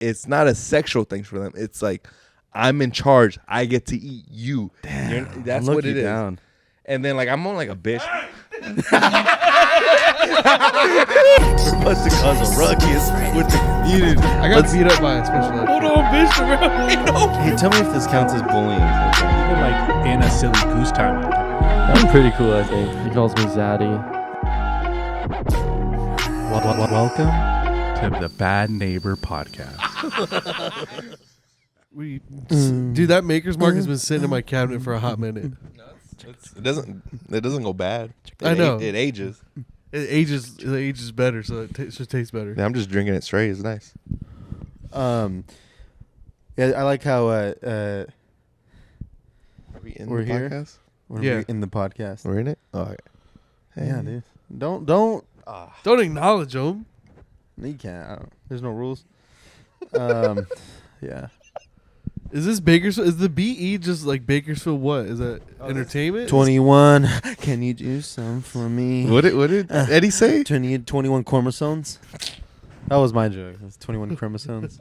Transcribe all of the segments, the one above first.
it's not a sexual thing for them. It's like, I'm in charge. I get to eat you. Damn, That's what it is. Down. And then like I'm on like a bitch. We're about to cause a ruckus with the community. I got beat up by a special ed. Hold on, bitch. Hey, tell me if this counts as bullying. Even like in a silly goose time. I'm pretty cool, I think. He calls me Zaddy. Welcome to the Bad Neighbor Podcast. Dude, that Maker's Mark has been sitting in my cabinet for a hot minute. It doesn't go bad. I know. It ages. It ages better, so it should taste better. Yeah, I'm just drinking it straight. It's nice. Yeah, I like how Are we in we're the here. podcast? Yeah. In the podcast. We're in it. All right. Hey. Yeah, dude. Don't. Don't acknowledge them. You can't. There's no rules. Yeah. Is this Bakersfield? Is the BE just like Bakersfield? What is that? Entertainment? 21. Can you do some for me? What did Eddie say? 21 chromosomes. That was my joke. That's 21 chromosomes.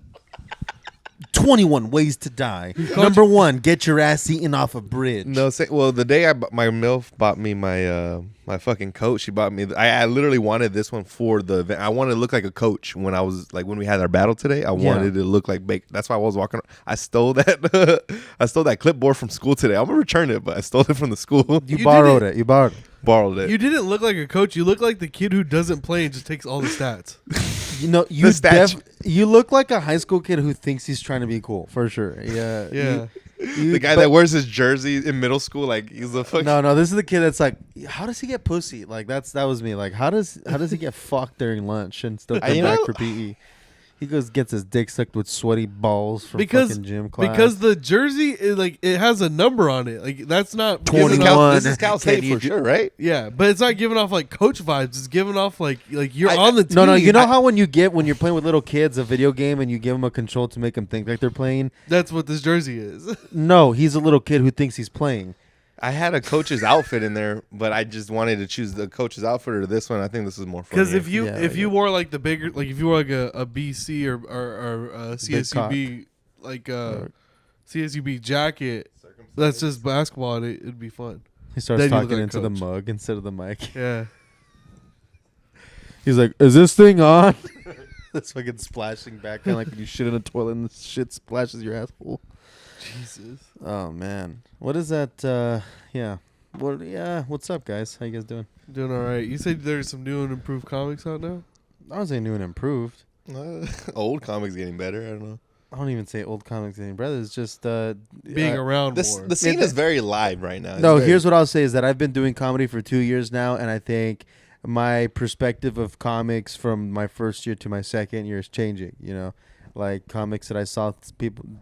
21 ways to die. Number 1, get your ass eaten off a bridge. No, the day my MILF bought me my my fucking coat, she bought me. I literally wanted this one for the event. I wanted to look like a coach when when we had our battle today. I wanted to look like Baker. That's why I was walking. I stole that. I stole that clipboard from school today. I'm gonna return it, but I stole it from the school. You borrowed it. You borrowed it. You didn't look like a coach. You look like the kid who doesn't play and just takes all the stats. You know, you look like a high school kid who thinks he's trying to be cool, for sure. Yeah. Yeah. The guy that wears his jersey in middle school, like he's a fucking. No, this is the kid that's like, how does he get pussy? Like that was me. Like how does he get fucked during lunch and still come back for PE? He gets his dick sucked with sweaty balls from fucking gym class. Because the jersey is like it has a number on it. Like that's not 21. This is Cal State for sure, right? Yeah, but it's not giving off like coach vibes. It's giving off like you're on the team. No. You know how when you're playing with little kids a video game and you give them a control to make them think like they're playing? That's what this jersey is. No, he's a little kid who thinks he's playing. I had a coach's outfit in there, but I just wanted to choose the coach's outfit or this one. I think this is more fun. Because if you wore like the bigger, like if you wore like a BC or CSUB like CSUB jacket, that's just basketball. And it'd be fun. He starts Then you talking look like into the coach. mug instead of the mic. Yeah. He's like, "Is this thing on?" That's fucking splashing back, kind of like when you shit in a toilet and the shit splashes your asshole. Jesus. Oh man, what is that? Yeah. What's up, guys? How you guys doing? Doing all right. You said there's some new and improved comics out now? I don't say new and improved. old comics getting better. I don't know. I don't even say old comics anymore, brother. It's just Being around more. The scene is very live right now. Here's what I'll say is that I've been doing comedy for 2 years now, and I think my perspective of comics from my first year to my second year is changing. You know, like comics that I saw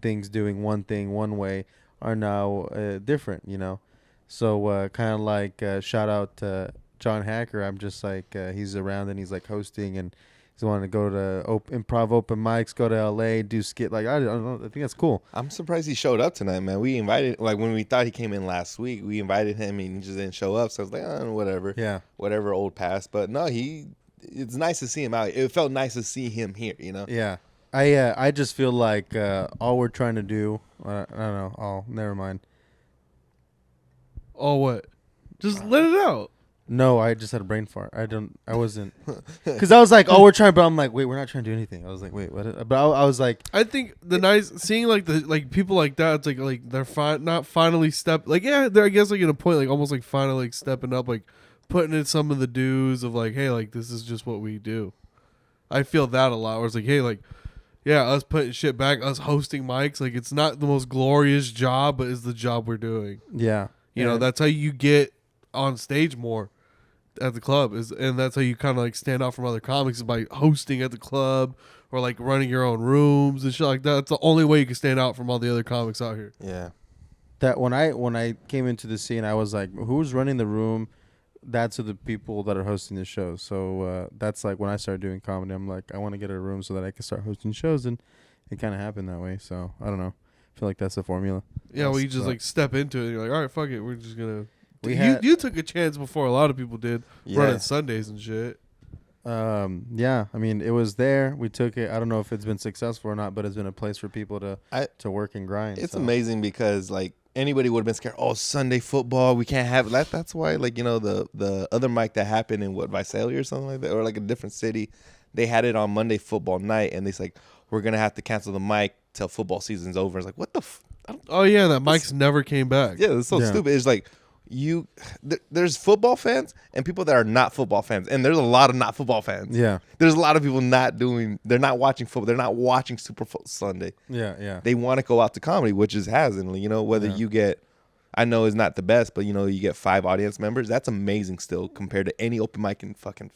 things doing one thing one way are now different. You know, so kind of like shout out to John Hacker. I'm just like he's around and he's like hosting and he's wanting to go to improv open mics, go to LA, do skit. Like I don't know. I think that's cool. I'm surprised he showed up tonight, man. We invited, like when we thought he came in last week, we invited him and he just didn't show up. So I was like, whatever. Yeah. Whatever, old past. But no, it's nice to see him out. It felt nice to see him here, you know? Yeah. I just feel like all we're trying to do, I don't know. Oh, never mind. Oh, what? Just let it out. No, I just had a brain fart. I wasn't. Because I was like, oh, we're trying, but I'm like, wait, we're not trying to do anything. I was like, wait, what? But I was like. I think seeing like people like that, it's like they're not finally they're I guess like at a point like almost like finally like stepping up, like putting in some of the dues of like, hey, like this is just what we do. I feel that a lot. Where it's like, hey, like, yeah, us putting shit back, us hosting mics, like it's not the most glorious job, but it's the job we're doing. Yeah. You know, that's how you get on stage more at the club and that's how you kind of like stand out from other comics is by hosting at the club or like running your own rooms and shit like that. That's the only way you can stand out from all the other comics out here. Yeah. That when I came into the scene, I was like, who's running the room? That's the people that are hosting the show. So that's like when I started doing comedy, I'm like, I want to get a room so that I can start hosting shows, and it kind of happened that way. So I don't know. I feel like that's the formula. Yeah, well, you just like step into it and you're like, all right, fuck it, we're just gonna. You took a chance before a lot of people did running Sundays and shit. Yeah, I mean, it was there. We took it. I don't know if it's been successful or not, but it's been a place for people to work and grind. It's so. amazing because like anybody would have been scared. Oh, Sunday football, we can't have that. That's why, like, you know, the other mic that happened in Visalia or something like that, or like a different city, they had it on Monday football night, and they's like, we're gonna have to cancel the mic till football season's over. It's like, what the? Oh yeah, that Mike's never came back. Yeah, it's so stupid. It's like there's football fans and people that are not football fans, and there's a lot of not football fans. Yeah, there's a lot of people they're not watching football. They're not watching Super Sunday. yeah. They want to go out to comedy, which is hasn't. You know, whether you get, I know it's not the best, but you know, you get 5 audience members. That's amazing still compared to any open mic in fucking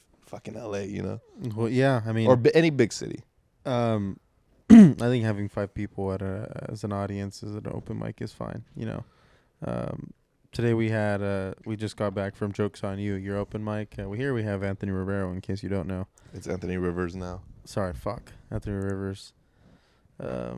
LA. You know. Well, yeah. I mean, or any big city. I think having 5 people as an audience as an open mic is fine. You know. Today we just got back from Jokes on You, your open mic. Here we have Anthony Rivero, in case you don't know. It's Anthony Rivers now. Sorry, fuck. Anthony Rivers. How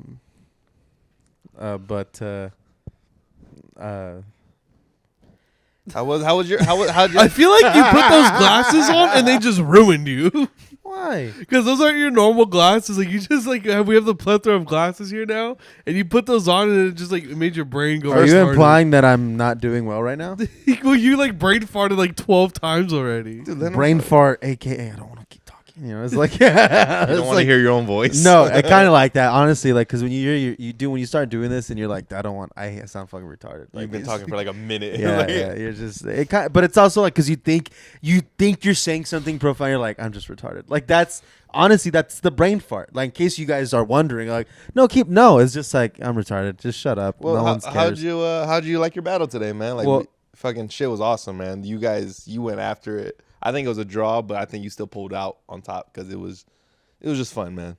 was your I feel like you put those glasses on and they just ruined you. Why? Because those aren't your normal glasses. Like you just like we have the plethora of glasses here now, and you put those on and it just like it made your brain go. Are you implying that I'm not doing well right now? Well, you like brain farted like 12 times already. Dude, brain fart, aka I don't want to keep talking. You know, it's like yeah. You don't want to hear your own voice. No, I kind of like that, honestly. Like, because when when you start doing this, and you're like, I sound fucking retarded. Like, You've been talking for like a minute. Yeah, like, yeah. You're just but it's also like because you think you're saying something profound. You're like, I'm just retarded. Like that's the brain fart. Like in case you guys are wondering, like, no. It's just like I'm retarded. Just shut up. Well, no one cares. how'd you like your battle today, man? Like, fucking shit was awesome, man. You went after it. I think it was a draw, but I think you still pulled out on top because it was just fun, man.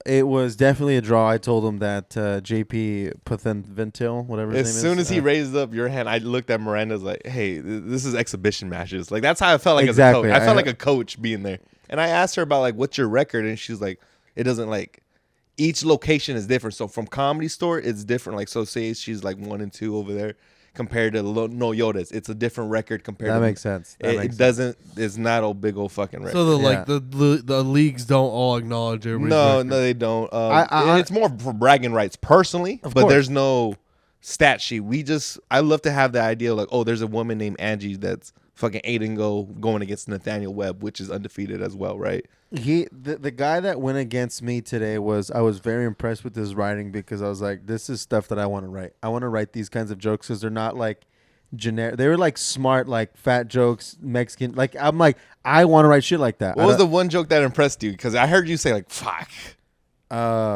It was definitely a draw. I told him that JP Pathenventil, whatever his name is. As soon as he raised up your hand, I looked at Miranda's like, hey, this is exhibition matches. Like, that's how I felt like exactly. as a coach. I felt like a coach being there. And I asked her about, like, what's your record? And she's like, it doesn't, like, each location is different. So from Comedy Store, it's different. Like, so say she's, like, 1 and 2 over there. Compared to No Yoda's, it's a different record compared. That to makes sense. It's not a big old fucking record. So the leagues don't all acknowledge everybody's record. No, they don't. It's more for bragging rights personally, but course. There's no stat sheet. I love to have the idea like, oh, there's a woman named Angie that's fucking 8-0 going against Nathaniel Webb, which is undefeated as well, right? The guy that went against me today I was very impressed with his writing because I was like, this is stuff that I want to write. I want to write these kinds of jokes because they're not like generic. They were like smart, like fat jokes, Mexican. Like I'm like, I want to write shit like that. What was the one joke that impressed you? Because I heard you say like, fuck.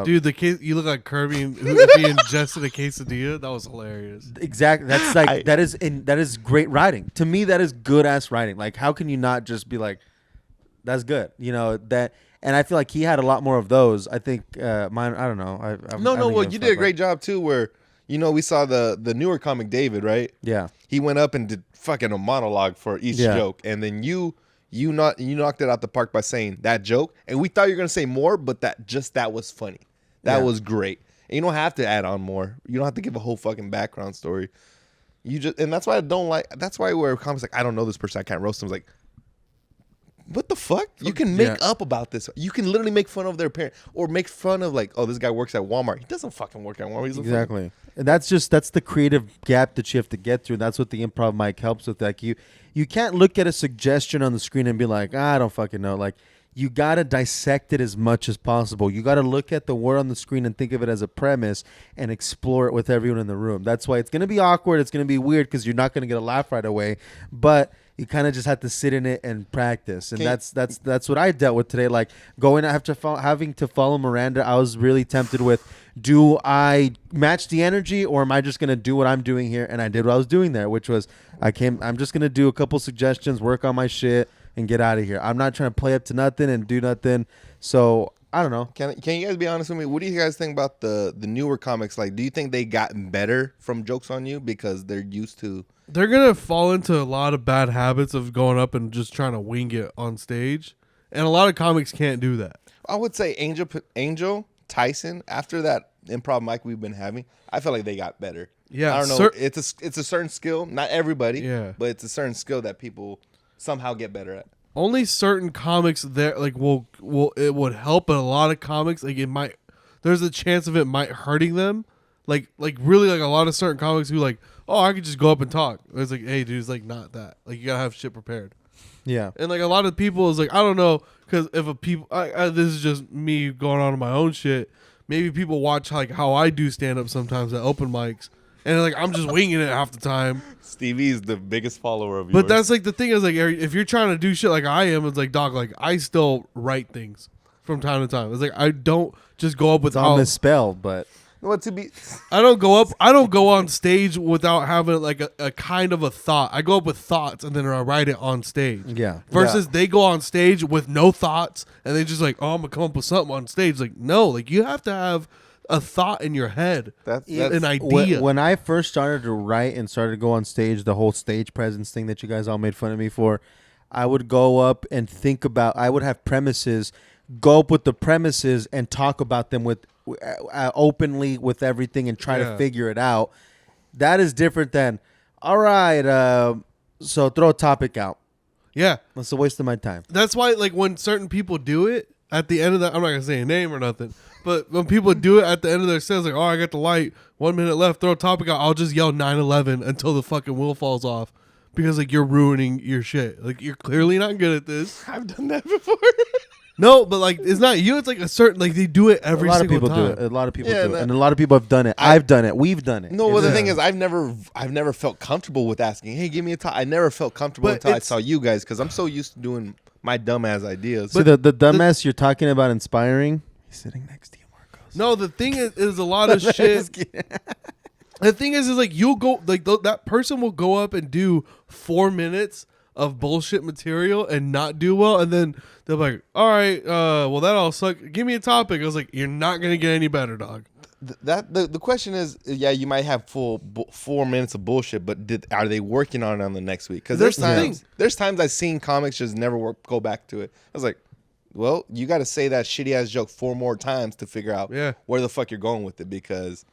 Dude, you look like Kirby if he ingested a quesadilla. That was hilarious. Exactly. That's like that is great writing. To me, that is good ass writing. Like, how can you not just be like, that's good, you know that, and I feel like he had a lot more of those. I think mine. I don't know. Well, you did a great job too. Where we saw the newer comic David, right? Yeah, he went up and did fucking a monologue for each joke, and then you knocked it out the park by saying that joke, and we thought you were gonna say more, but that was funny. That was great. And you don't have to add on more. You don't have to give a whole fucking background story. And that's why I don't like. That's why where comics like I don't know this person, I can't roast them. It's like, what the fuck? You can make up about this. You can literally make fun of their parent or make fun of like, oh, this guy works at Walmart. He doesn't fucking work at Walmart. He's exactly. And that's the creative gap that you have to get through. That's what the improv mic helps with. Like you can't look at a suggestion on the screen and be like, I don't fucking know. Like you gotta dissect it as much as possible. You gotta look at the word on the screen and think of it as a premise and explore it with everyone in the room. That's why it's gonna be awkward. It's gonna be weird because you're not gonna get a laugh right away. But you kind of just have to sit in it and practice, and that's what I dealt with today. Like going after having to follow Miranda, I was really tempted with, do I match the energy or am I just gonna do what I'm doing here? And I did what I was doing there, which was I'm just gonna do a couple suggestions, work on my shit, and get out of here. I'm not trying to play up to nothing and do nothing. So I don't know. Can you guys be honest with me? What do you guys think about the newer comics? Like, do you think they gotten better from Jokes on You because they're used to? They're gonna fall into a lot of bad habits of going up and just trying to wing it on stage, and a lot of comics can't do that. I would say Angel Tyson. After that improv mic we've been having, I feel like they got better. Yeah, I don't know. It's a certain skill. Not everybody. Yeah, but it's a certain skill that people somehow get better at. only certain comics there like will it would help, but a lot of comics like it might. There's a chance of it might hurting them. Like really like a lot of certain comics who like, oh, I could just go up and talk. It's like, hey, dude, it's like not that. Like you gotta have shit prepared. Yeah. And like a lot of people is like, I don't know, because if a people, this is just me going on my own shit. Maybe people watch like how I do stand up sometimes at open mics, and like I'm just winging it half the time. Stevie's the biggest follower of yours. But that's like the thing is like if you're trying to do shit like I am, it's like dog, like I still write things from time to time. It's like I don't just go up with It's all misspelled, but what to be. I don't go on stage without having like a kind of a thought. I go up with thoughts and then I write it on stage. yeah. Versus they go on stage with no thoughts and they just like, oh, I'm gonna come up with something on stage. Like, no, like you have to have a thought in your head. That's an idea. When I first started to write and started to go on stage, the whole stage presence thing that you guys all made fun of me for, I would go up and think about. I would have premises, go up with the premises and talk about them with openly with everything and try to figure it out. That is different than, all right, so throw a topic out. Yeah, That's a waste of my time. that's why like when certain people do it at the end of that, I'm not gonna say a name or nothing, but when people do it at the end of their sets, like, oh, I got the light, 1 minute left, throw a topic out, I'll just yell 9/11 until the fucking wheel falls off. Because like you're ruining your shit. Like you're clearly not good at this. I've done that before. No, but like it's not you. It's like a certain like they do it every a lot of single people time. do it. A lot of people Yeah, do it, and a lot of people have done it. I've done it. We've done it. No, well, the Yeah. thing is, I've never felt comfortable with asking, hey, give me a top. I never felt comfortable But until I it's- saw you guys because I'm so used to doing my dumbass ideas. See, the dumbass you're talking about inspiring, he's sitting next to you, Marcos. No, the thing is a lot of shit. The thing is like you'll go like that person will go up and do 4 minutes of bullshit material and not do well, and then they're like, all right, well that all sucked. Give me a topic. I was like, you're not gonna get any better, dog. The question is, yeah, you might have full 4 minutes of bullshit, but are they working on it on the next week? Because That's the thing. there's times I've seen comics just never go back to it. I was like, well, you got to say that shitty ass joke 4 more times to figure out where the fuck you're going with it. Because,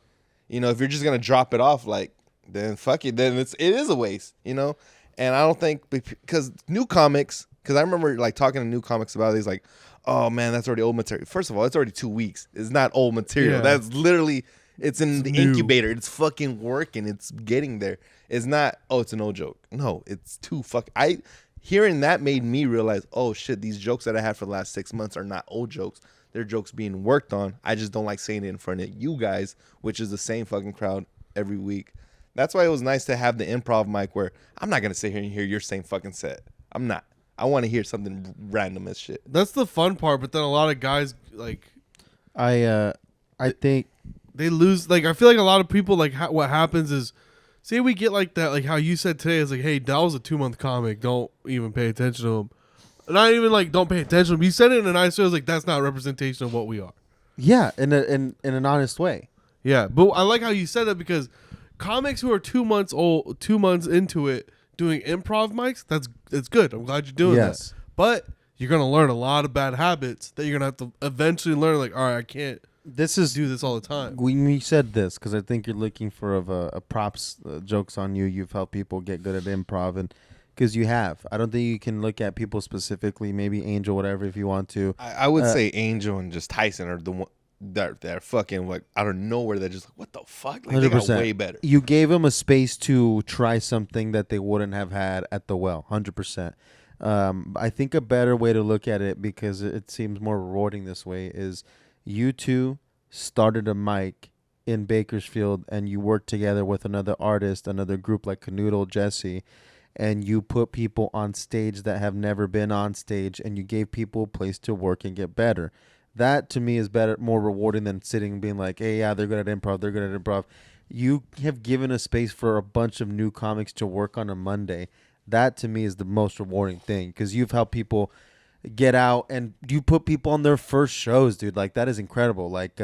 you know, if you're just gonna drop it off, like, then fuck it, then it is a waste, you know. And I don't think because new comics, because I remember like talking to new comics about it, he's like, oh man, that's already old material. First of all, it's already 2 weeks. It's not old material. Yeah. That's literally, it's in the new. incubator. It's fucking working. It's getting there. It's not, oh, it's an old joke. No, it's too hearing that made me realize, oh shit, these jokes that I had for the last 6 months are not old jokes. They're jokes being worked on. I just don't like saying it in front of you guys, which is the same fucking crowd every week. That's why it was nice to have the improv mic where I'm not going to sit here and hear your same fucking set. I'm not. I want to hear something random as shit. That's the fun part. But then a lot of guys like I think they lose. Like I feel like a lot of people like what happens is, say we get like that, like how you said today is like, hey, that was a 2-month comic. Don't even pay attention to him. Not even like don't pay attention to him. You said it in a nice way. I was like, that's not a representation of what we are. yeah, in an honest way. Yeah, but I like how you said that because comics who are 2 months old, 2 months into it, doing improv mics, that's good. I'm glad you're doing Yes. that. But you're gonna learn a lot of bad habits that you're gonna have to eventually learn. Like, all right, I can't This is do this all the time. when we said this because I think you're looking for a props jokes on you. You've helped people get good at improv, and because you have, I don't think you can look at people specifically. Maybe Angel, whatever, if you want to. I would say Angel and just Tyson are the one that fucking like out of nowhere. They're just like, what the fuck? Like, they got 100%. way better. You gave them a space to try something that they wouldn't have had at the well. 100%. I think a better way to look at it, because it seems more rewarding this way, is you two started a mic in Bakersfield and you worked together with another artist, another group like Canoodle, Jesse, and you put people on stage that have never been on stage, and you gave people a place to work and get better. That to me is better, more rewarding than sitting and being like, hey, yeah, they're good at improv, they're good at improv. You have given a space for a bunch of new comics to work on a Monday. That to me is the most rewarding thing, because you've helped people get out and you put people on their first shows, dude. Like, that is incredible. Like,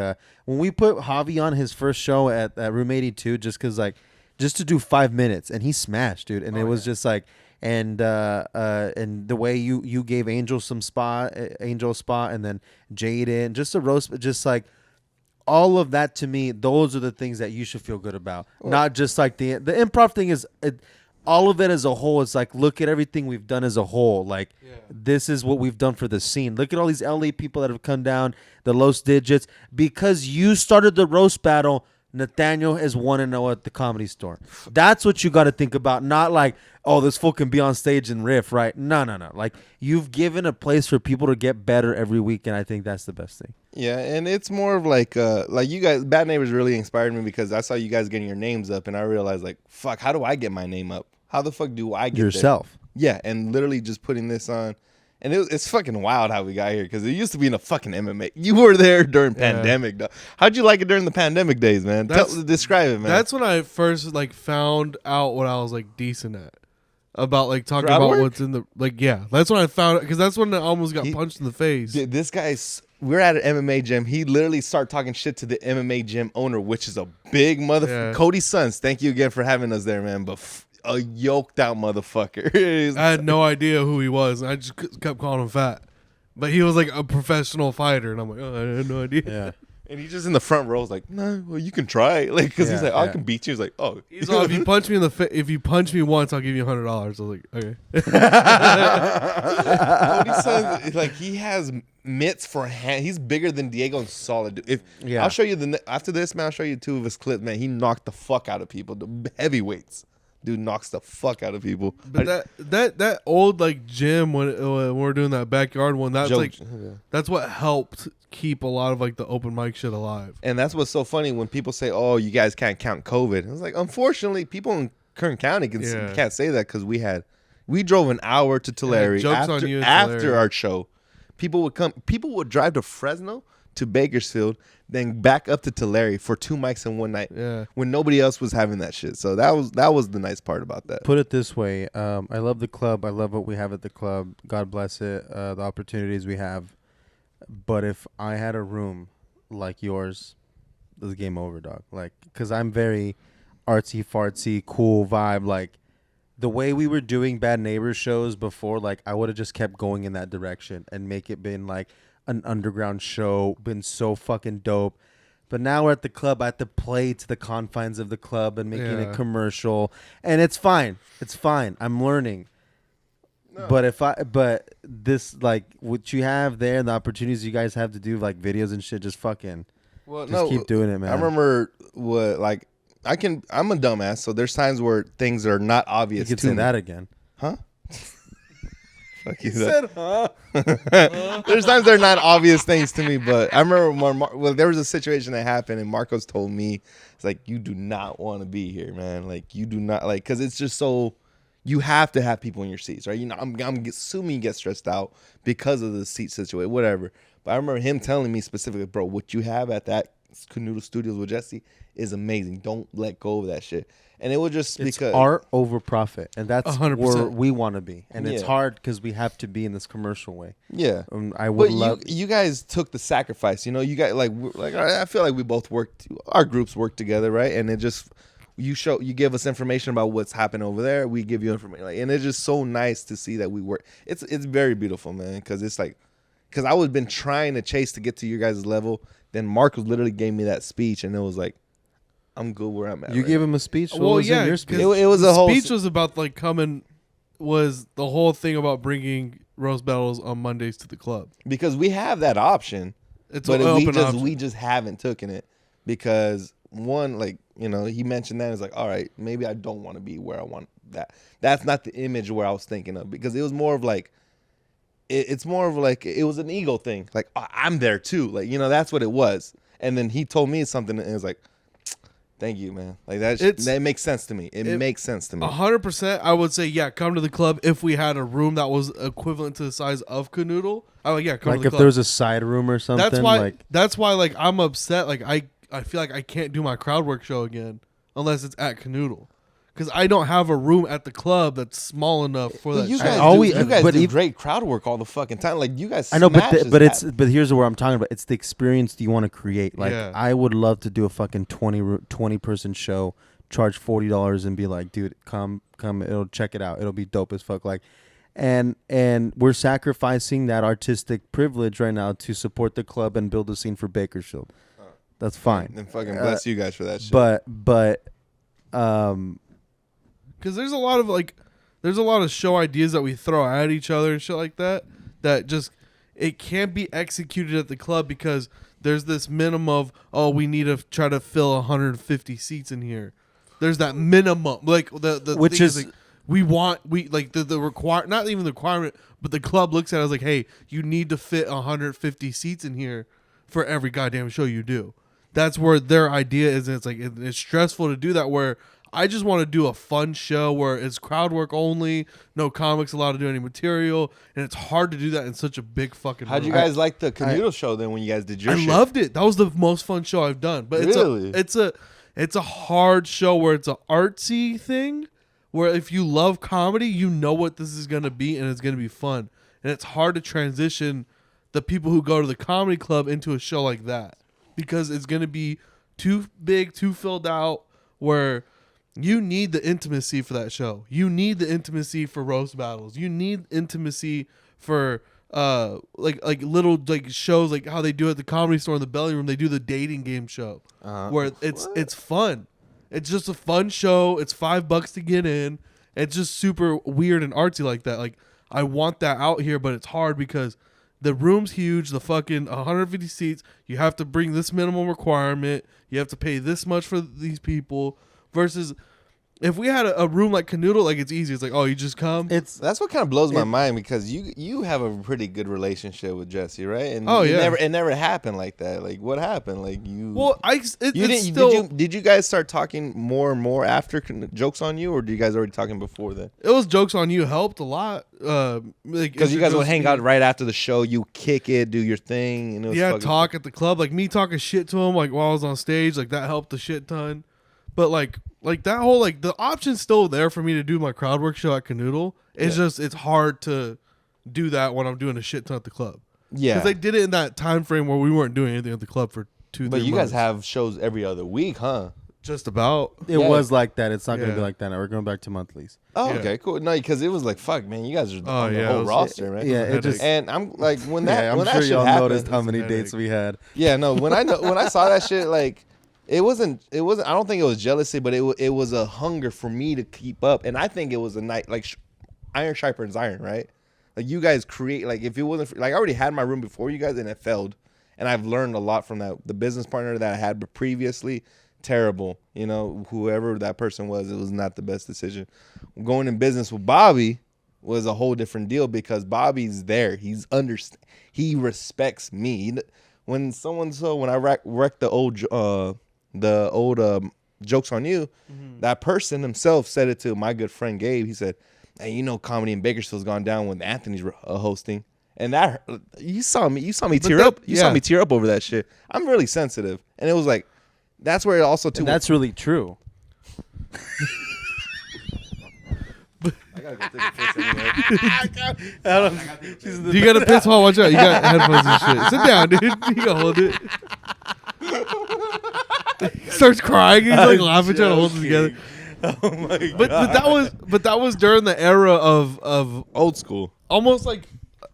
when we put Javi on his first show at Room 82, just to do 5 minutes, and he smashed, dude. And it was just like, and the way you gave Angel a spot, and then Jaden, just a roast, just like all of that to me, those are the things that you should feel good about. Not just like the improv thing is. all of it as a whole. It's like, look at everything we've done as a whole. Like, this is what we've done for the scene. Look at all these LA people that have come down, the Los Digits. Because you started the roast battle, Nathaniel has 1-0 at the Comedy Store. That's what you got to think about. Not like, oh, this fool can be on stage and riff, right? No. Like, you've given a place for people to get better every week, and I think that's the best thing. Yeah, and it's more of like you guys, Bad Neighbors really inspired me because I saw you guys getting your names up, and I realized, like, fuck, how do I get my name up? How the fuck do I get yourself? There? Yeah, and literally just putting this on. And it's fucking wild how we got here because it used to be in a fucking MMA. You were there during pandemic, though. How'd you like it during the pandemic days, man? Describe it, man. That's when I first like found out what I was like decent at. About like talking Crowd about work? what's in the like. Yeah, that's when I found it because that's when I almost got punched in the face. Dude, this guy's. We're at an MMA gym. He literally started talking shit to the MMA gym owner, which is a big motherfucker. Yeah. Cody Sons, thank you again for having us there, man. But a yoked out motherfucker. I had no idea who he was. And I just kept calling him fat, but he was like a professional fighter, and I'm like, oh, I had no idea. Yeah. And he's just in the front row. Like, no, well, you can try, like, because he's like, oh, I can beat you. He's like, oh, He's all, if you punch me in the if you punch me once, I'll give you $100. I was like, okay. Cody Sons, like, he has mitts for hand. He's bigger than Diego and solid. I'll show you after this, man. I'll show you 2 of his clips, man. He knocked the fuck out of people. The heavyweights. Dude knocks the fuck out of people. But that old like gym when we're doing that backyard one, that's what helped keep a lot of like the open mic shit alive. And that's what's so funny when people say, "Oh, you guys can't count COVID." I was like, unfortunately, people in Kern County can't say that because we drove an hour to Tulare after our show. People would drive to Fresno to Bakersfield, then back up to Tulare for 2 mics in one night. Yeah. When nobody else was having that shit. So that was the nice part about that. Put it this way, I love the club. I love what we have at the club. God bless it. The opportunities we have. But if I had a room like yours, this game over, dog. Like, because I'm very artsy fartsy, cool vibe. Like, the way we were doing Bad Neighbors shows before, like, I would have just kept going in that direction and make it been like an underground show, been so fucking dope. But now we're at the club. I have to play to the confines of the club and making it commercial, and it's fine. It's fine. I'm learning. No. But this, like, what you have there, and the opportunities you guys have to do like videos and shit, just fucking, keep doing it, man. I remember I'm a dumbass, so there's times where things are not obvious. You could say that again, huh? Fuck you. Said, huh? There's times they're not obvious things to me, but I remember there was a situation that happened, and Marcos told me, it's like, you do not want to be here, man. Like, you do not, like, because it's just so, you have to have people in your seats, right? You know, I'm assuming you get stressed out because of the seat situation, whatever. But I remember him telling me specifically, bro, what you have at that Canoodle Studios with Jesse is amazing. Don't let go of that shit. And it was just it's because art over profit, and that's 100%. where we want to be. And it's hard because we have to be in this commercial way. Yeah, I would love. You guys took the sacrifice. You know, you guys like I feel like we both worked. Our groups work together, right? And it just you give us information about what's happening over there. We give you information, like, and it's just so nice to see that we work. It's very beautiful, man. Because it's like, because I was been trying to chase to get to your guys' level. Then Marcos literally gave me that speech, and it was like, I'm good where I'm at. You gave him a speech? Well, what was in your speech? It was a whole speech was about like was the whole thing about bringing roast battles on Mondays to the club, because we have that option. It's but an open option. We just haven't taken it because one, like, you know, he mentioned that, it's like, all right, maybe I don't want to be where I want that. That's not the image where I was thinking of, because it was more of like, it's more of like, it was an ego thing. Like, oh, I'm there too. Like, you know, that's what it was. And then he told me something, and it was like, thank you, man. Like, that makes sense to me. It makes sense to me. 100%. I would say, yeah, come to the club if we had a room that was equivalent to the size of Canoodle. I would, yeah, come to the club. Like if there was a side room or something. That's why like I'm upset. Like I feel like I can't do my crowd work show again unless it's at Canoodle. Because I don't have a room at the club that's small enough for that. You guys do great crowd work all the fucking time. Like, you guys. I know, but here's what I'm talking about. It's the experience you want to create. Like, I would love to do a fucking 20 person show, charge $40, and be like, dude, come, check it out. It'll be dope as fuck. Like, and we're sacrificing that artistic privilege right now to support the club and build a scene for Bakersfield. That's fine. And fucking bless you guys for that shit. Because because there's a lot of show ideas that we throw at each other and shit like that just it can't be executed at the club because there's this minimum of we need to try to fill 150 seats in here. There's that minimum, like the which thing is like, we like the require, not even the requirement, but the club looks at it as like, hey, you need to fit 150 seats in here for every goddamn show you do. That's where their idea is. And it's like it's stressful to do that. Where I just want to do a fun show where it's crowd work only, no comics allowed to do any material, and it's hard to do that in such a big fucking. How'd you room. guys like the Canoodle show then when you guys did your? I shit? loved it. That was the most fun show I've done. But Really? it's a hard show where it's an artsy thing. Where if you love comedy, you know what this is gonna be, and it's gonna be fun. And it's hard to transition the people who go to the comedy club into a show like that because it's gonna be too big, too filled out. Where you need the intimacy for that show. You need the intimacy for roast battles. You need intimacy for like little like shows like how they do at the Comedy Store in the Belly Room. They do the dating game show where it's fun. It's just a fun show. It's $5 to get in. It's just super weird and artsy like that. Like I want that out here, but it's hard because the room's huge. The fucking 150 seats. You have to bring this minimum requirement. You have to pay this much for these people. Versus if we had a room like Canoodle, like it's easy. It's like, oh, you just come. That's what kind of blows my mind because you have a pretty good relationship with Jesse, right? And it never happened like that. Like what happened? Like you. Well, did you guys start talking more and more after Jokes on You, or did you guys already talking before then? It was Jokes on You helped a lot. Because you guys would hang out right after the show, you kick it, do your thing, and it was talk at the club, like me talking shit to him, like while I was on stage, like that helped a shit ton. But like that whole like the option's still there for me to do my crowd work show at Canoodle. It's just it's hard to do that when I'm doing a shit ton at the club. Yeah, because they did it in that time frame where we weren't doing anything at the club for 2-3 But you months. guys have shows every other week, huh? Just about. It was like that. It's not going to be like that now. We're going back to monthlies. Oh, okay, cool. No, because it was like, fuck, man, you guys are on the whole roster, man. Yeah, it just. And I'm like, when that, I'm when sure that shit y'all happened, noticed how many dates we had. Yeah, no, when I saw that shit, like, it wasn't. I don't think it was jealousy, but it was a hunger for me to keep up, and I think it was a night like iron sharpens iron, right? Like you guys create, like if it wasn't like I already had my room before you guys, and it failed, and I've learned a lot from that. The business partner that I had previously, terrible, whoever that person was, it was not the best decision. Going in business with Bobby was a whole different deal because Bobby's there. He respects me. When I wrecked the old Jokes on You, that person himself said it to my good friend Gabe. He said, "Hey, comedy in Bakersfield's gone down when Anthony's hosting." And that you saw me tear up. You saw me tear up over that shit. I'm really sensitive, and it was like that's where it also too. And that's really true. I gotta go take a piss anyway. You gotta piss while watch out. You got headphones and shit. Sit down, dude. You can hold it. Starts crying. He's like laughing, trying to hold it together. Oh my god! But that was during the era of old school. Almost like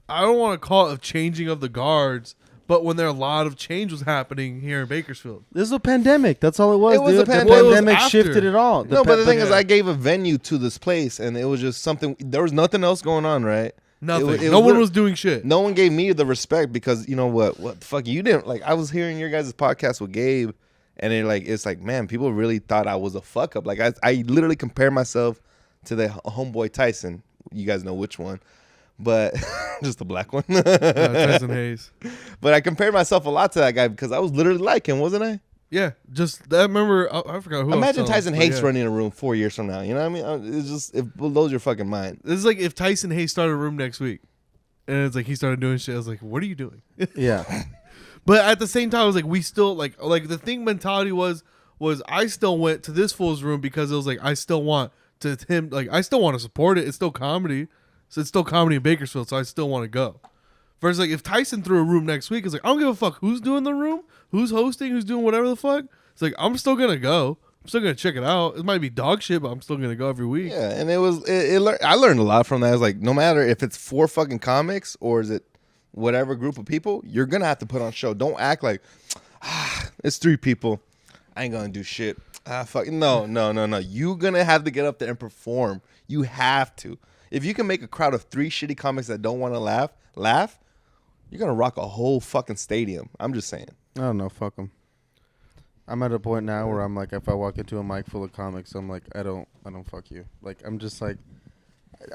I don't want to call it a changing of the guards, but when there a lot of change was happening here in Bakersfield. This is a pandemic. That's all it was. It was dude. a pandemic. The pandemic shifted it all. But the thing is, I gave a venue to this place, and it was just something. There was nothing else going on, right? Nothing. No one was doing shit. No one gave me the respect because you know what? What the fuck? You didn't like. I was hearing your guys' podcast with Gabe, and it's like, man, people really thought I was a fuck up. Like I literally compared myself to the homeboy Tyson. You guys know which one, but just the black one. Tyson Hayes. But I compared myself a lot to that guy because I was literally like him, wasn't I? Yeah, just I remember. I forgot who. Imagine Tyson Hayes running a room 4 years from now. You know what I mean? It's just it blows your fucking mind. This is like if Tyson Hayes started a room next week, and it's like he started doing shit. I was like, what are you doing? Yeah. But at the same time, I was like, we still like the thing mentality was I still went to this fool's room because it was like I still want to support it. It's still comedy, so it's still comedy in Bakersfield. So I still want to go. Versus like if Tyson threw a room next week, it's like I don't give a fuck who's doing the room, who's hosting, who's doing whatever the fuck. It's like I'm still gonna go. I'm still gonna check it out. It might be dog shit, but I'm still gonna go every week. Yeah, and I learned a lot from that. I was like, no matter if it's 4 fucking comics or is it whatever group of people, you're gonna have to put on a show. Don't act like it's 3 people. I ain't gonna do shit. Fuck no. You gonna have to get up there and perform. You have to. If you can make a crowd of 3 shitty comics that don't want to laugh, you're gonna rock a whole fucking stadium. I'm just saying. I don't know. Fuck them. I'm at a point now where I'm like, if I walk into a mic full of comics, I'm like, I don't fuck you. Like, I'm just like,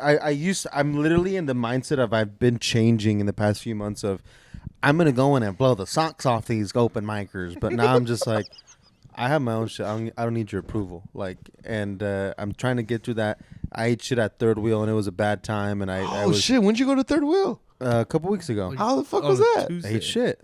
I'm literally in the mindset of I've been changing in the past few months of, I'm gonna go in and blow the socks off these open micers. But now I'm just like, I have my own shit. I don't need your approval. Like, and I'm trying to get through that. I ate shit at Third Wheel and it was a bad time. And I was, shit! When'd you go to Third Wheel? a couple weeks ago. How the fuck was that? Tuesday. I ate shit.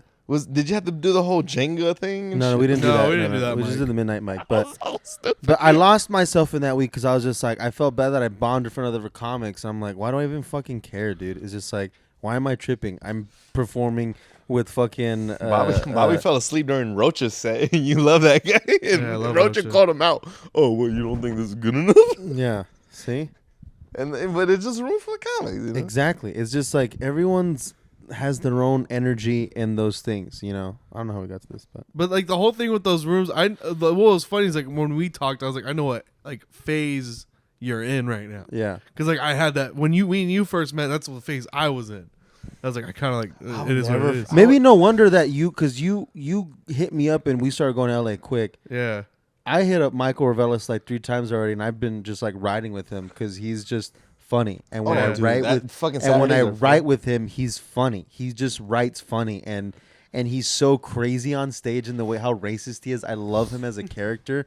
Did you have to do the whole Jenga thing? And No, shit? we didn't do No, that. we didn't do that, We just Mike. did the midnight mic. But So stupid. but I lost myself in that week because I was just like, I felt bad that I bombed in front of other comics. I'm like, why do I even fucking care, dude? It's just like, why am I tripping? I'm performing with fucking Bobby fell asleep during Roach's set. You love that guy. And Yeah, I love Roach Rocha. called him out. Oh, well, you don't think this is good enough? Yeah. See? But it's just room for comics. You know? Exactly. It's just like everyone's has their own energy in those things, you know. I don't know how we got to this, but But like the whole thing with those rooms, what was funny is like when we talked, I was like, I know what like phase you're in right now. yeah. Because like I had that when you first met, that's what phase I was in. I was like, I kind of like it is what it is. Maybe no wonder that because you hit me up and we started going to LA quick. Yeah. I hit up Michael Revelis like 3 times already, and I've been just like riding with him because he's just funny. And when Oh, I dude, write that with fucking and when I Saturdays are fun. write with him, he's funny. He just writes funny, and he's so crazy on stage in the way how racist he is. I love him as a character,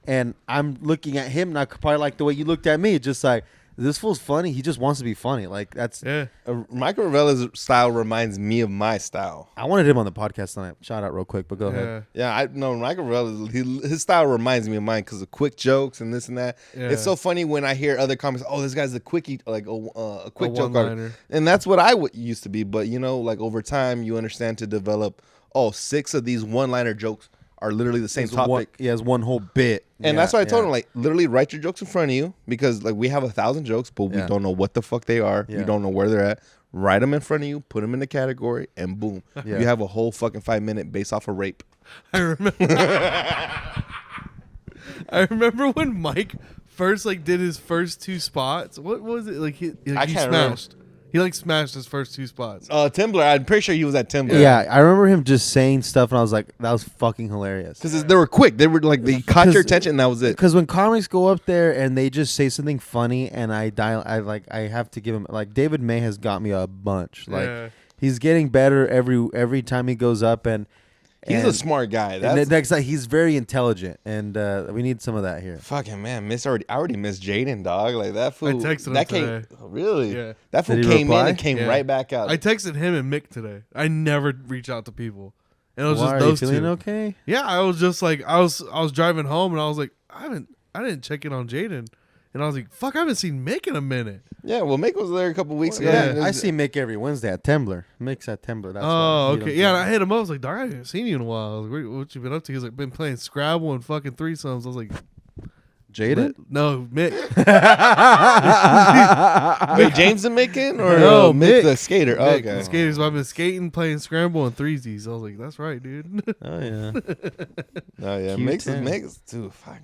and I'm looking at him not probably like the way you looked at me, just like this fool's funny. He just wants to be funny. Like that's. Yeah. Michael Ravella's style reminds me of my style. I wanted him on the podcast tonight. Shout out real quick, but go ahead. Yeah. Yeah, I know Michael Ravella's his style reminds me of mine because of quick jokes and this and that. Yeah. It's so funny when I hear other comics. Oh, this guy's a quickie, like a quick joke one-liner. artist, and that's what I used to be. But you know, like over time, you understand to develop. Oh, 6 of these one-liner jokes are literally the same It's topic. He has one whole bit, And that's why I told him, like, literally write your jokes in front of you because, like, we have 1,000 jokes, but we Yeah. don't know what the fuck they are. Yeah. We don't know where they're at. Write them in front of you, put them in the category, and boom. Yeah. You have a whole fucking 5-minute based off of rape. I remember. I remember when Mike first like did his first 2 spots. What was it like? He I can't remember. smashed. He like smashed his first 2 spots. Timber, I'm pretty sure he was at Timber. Yeah, I remember him just saying stuff, and I was like, that was fucking hilarious. Because they were quick. They were like, they caught your attention, and that was it. Because when comics go up there and they just say something funny, and I have to give him like David May has got me a bunch. Like Yeah. he's getting better every time he goes up, and He's a smart guy. and that's like he's very intelligent, and we need some of that here. Fucking man, I already missed Jaden, dog. Like that fool. texted him that came, today. really? Yeah. That fool Did he came reply? in and came Yeah. right back out. I texted him and Mick today. I never reach out to people, and it was Why, just are those you feeling 2. okay? Yeah, I was just like I was driving home and I was like I didn't check in on Jaden, and I was like fuck, I haven't seen Mick in a minute. Yeah, well, Mick was there a couple weeks ago. Yeah. and it I was- see Mick every Wednesday at Tembler. Mick's at Tembler. That's Oh, why. You okay. don't Yeah, and know. I hit him up. I was like, dog, I haven't seen you in a while. I was like, what you been up to? He was like, been playing Scrabble and fucking threesomes. I was like, Jaden. no, Mick. Wait, James the Mick or No, Mick Mick. the skater? Oh, Mick, okay. the skaters. I've been skating, playing Scramble, and threesies. I was like, that's right, dude. Oh yeah. Oh yeah, Q10.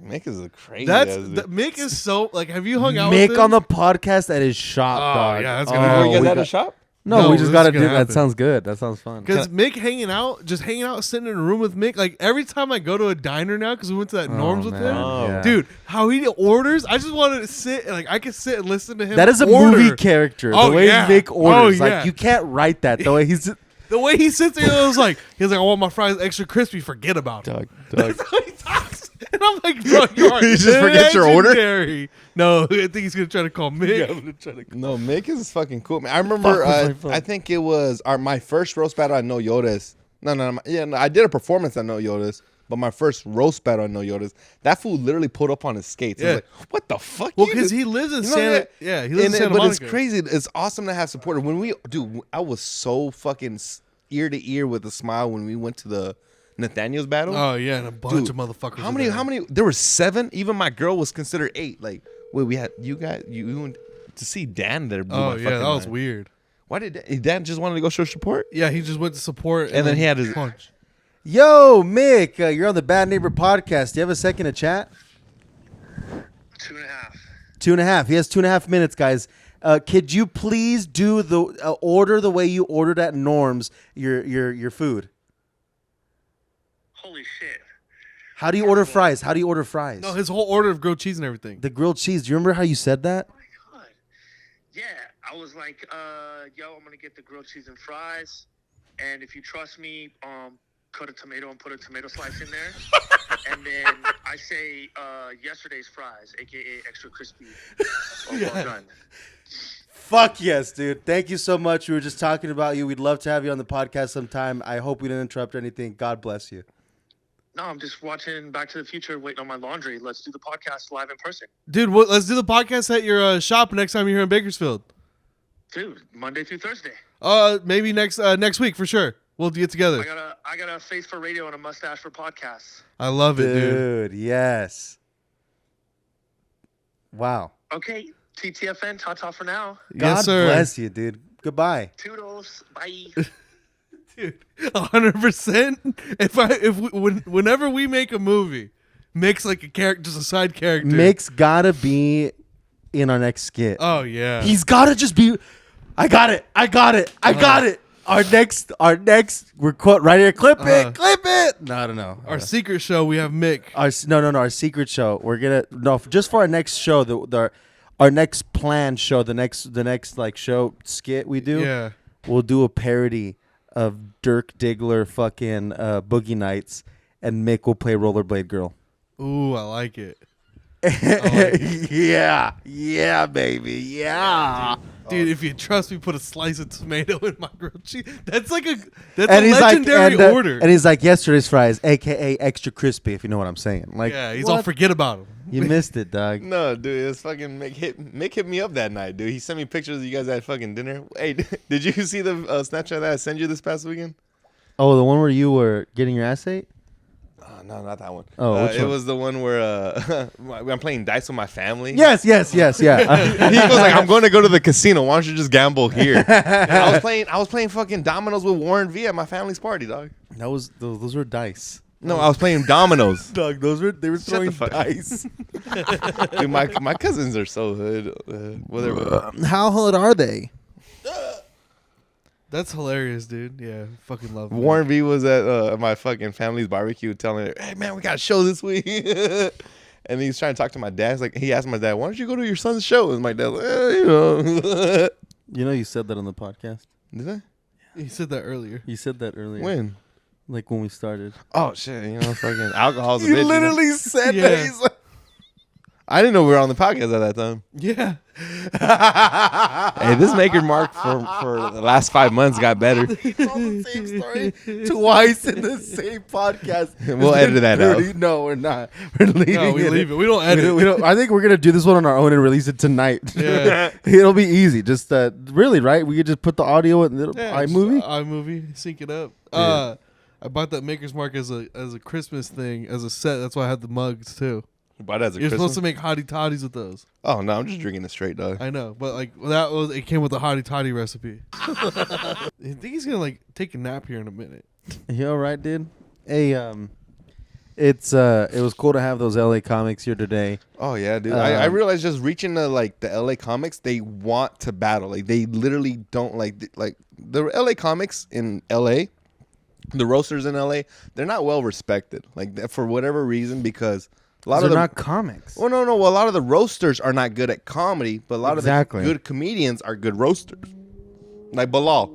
Mick is a crazy. That's ass dude. Mick is so like. Have you hung out with Mick him? on the podcast at his shop, Oh, dog. yeah, that's gonna Oh, you Oh, guys we at got- a shop? No, No, we this just is got to gonna do that. happen. Sounds good. That sounds fun. Because Mick hanging out, sitting in a room with Mick. Like every time I go to a diner now, because we went to that Norms with man. him. Oh. Yeah. Dude, how he orders, I just wanted to sit, like I could sit and listen to him. That is a order. movie character. Oh, the way yeah. Mick orders, Oh, yeah. like you can't write that. The way he's The way he sits there, I was like, he's like, I want my fries extra crispy. Forget about it. dog. That's how he talks. And I'm like, bro, you are You just forget your order? legendary. No, I think he's gonna try to call Mick. No, Mick is fucking cool, man. I remember, Fuck was my phone. I think it was my first roast battle at No Yodas. No, I did a performance at No Yodas, but my first roast battle at No Yodas, that fool literally pulled up on his skates. I Yeah. was like, what the fuck? Well, you because do?" he lives in You know Santa. that? Yeah, he lives in Santa but Monica. it's crazy. It's awesome to have supporters. I was so fucking ear to ear with a smile when we went to the Nathaniel's battle. Oh yeah, and a bunch Dude, of motherfuckers. How were many? there. How many? There were 7. Even my girl was considered 8. Like, wait, we had you went to see Dan there. blew Oh my yeah, fucking that was mind. weird. Why did Dan just wanted to go show support? Yeah, he just went to support, And then he had his- punch. Yo, Mick, you're on the Bad Neighbor podcast. Do you have a second to chat? 2.5. 2.5. He has 2.5 minutes, guys. Could you please do the order the way you ordered at Norm's your food? Holy shit. How do you order fries? How do you order fries? No, his whole order of grilled cheese and everything. The grilled cheese. Do you remember how you said that? Oh my god. Yeah, I was like, yo, I'm gonna get the grilled cheese and fries, and if you trust me, cut a tomato and put a tomato slice in there, and then I say yesterday's fries, aka extra crispy, well done. Fuck yes, dude. Thank you so much. We were just talking about you. We'd love to have you on the podcast sometime. I hope we didn't interrupt anything. God bless you. No, I'm just watching Back to the Future, waiting on my laundry. Let's do the podcast live in person. Dude, let's do the podcast at your shop next time you're here in Bakersfield. Dude, Monday through Thursday. Maybe next week for sure. We'll get together. I got a face for radio and a mustache for podcasts. I love it, dude. Yes. Wow. Okay, TTFN, ta-ta for now. God Yes, sir. bless you, dude. Goodbye. Toodles, bye. Dude, 100%. Whenever we make a movie, Mick's like a character, just a side character. Mick's gotta be in our next skit. Oh yeah. He's gotta just be. I got it. Our next. We're quote right here. Clip it. No. Our secret show. We have Mick. No. Our secret show. We're gonna just for our next show. Our next planned show. The next like show skit we do. Yeah. We'll do a parody of Dirk Diggler fucking Boogie Nights, and Mick will play Rollerblade Girl. Ooh, I like it. Yeah, baby, yeah. Dude, if you trust me, put a slice of tomato in my grilled cheese. That's a And he's legendary like, order. and he's like yesterday's fries, aka extra crispy, if you know what I'm saying. Like, yeah, he's what? all forget about him. You missed it, dog. No, dude, it's fucking Mick hit me up that night, dude. He sent me pictures of you guys at fucking dinner. Hey, did you see the Snapchat that I sent you this past weekend? Oh, the one where you were getting your ass ate? No, not that one. Oh, which it one? was the one where I'm playing dice with my family. Yes, yeah. He goes like, I'm going to go to the casino. Why don't you just gamble here? And I was playing fucking dominoes with Warren V at my family's party, dog. Those were dice. No, I was playing dominoes. Dog, they were throwing the fuck- dice. Dude, my cousins are so hood. Whatever. How hood are they? That's hilarious, dude. Yeah, fucking love it. Warren V was at my fucking family's barbecue telling her, hey, man, we got a show this week. And he's trying to talk to my dad. He asked my dad, why don't you go to your son's show? And my dad's like, you know. You know you said that on the podcast. Did I? He said that earlier. You said that earlier. When? Like when we started. Oh, shit. You know, fucking alcohol's a bitch. literally said Yeah. that. He's like, I didn't know we were on the podcast at that time. Yeah. Hey, this maker mark for the last 5 months got better. he told the same story twice in the same podcast. We'll edit that out. No, we're not. We're leaving No, we it. leave it. We don't edit. We don't, I think we're gonna do this one on our own and release it tonight. Yeah. It'll be easy. Just really, right? We could just put the audio in the Yeah, iMovie. iMovie, sync it up. Yeah. I bought that Maker's Mark as a Christmas thing, as a set. That's why I had the mugs too. But as a You're Christmas? supposed to make hottie toddies with those. Oh, no, I'm just drinking it straight, dog. I know, but like it came with the hottie toddy recipe. I think he's gonna like take a nap here in a minute. You all right, dude? Hey, it was cool to have those LA comics here today. Oh, yeah, dude. I realized just reaching the LA comics, they want to battle. Like, they literally don't like the LA comics in LA, the roasters in LA, they're not well respected. Like, for whatever reason, because a lot of They're not comics. Well, no. Well, a lot of the roasters are not good at comedy, but a lot of the good comedians are good roasters. Like Bilal.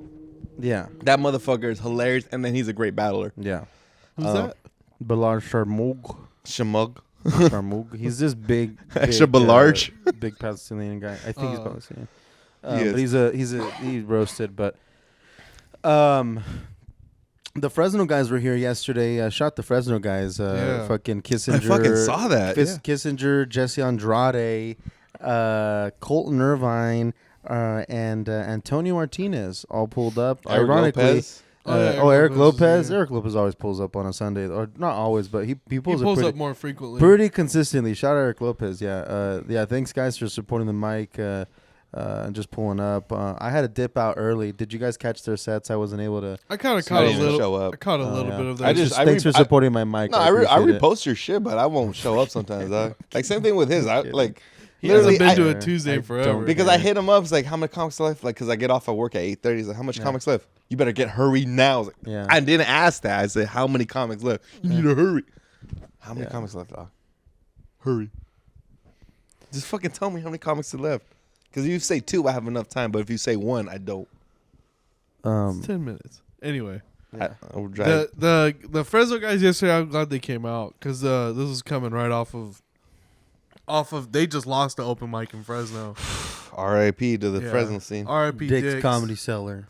Yeah. That motherfucker is hilarious, and then he's a great battler. Yeah. Who's that? Bilal Sharmoug. Shamug. Sharmoug. He's this big Extra large. big Palestinian guy. I think he's Palestinian. He But he's roasted. But the Fresno guys were here yesterday. Shot the Fresno guys. Yeah. Fucking Kissinger. I fucking saw that. Yeah. Kissinger, Jesse Andrade, Colton Irvine, and Antonio Martinez all pulled up. Eric Ironically. Lopez. Eric Lopez Lopez. is here. Eric Lopez always pulls up on a Sunday, or not always, but he pulls, He pulls up up more frequently. pretty consistently. Shout out Eric Lopez. Yeah. Thanks guys for supporting the mic. and just pulling up. I had to dip out early. Did you guys catch their sets? I wasn't able to. I kind of I caught a didn't even little. show up. I caught a little yeah. bit of that. I just- Thanks for supporting my mic. No, I appreciate it. repost your shit, but I won't show up sometimes. Dog. Like same thing with his. I like he hasn't literally been I- to a Tuesday I forever. don't- because I hit him up. It's like how many comics left? Like because I get off at work at 8:30. He's like, how much comics left? You better get hurry now. I was like, Yeah. I didn't ask that. I said, how many comics left? You need to hurry. How many comics left, dog? Hurry. Just fucking tell me how many comics are left. Because if you say 2, I have enough time. But if you say 1, I don't. It's 10 minutes. Anyway, I will drive. the Fresno guys yesterday, I'm glad they came out because this was coming right off of they just lost the open mic in Fresno. R.I.P. to the Yeah. Fresno scene. R.I.P. Dick's Comedy Cellar.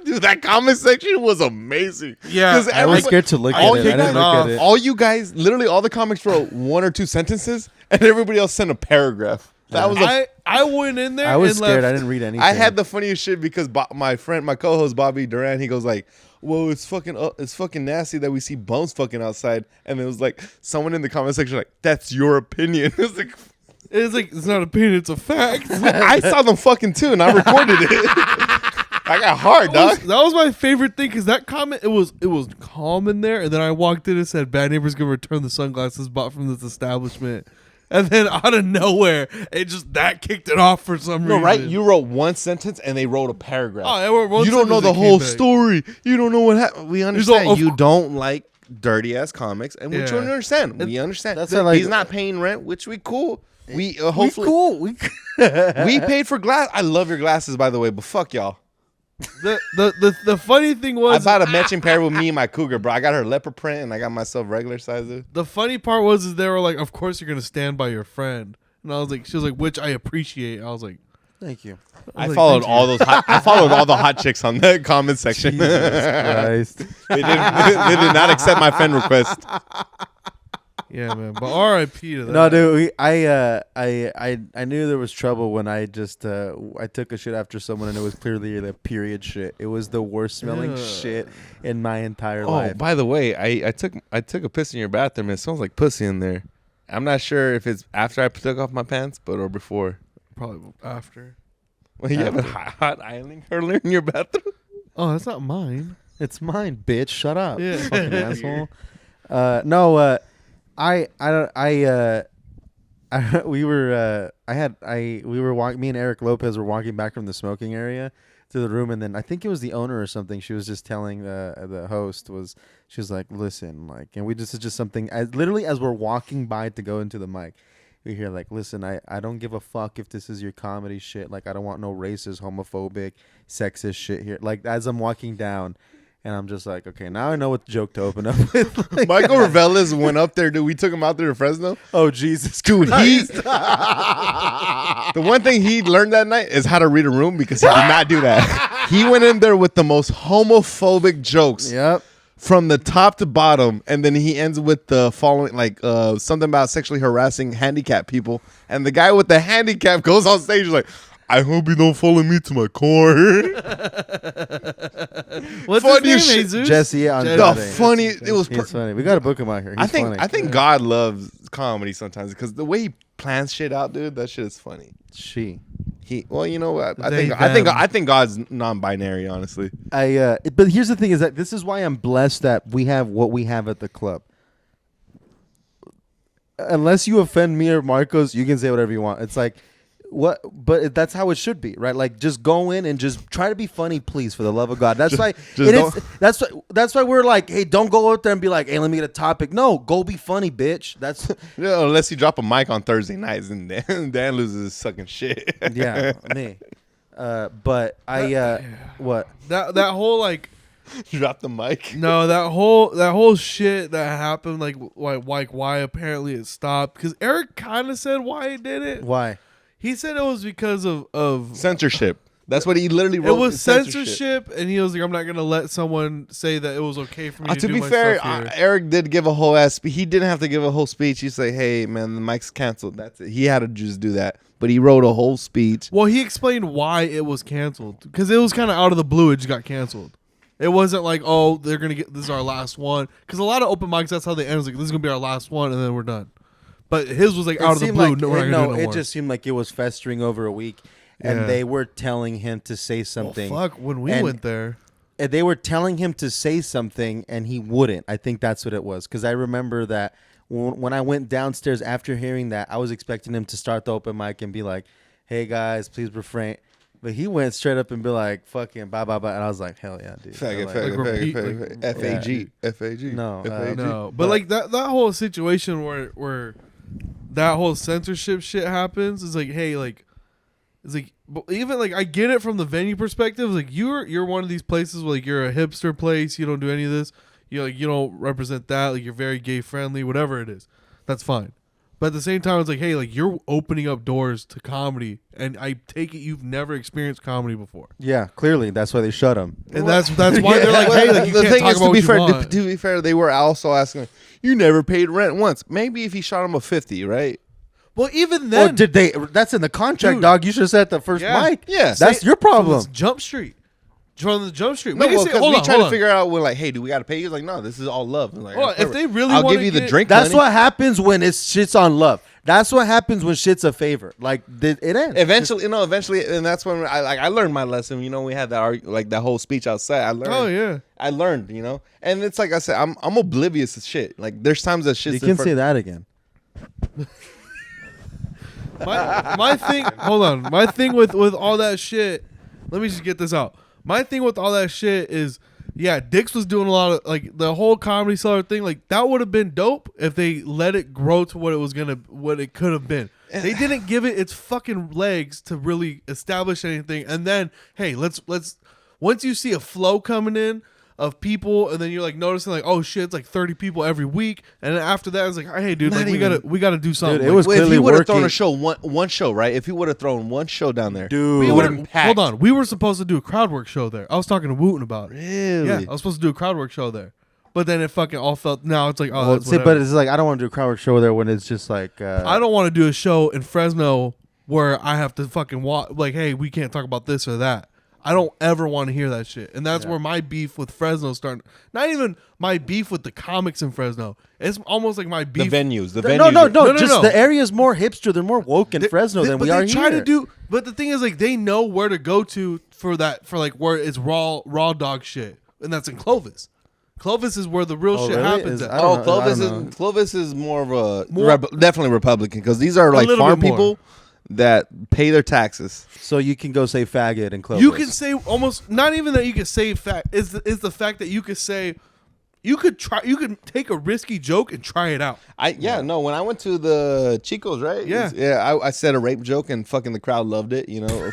Dude, that comment section was amazing. Yeah, 'Cause I was everybody- scared to look all at it. you I didn't guys- look at it. All you guys, literally all the comics wrote 1 or 2 sentences, and everybody else sent a paragraph. That was I went in there. I was and scared. Left. I didn't read anything. I had the funniest shit because my co-host Bobby Duran, he goes like, "Whoa, it's fucking nasty that we see bones fucking outside." And it was like someone in the comment section like, "That's your opinion." It was like, It's not opinion, it's a fact. I saw them fucking too, and I recorded it. I got hard, dog. That was my favorite thing because that comment it was calm in there, and then I walked in and said, "Bad neighbor's gonna return the sunglasses bought from this establishment." And then out of nowhere, that kicked it off for some No, reason. right? You wrote 1 sentence and they wrote a paragraph. Oh, yeah, one you don't know sentence the that whole came back. story. You don't know what happened. We understand of you cou- don't like dirty ass comics, and which Yeah. we understand. We understand. That's how, like- He's not paying rent, which we cool. We hopefully cool. we paid for glass. I love your glasses, by the way, but fuck y'all. The funny thing I was bought a matching pair with me and my cougar, bro. I got her leopard print, and I got myself regular sizes. the funny part was is they were like, "Of course you're gonna stand by your friend," and I was like, "She was like, which I appreciate." I was like, Thank you. I like, followed thank all those. I followed all the hot chicks on the comment section. Christ. they did not accept my friend request. "Yeah, man." But R.I.P. to that. No, dude, I knew there was trouble when I just I took a shit after someone and it was clearly the period shit. It was the worst smelling shit in my entire Oh, life. by the way, I took a piss in your bathroom. And it smells like pussy in there. I'm not sure if it's after I took off my pants, or before. Probably after. Well, you have a hot island hurler in your bathroom. Oh, that's not mine. It's mine, bitch. Shut up, Yeah. fucking asshole. No, we were walking. Me and Eric Lopez were walking back from the smoking area to the room, and then I think it was the owner or something. She was just telling the host she was like, "Listen, like," and this is just something. Literally, as we're walking by to go into the mic, we hear like, "Listen, I don't give a fuck if this is your comedy shit. Like, I don't want no racist, homophobic, sexist shit here." Like, as I'm walking down. And I'm just like, okay, now I know what joke to open up with. Like, Michael Reveles went up there, dude. We took him out there to Fresno. oh, Jesus. Dude, Christ. the one thing he learned that night is how to read a room because he did not do that. He went in there with the most homophobic jokes Yep. from the top to bottom, and then he ends with the following, like something about sexually harassing handicapped people. And the guy with the handicap goes on stage like, "I hope you don't follow me to my car." What's Funny his name, shit. Jesus? Jesse on The funny, it was. He's funny. We got to book him out here. He's funny. I think God loves comedy sometimes because the way he plans shit out, dude, that shit is funny. Well, you know what? I think God's non-binary, honestly. But here's the thing: is that this is why I'm blessed that we have what we have at the club. Unless you offend me or Marcos, you can say whatever you want. It's like, what? But that's how it should be, right? Like, just go in and just try to be funny, please, for the love of God. That's why. That's why we're like, hey, don't go out there and be like, hey, let me get a topic. No, go be funny, bitch. That's Unless you drop a mic on Thursday nights and Dan loses his sucking shit. yeah, me. But what? That whole like Drop the mic. no that whole shit that happened like why apparently it stopped because Eric kind of said why he did it. Why? He said it was because of Censorship. That's what he literally wrote. it was censorship, and he was like, "I'm not gonna let someone say that it was okay for me to To do be my fair, stuff here." Eric did give a whole ass. He didn't have to give a whole speech. He say, "Hey, man, the mic's canceled." That's it. He had to just do that, but he wrote a whole speech. Well, he explained why it was canceled because it was kind of out of the blue. It just got canceled. It wasn't like, oh, they're gonna get this is our last one. Because a lot of open mics, that's how they end. It was like, this is gonna be our last one, and then we're done. But his was like out of the blue. Like, no, we're not gonna do no it more. just seemed like it was festering over a week. and Yeah. they were telling him to say something. Well, fuck, when we And- went there. And they were telling him to say something, and he wouldn't. I think that's what it was. Because I remember that when I went downstairs after hearing that, I was expecting him to start the open mic and be like, "Hey guys, please refrain." But he went straight up and be like, "Fucking blah blah blah," and I was like, "Hell yeah, dude!" Faggot, Like, faggot, repeat, faggot, like- faggot. F-A-G. F-A-G. No, F-A-G. No, but like that whole situation where that whole censorship shit happens is like, hey, like, it's like, but even like I get it from the venue perspective. Like you're one of these places where like you're a hipster place. You don't do any of this. You like you don't represent that. Like you're very gay friendly. Whatever it is, that's fine. But at the same time, it's like, hey, like you're opening up doors to comedy, and I take it you've never experienced comedy before, yeah, clearly that's why they shut him. and that's why they're like, hey, like you the can't thing talk is, about to be what fair, you want. to be fair, they were also asking, you never paid rent once. Maybe if he shot him a 50, right? Well, even Or then, did they? That's in the contract, Dude. dog. You should have said at the first Yeah. mic. Yeah. That's your problem. From Jump Street. From the Jump Street. No, We can well, say- because hold we on, tried hold to on. figure out, we're like, hey, do we got to pay you? He's like, no, this is all love. I'm like, Hold on, if they really I'll wanna give you the get- drink That's money. what happens when it's shit's on love. That's what happens when shit's a favor. Like it ends. Eventually, and that's when I learned my lesson. You know, we had that whole speech outside. I learned. Oh yeah. I learned. You know, and it's like I said, I'm oblivious to shit. Like there's times that shit's You can say that again. My thing. Hold on. My thing with all that shit. Let me just get this out. My thing with all that shit is, yeah, Dix was doing a lot of like the whole Comedy Cellar thing. Like that would have been dope if they let it grow to what it could have been. They didn't give it its fucking legs to really establish anything. And then, hey, let's once you see a flow coming in of people, and then you're like noticing like, oh shit, it's like 30 people every week, and then after that it's like, hey dude, Not like even- we gotta do something. Dude, it Like, was Well, if clearly he would have thrown working. a show, one show, right? If he would have thrown one show down there, Dude. we it would have been packed. hold on. We were supposed to do a crowd work show there. I was talking to Wooten about it. Really? Yeah, I was supposed to do a crowd work show there, but then it fucking all felt. Now it's like, oh, Well, that's see, but whatever. it's like I don't want to do a crowd work show there when it's just like I don't want to do a show in Fresno where I have to fucking walk. Like, hey, we can't talk about this or that. I don't ever want to hear that shit, and that's where my beef with Fresno starting. Not even my beef with the comics in Fresno. It's almost like my The beef. venues, the No, venues. no, are- no, no, just no. the area's more hipster. They're more woke in Fresno than but we are they try here. to do. But the thing is, like, they know where to go to for that, for like where it's raw dog shit, and that's in Clovis. Clovis is where the real Oh, shit really? happens. Is- at. I don't know. Clovis is more of a More- definitely Republican because these are like little farm bit more. people that pay their taxes. So you can go say faggot and close. You can say almost not even that you can say fact is the fact that you could say you could take a risky joke and try it out. No, when I went to the Chicos, right? Yeah. I said a rape joke and fucking the crowd loved it. You know,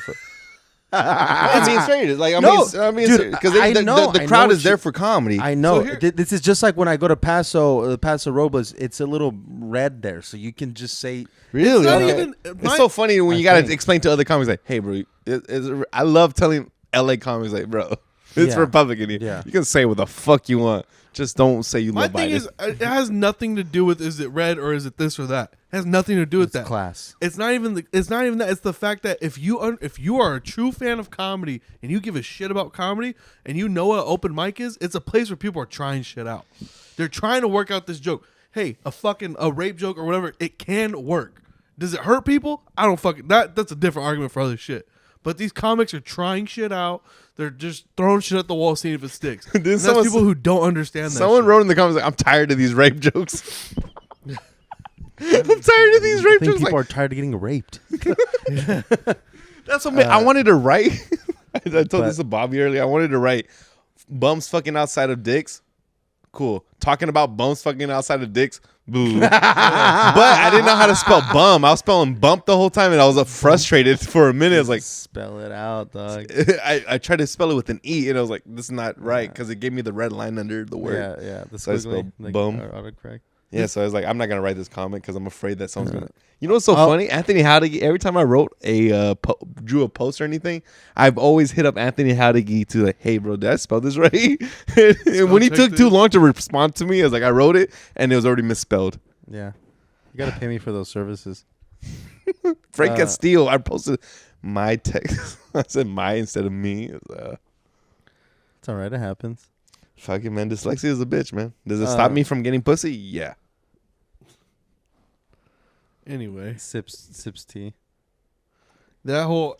I mean, serious. Like No, dude, because I know- the I crowd know is there for comedy. I know. So here- This is just like when I go to Paso Robles. It's a little red there, so you can just say. Really? not Okay. even- It's so funny when I you gotta think. explain to other comics like, "Hey, bro, I love telling LA comics like, bro, it's Yeah. Republican here. Yeah. You can say what the fuck you want. Just don't say you My love thing Biden." is, it has nothing to do with is it red or is it this or that. It has nothing to do with that. Class. It's not even that. It's the fact that if you are a true fan of comedy and you give a shit about comedy and you know what open mic is, it's a place where people are trying shit out. They're trying to work out this joke. Hey, a rape joke or whatever, it can work. Does it hurt people? I don't fucking that's a different argument for other shit. But these comics are trying shit out. They're just throwing shit at the wall, seeing if it sticks. And that's someone- people who don't understand that. Someone shit. wrote in the comments like, "I'm tired of these rape jokes." I'm tired of these I rape think jokes. people Like, are tired of getting raped. that's what I wanted to write. I told But- this to Bobby earlier. I wanted to write bums fucking outside of dicks. Cool. Talking about bums fucking outside of dicks. Boo. But I didn't know how to spell bum. I was spelling bump the whole time, and I was frustrated for a minute. I was like, Spell it out, dog. I tried to spell it with an E, and I was like, this is not right because it gave me the red line under the word. Yeah. The So I squiggly, spelled like, bum. autocorrect. Yeah, so I was like, I'm not gonna write this comment because I'm afraid that someone's gonna. You know what's so Oh. funny? Anthony Howdy. Every time I wrote drew a post or anything, I've always hit up Anthony Howdy to like, hey bro, did I spell this right? And when he check took too this. long to respond to me, I was like, I wrote it and it was already misspelled. Yeah. You gotta pay me for those services. Frank Castillo. I posted my text. I said my instead of me. It was, It's all right. It happens. fucking man, dyslexia is a bitch, man. Does it stop me from getting pussy? Yeah. Anyway, Sips tea. That whole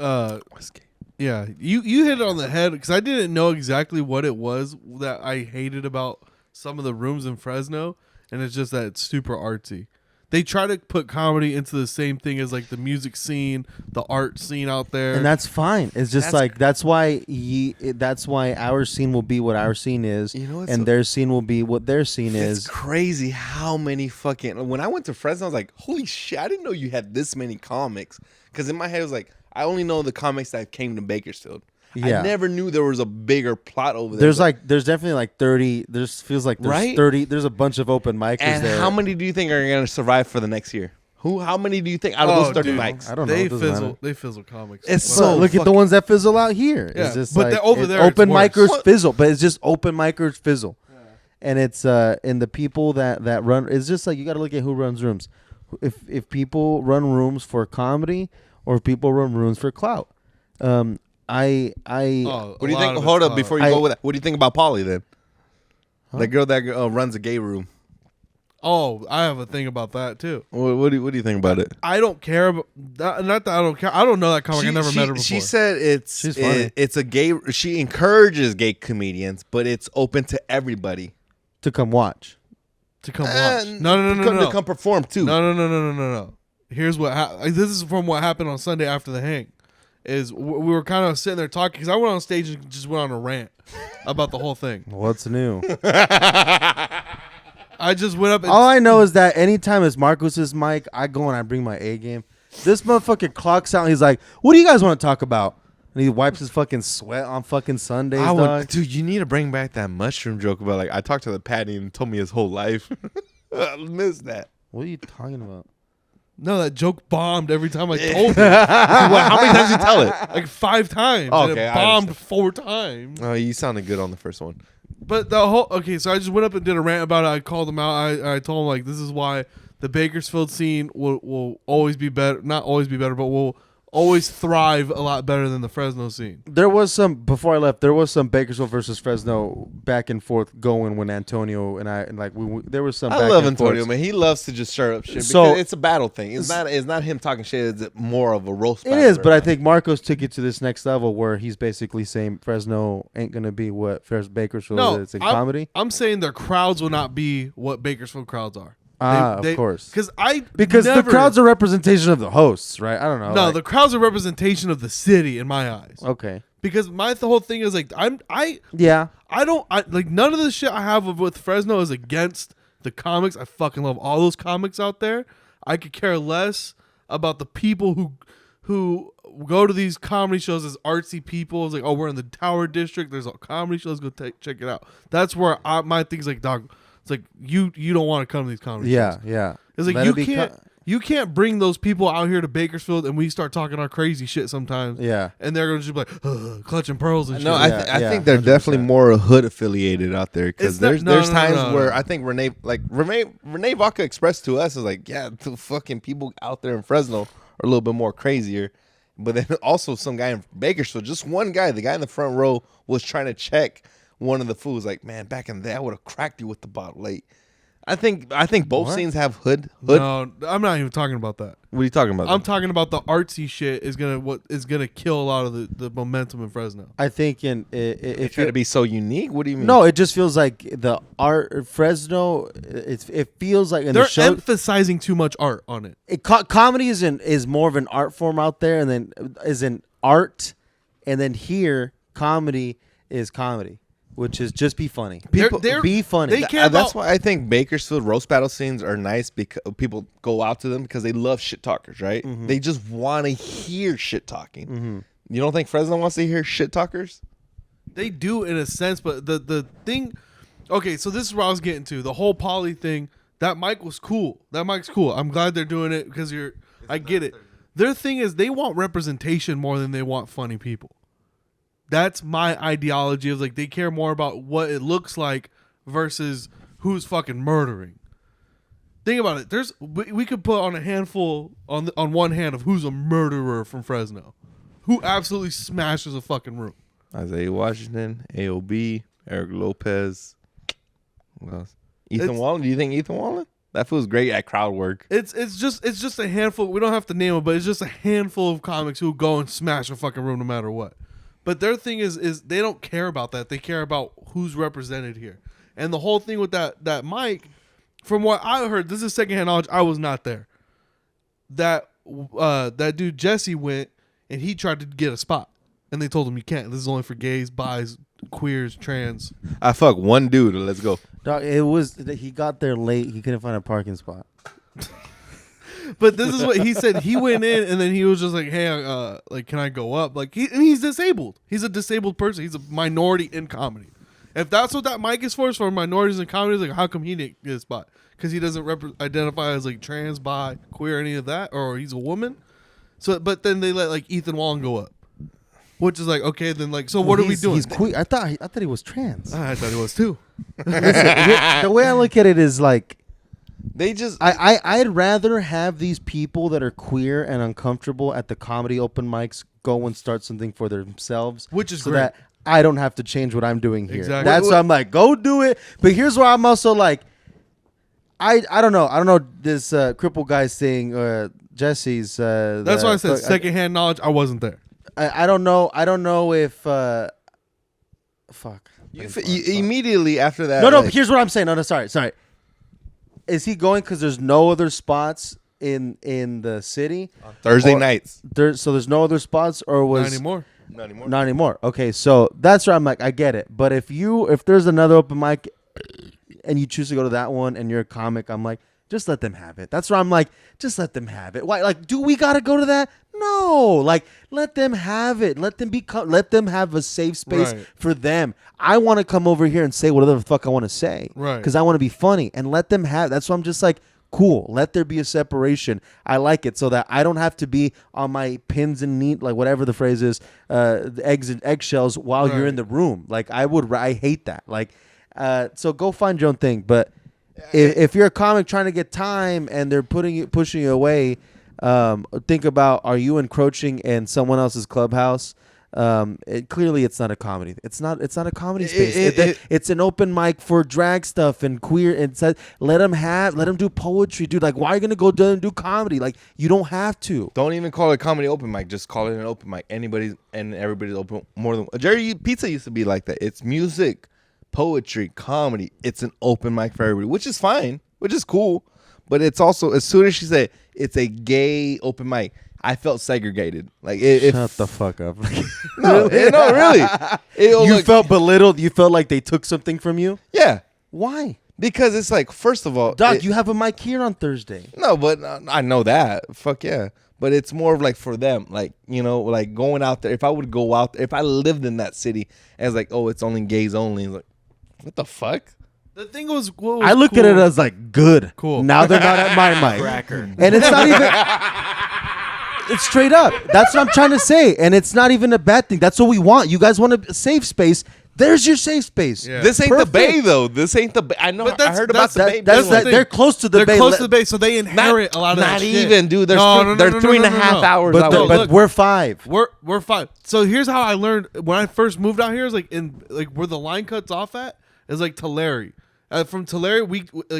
yeah, you hit it on the head because I didn't know exactly what it was that I hated about some of the rooms in Fresno, and it's just that it's super artsy. They try to put comedy into the same thing as like the music scene, the art scene out there, and that's fine. It's just that's why our scene will be what our scene is, and their scene will be what their scene is. It's crazy how many fucking. When I went to Fresno, I was like, "Holy shit! I didn't know you had this many comics." Because in my head, it was like, I only know the comics that came to Bakersfield. Yeah. I never knew there was a bigger plot over there. There's definitely like 30. Feels like there's 30. There's a bunch of open micers and there. How many do you think are going to survive for the next year? How many do you think out of those 30 mics? I don't know. They fizzle comics. It's so look at the ones that fizzle out here. Yeah, it's just but like over there, open it's worse. micers fizzle, but it's just open micers fizzle, and it's and the people that run. It's just like you got to look at who runs rooms. If people run rooms for comedy or if people run rooms for clout. What do you think? Hold up before you go with that. What do you think about Polly then? That girl that runs a gay room. Oh, I have a thing about that too. What do you think about it? I don't care about that. Not that I don't care. I don't know that comic. I never met her before. She said it's a gay. She encourages gay comedians, but it's open to everybody to come watch. To come watch. No. To come perform too. No. Here's what this is from what happened on Sunday after the hang. Is we were kind of sitting there talking because I went on stage and just went on a rant about the whole thing. What's new? I just went up. All I know is that anytime it's Marcos's mic, I go and I bring my A game. This motherfucker clocks out and he's like, "What do you guys want to talk about?" And he wipes his fucking sweat on fucking Sundays. Dude, you need to bring back that mushroom joke about like I talked to the Patty and told me his whole life. I miss that. What are you talking about? No, that joke bombed every time I told it. How many times did you tell it? Like 5 times. Oh, and okay, it bombed 4 times. Oh, you sounded good on the first one. But so I just went up and did a rant about it. I called him out. I told him like this is why the Bakersfield scene will always be better. Not always be better, but will always thrive a lot better than the Fresno scene. There was some before I left. There was some Bakersfield versus Fresno back and forth going when Antonio and I and like there was some. I love Antonio, man. He loves to just stir up shit. So it's a battle thing. It's not him talking shit. It's more of a roast. It is, but I think Marcos took it to this next level where he's basically saying Fresno ain't gonna be what Bakersfield is in comedy. I'm saying their crowds will not be what Bakersfield crowds are. Of course. Because the crowd's a representation of the hosts, right? I don't know. No, the crowd's a representation of the city in my eyes. Okay. Because the whole thing is like none of the shit I have with Fresno is against the comics. I fucking love all those comics out there. I could care less about the people who go to these comedy shows as artsy people. It's like, oh, we're in the Tower District. There's a comedy show. Let's go check it out. That's where my thing's like, dog. It's like you don't want to come to these comedy shows. Yeah. It's like you can't bring those people out here to Bakersfield and we start talking our crazy shit sometimes. Yeah. And they're going to just be like, clutching pearls and shit. No, I think they're 100%. Definitely more hood affiliated out there because there's times where I think Renee Vaca expressed to us is like, yeah, the fucking people out there in Fresno are a little bit more crazier. But then also some guy in Bakersfield, just one guy, the guy in the front row was trying to check one of the fools like, man, back in the day, I would have cracked you with the bottle late. I think both scenes have hood. No, I'm not even talking about that. What are you talking about? I'm talking about the artsy shit is gonna kill a lot of the momentum in Fresno. I think if try to be so unique. What do you mean? No, it just feels like the art Fresno. It feels like they're emphasizing too much art on it. Comedy is more of an art form out there, and then is an art, and then here comedy is comedy. Which is just be funny. Be funny. That's why I think Bakersfield roast battle scenes are nice because people go out to them because they love shit talkers, right? Mm-hmm. They just want to hear shit talking. Mm-hmm. You don't think Fresno wants to hear shit talkers? They do in a sense, but the thing. Okay, so this is what I was getting to. The whole poly thing. That mic was cool. That mic's cool. I'm glad they're doing it because I get it. Their thing is they want representation more than they want funny people. That's my ideology of like they care more about what it looks like versus who's fucking murdering. Think about it. We could put on a handful on one hand of who's a murderer from Fresno, who absolutely smashes a fucking room. Isaiah Washington, AOB, Eric Lopez. What else? Ethan Wallen. Do you think Ethan Wallen? That feels great at crowd work. It's just a handful. We don't have to name them, but it's just a handful of comics who go and smash a fucking room no matter what. But their thing is they don't care about that. They care about who's represented here. And the whole thing with that mic, from what I heard, this is secondhand knowledge. I was not there. That dude Jesse went and he tried to get a spot, and they told him you can't. This is only for gays, bis, queers, trans. I fuck one dude. Let's go. Dog, it was he got there late. He couldn't find a parking spot. But this is what he said. He went in and then he was just like, "Hey, like, can I go up?" Like, and he's disabled. He's a disabled person. He's a minority in comedy. If that's what that mic is for minorities in comedy, like, how come he didn't get a spot? Because he doesn't identify as like trans, bi, queer, any of that, or he's a woman. So, but then they let like Ethan Wong go up, which is like, okay, then like, so what are we doing? He's queer. I thought he was trans. I thought he was too. Listen, the way I look at it is like, They just I'd rather have these people that are queer and uncomfortable at the comedy open mics go and start something for themselves, Which is so great. that I don't have to change what I'm doing here. Exactly. That's why I'm like, go do it. But here's where I'm also like, I don't know this cripple guy saying Jesse's. That's why I said secondhand knowledge. I wasn't there. I don't know if fuck. you immediately after that. No. like, Here's what I'm saying. No. Sorry. Is he going because there's no other spots in the city? Thursday Or- nights. So there's no other spots, or was Not anymore. Not anymore. Not anymore. Okay, so that's where I'm like, I get it. But if there's another open mic and you choose to go to that one and you're a comic, I'm like, just let them have it. That's where I'm like, just let them have it. Why? Like, do we gotta go to that? No. Like, let them have it. Let them have a safe space Right. for them. I want to come over here and say whatever the fuck I want to say, Right. Because I want to be funny, and let them have. That's why I'm just like, cool. Let there be a separation. I like it so that I don't have to be on my pins and neat, like whatever the phrase is, the eggs and eggshells while you're in the room. Like I hate that. Like, so go find your own thing. But if you're a comic trying to get time and they're pushing you away, think about, are you encroaching in someone else's clubhouse? Clearly it's not a comedy. It's not a comedy space. It's an open mic for drag stuff and queer. And let them do poetry, dude. Like, why are you gonna go down and do comedy? Like, you don't have to. Don't even call it a comedy open mic. Just call it an open mic. Anybody's and everybody's open. More than Jerry Pizza used to be like that. It's music, poetry, comedy. It's an open mic for everybody, which is fine, which is cool. But it's also, as soon as she said it's a gay open mic, I felt segregated. Like, Shut the fuck up. no, really. You felt belittled. You felt like they took something from you. Yeah, Why? because it's like, first of all, Dog, you have a mic here on Thursday. no, but I know that. Fuck yeah. But it's more of like for them, like, you know, like going out there. If I would go out there, if I lived in that city, and it's like, oh, it's only gays only. It's like, what the fuck? The thing was, what was I look cool, at it as like, good. Cool. Now they're not at my mic. Cracker. And it's not even. It's straight up. That's what I'm trying to say. And it's not even a bad thing. That's what we want. You guys want a safe space. There's your safe space. Yeah. This ain't Perfect. the Bay though. This ain't the Bay. I know. But I heard about the Bay. That's Bay. they're close to the they're Bay. close to the base, so they inherit a lot of Not that shit. even, dude. They're No, they're no, 3.5 hours But, out. No, but look. we're 5. We're fine. So here's how I learned when I first moved out here. Is like in like where the line cuts off at is like Tulare. From Tulare,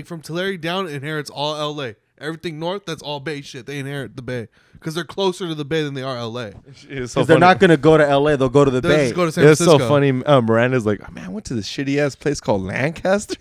from Tulare down it inherits all L.A. Everything north, that's all Bay shit. They inherit the Bay because they're closer to the Bay than they are L.A. It's so They're funny. not going to go to L.A. They'll go to the They'll Bay. just go to San It's Francisco. so funny. Miranda's like, oh, man, I went to this shitty ass place called Lancaster.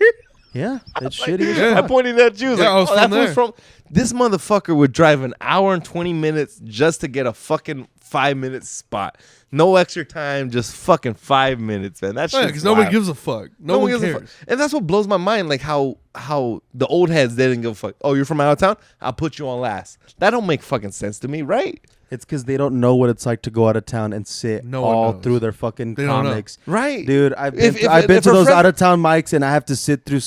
Yeah, it's shitty. as Yeah. I pointed at you. I was Yeah, like, I was oh, from that was there. from. This motherfucker would drive an hour and 20 minutes just to get a fucking 5-minute spot. No extra time, just fucking 5 minutes, man. That shit. Because nobody gives a fuck. No one gives cares. a fuck. And that's what blows my mind. Like how the old heads they didn't give a fuck. Oh, you're from out of town? I'll put you on last. That don't make fucking sense to me, right? It's because they don't know what it's like to go out of town and sit No one all knows. through their fucking They don't know. comics. Right. Dude, I've been If- I've been if to a those friend- out of town mics and I have to sit through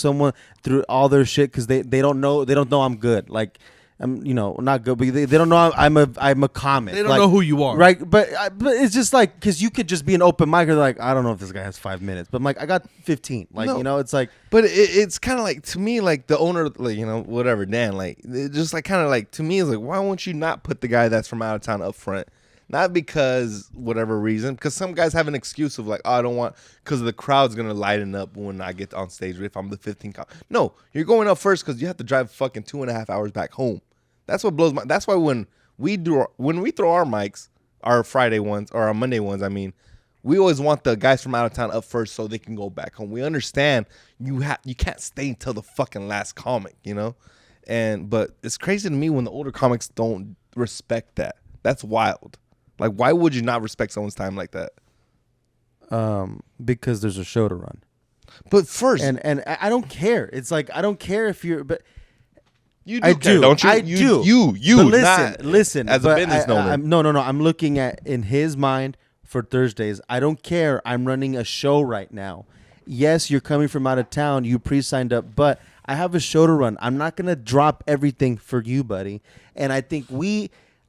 through all their shit because they don't know I'm good. Like, I'm not good, but they don't know I'm a comic. They don't Like, know who you are. right? But it's just like because you could just be an open mic. They're like, I don't know if this guy has 5 minutes, but I'm like, I got 15. Like, No. it's like But it's kind of like, to me, like the owner, like, whatever, Dan, like, it just like kind of like, to me, is like, why won't you not put the guy that's from out of town up front? Not because whatever reason, because some guys have an excuse of like, oh, I don't want, because the crowd's going to lighten up when I get on stage if I'm the 15th comic. No, you're going up first because you have to drive fucking 2.5 hours back home. That's what blows my, that's why when we throw our mics, our Friday ones, or our Monday ones, I mean, we always want the guys from out of town up first so they can go back home. We understand you can't stay until the fucking last comic, you know? But it's crazy to me when the older comics don't respect that. That's wild. Like, why would you not respect someone's time like that? Because there's a show to run. But first, and I don't care. It's like I don't care if you're, but you do I care, do, don't you? I you, do. You. But listen. As a business owner, no. I'm looking at in his mind for Thursdays. I don't care. I'm running a show right now. Yes, you're coming from out of town. You pre-signed up, but I have a show to run. I'm not gonna drop everything for you, buddy. And I think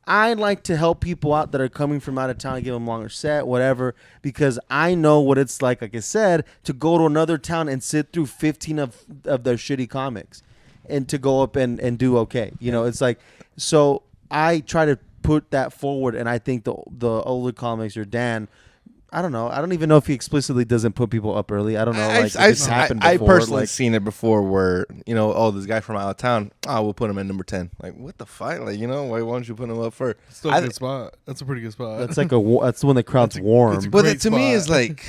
I like to help people out that are coming from out of town, give them longer set, whatever, because I know what it's like I said, to go to another town and sit through 15 of their shitty comics and to go up and do okay. You know, it's like, so I try to put that forward, and I think the older comics, or Dan, I don't know. I don't even know if he explicitly doesn't put people up early. I don't know. Like, it's happened before. I personally seen it before where, you know, oh, this guy from out of town, we'll put him at number 10. Like, what the fuck? Like, you know, why don't you put him up first? Still a good spot. That's a pretty good spot. That's like that's when the crowd's warm. But that, to me, is like,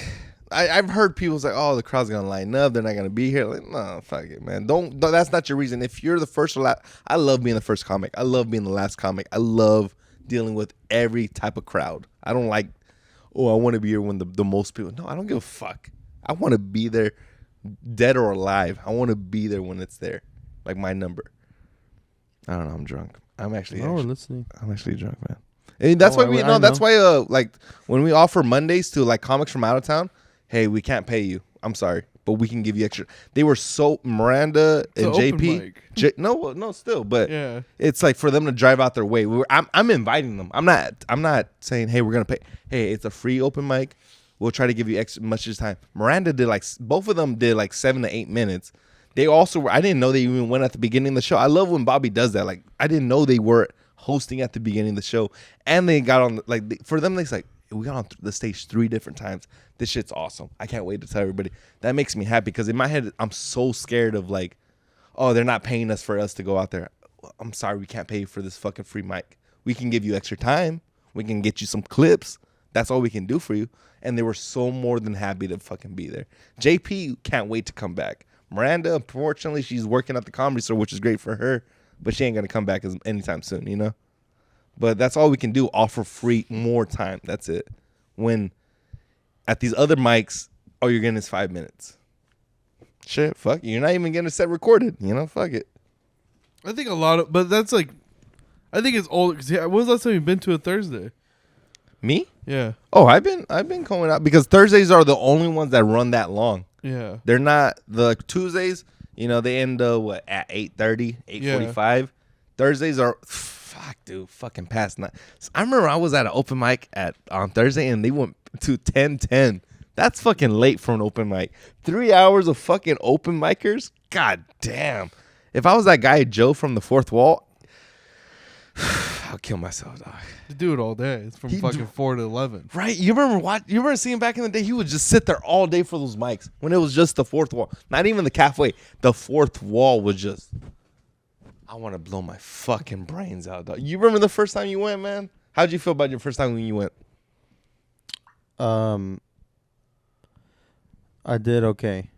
I've heard people say, oh, the crowd's going to line up. They're not going to be here. Like, no, fuck it, man. Don't, that's not your reason. If you're the first or last, I love being the first comic. I love being the last comic. I love dealing with every type of crowd. I don't like, oh, I want to be here when the most people. No, I don't give a fuck. I want to be there, dead or alive. I want to be there when it's there, like my number. I don't know. I'm drunk. I'm actually. We're listening. I'm actually drunk, man. And that's why that's why like when we offer Mondays to like comics from out of town, hey, we can't pay you. I'm sorry, but we can give you extra. They were so Miranda and JP. No, still, but yeah, it's like for them to drive out their way. I'm inviting them. I'm not saying, hey, we're gonna pay. Hey, it's a free open mic. We'll try to give you extra much as time. Miranda did both of them did 7 to 8 minutes. They also were. I didn't know they even went at the beginning of the show. I love when Bobby does that. Like, I didn't know they were hosting at the beginning of the show, and they got on for them. It's like, we got on the stage 3 different times. This shit's awesome. I can't wait to tell everybody. That makes me happy because in my head, I'm so scared of like, oh, they're not paying us for us to go out there. I'm sorry, we can't pay you for this fucking free mic. We can give you extra time. We can get you some clips. That's all we can do for you. And they were so more than happy to fucking be there. JP can't wait to come back. Miranda, unfortunately, she's working at the Comedy Store, which is great for her, but she ain't going to come back anytime soon, you know? But that's all we can do, offer free more time. That's it. When at these other mics, all you're getting is 5 minutes. Shit, fuck. You're not even getting a set recorded, you know? Fuck it. I think but that's like, I think it's old. Cause when was the last time you've been to a Thursday? Me? Yeah. Oh, I've been going out because Thursdays are the only ones that run that long. Yeah. They're not the Tuesdays. You know, they end at 8:30, 8:45. Yeah. Thursdays are fucking past 9. So I remember I was at an open mic on Thursday and they went to 10:10. That's fucking late for an open mic. 3 hours of fucking open micers. God damn. If I was that guy Joe from the Fourth Wall, I'll kill myself, dog. You do it all day. It's from fucking 4 to 11. Right? You remember seeing back in the day, he would just sit there all day for those mics when it was just the fourth wall. Not even the halfway. The fourth wall was just, I want to blow my fucking brains out, dog. You remember the first time you went, man? How'd you feel about your first time when you went? I did okay.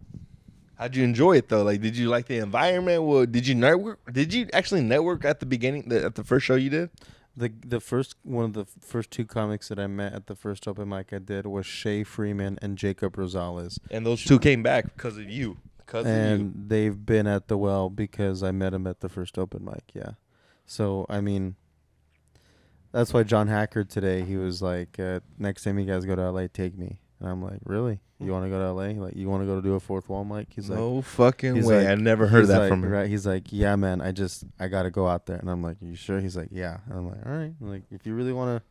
How'd you enjoy it though? Like, did you like the environment? Well, did you network? Did you actually network at the beginning, at the first show you did? The first one of the first 2 comics that I met at the first open mic I did was Shay Freeman and Jacob Rosales. And those 2 came back because of you. And they've been at the well because I met them at the first open mic. Yeah. So I mean, that's why John Hacker today, he was like, next time you guys go to LA, take me. And I'm like, really? You want to go to LA? Like, you want to go to do a fourth wall mic? He's like, no fucking way. Like, I never heard that from him. Right? He's like, yeah, man. I got to go out there. And I'm like, you sure? He's like, yeah. And I'm like, all right. I'm like, if you really want to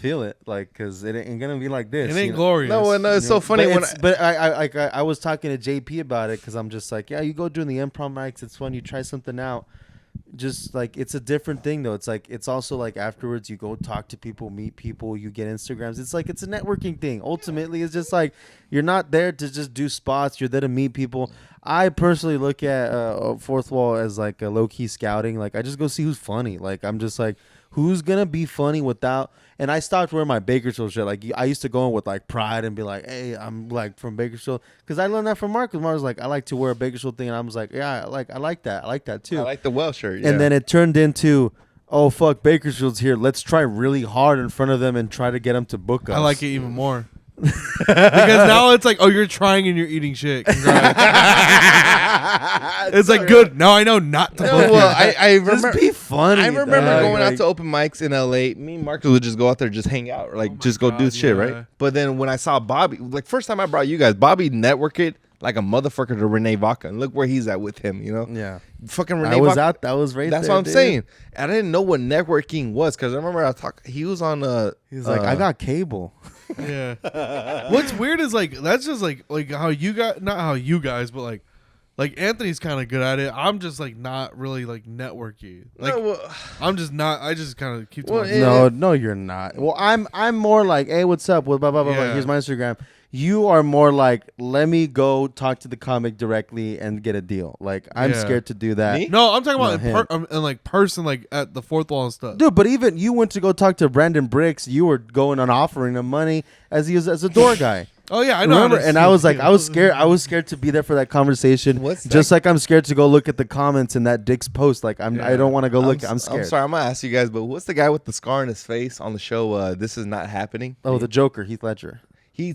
feel it, like, because it ain't gonna be like this. It ain't glorious. No, it's so funny. But I was talking to JP about it because I'm just like, yeah, you go doing the improv mics. It's fun. You try something out. just like it's a different thing though. It's like it's also like afterwards you go talk to people, meet people, you get Instagrams. It's like it's a networking thing. Ultimately, it's just like you're not there to just do spots. You're there to meet people. I personally look at Fourth Wall as like a low key scouting. Like I just go see who's funny. Like I'm just like who's gonna be funny without. And I stopped wearing my Bakersfield shirt. Like I used to go in with like pride and be like, "Hey, I'm like from Bakersfield," because I learned that from Mark. Because Mark was like, "I like to wear a Bakersfield thing," and I was like, "Yeah, I like that. I like that too." I like the Welsh shirt. Yeah. And then it turned into, "Oh fuck, Bakersfield's here. Let's try really hard in front of them and try to get them to book us." I like it even more. Because now it's like, oh, you're trying and you're eating shit. Congrats. It's like good. Now I know not to. No, book well, you. I remember. Just be funny. I remember dog. going out Like, to open mics in LA. Me and Marcus would just go out there, just hang out, or like just go do God, shit, yeah. right? But then when I saw Bobby, like first time I brought you guys, Bobby networked like a motherfucker to Renee Vaca, and look where he's at with him. You know, Yeah. fucking Renee. I was Vaca. out. That was right That's there, what I'm dude. saying. And I didn't know what networking was because I remember I talked. He was on. He's like, I got cable. Yeah. What's weird is like that's just like how you got not how you guys, but like Anthony's kind of good at it. I'm just like not really like networky. Like No, well, I'm just not. I just kind of keep to Well, myself. No, you're not. Well, I'm more like, hey, what's up? Well, blah blah blah. Blah. Yeah. Here's my Instagram. You are more like, let me go talk to the comic directly and get a deal. Like I'm Yeah. scared to do that. Me? No, I'm talking No, about him. in like person like at the Fourth Wall and stuff. Dude, but even you went to go talk to Brandon Bricks. You were going on offering him money as he was as a door guy. Oh yeah, I know. how Remember? to And see I was it. like, I was scared. I was scared to be there for that conversation. What's that? Just like I'm scared to go look at the comments in that Dick's post. Like I Yeah. don't want to go look. I'm I'm scared. sorry. I'm gonna ask you guys, but what's the guy with the scar on his face on the show? This is not happening. Oh, the Joker, Heath Ledger. He.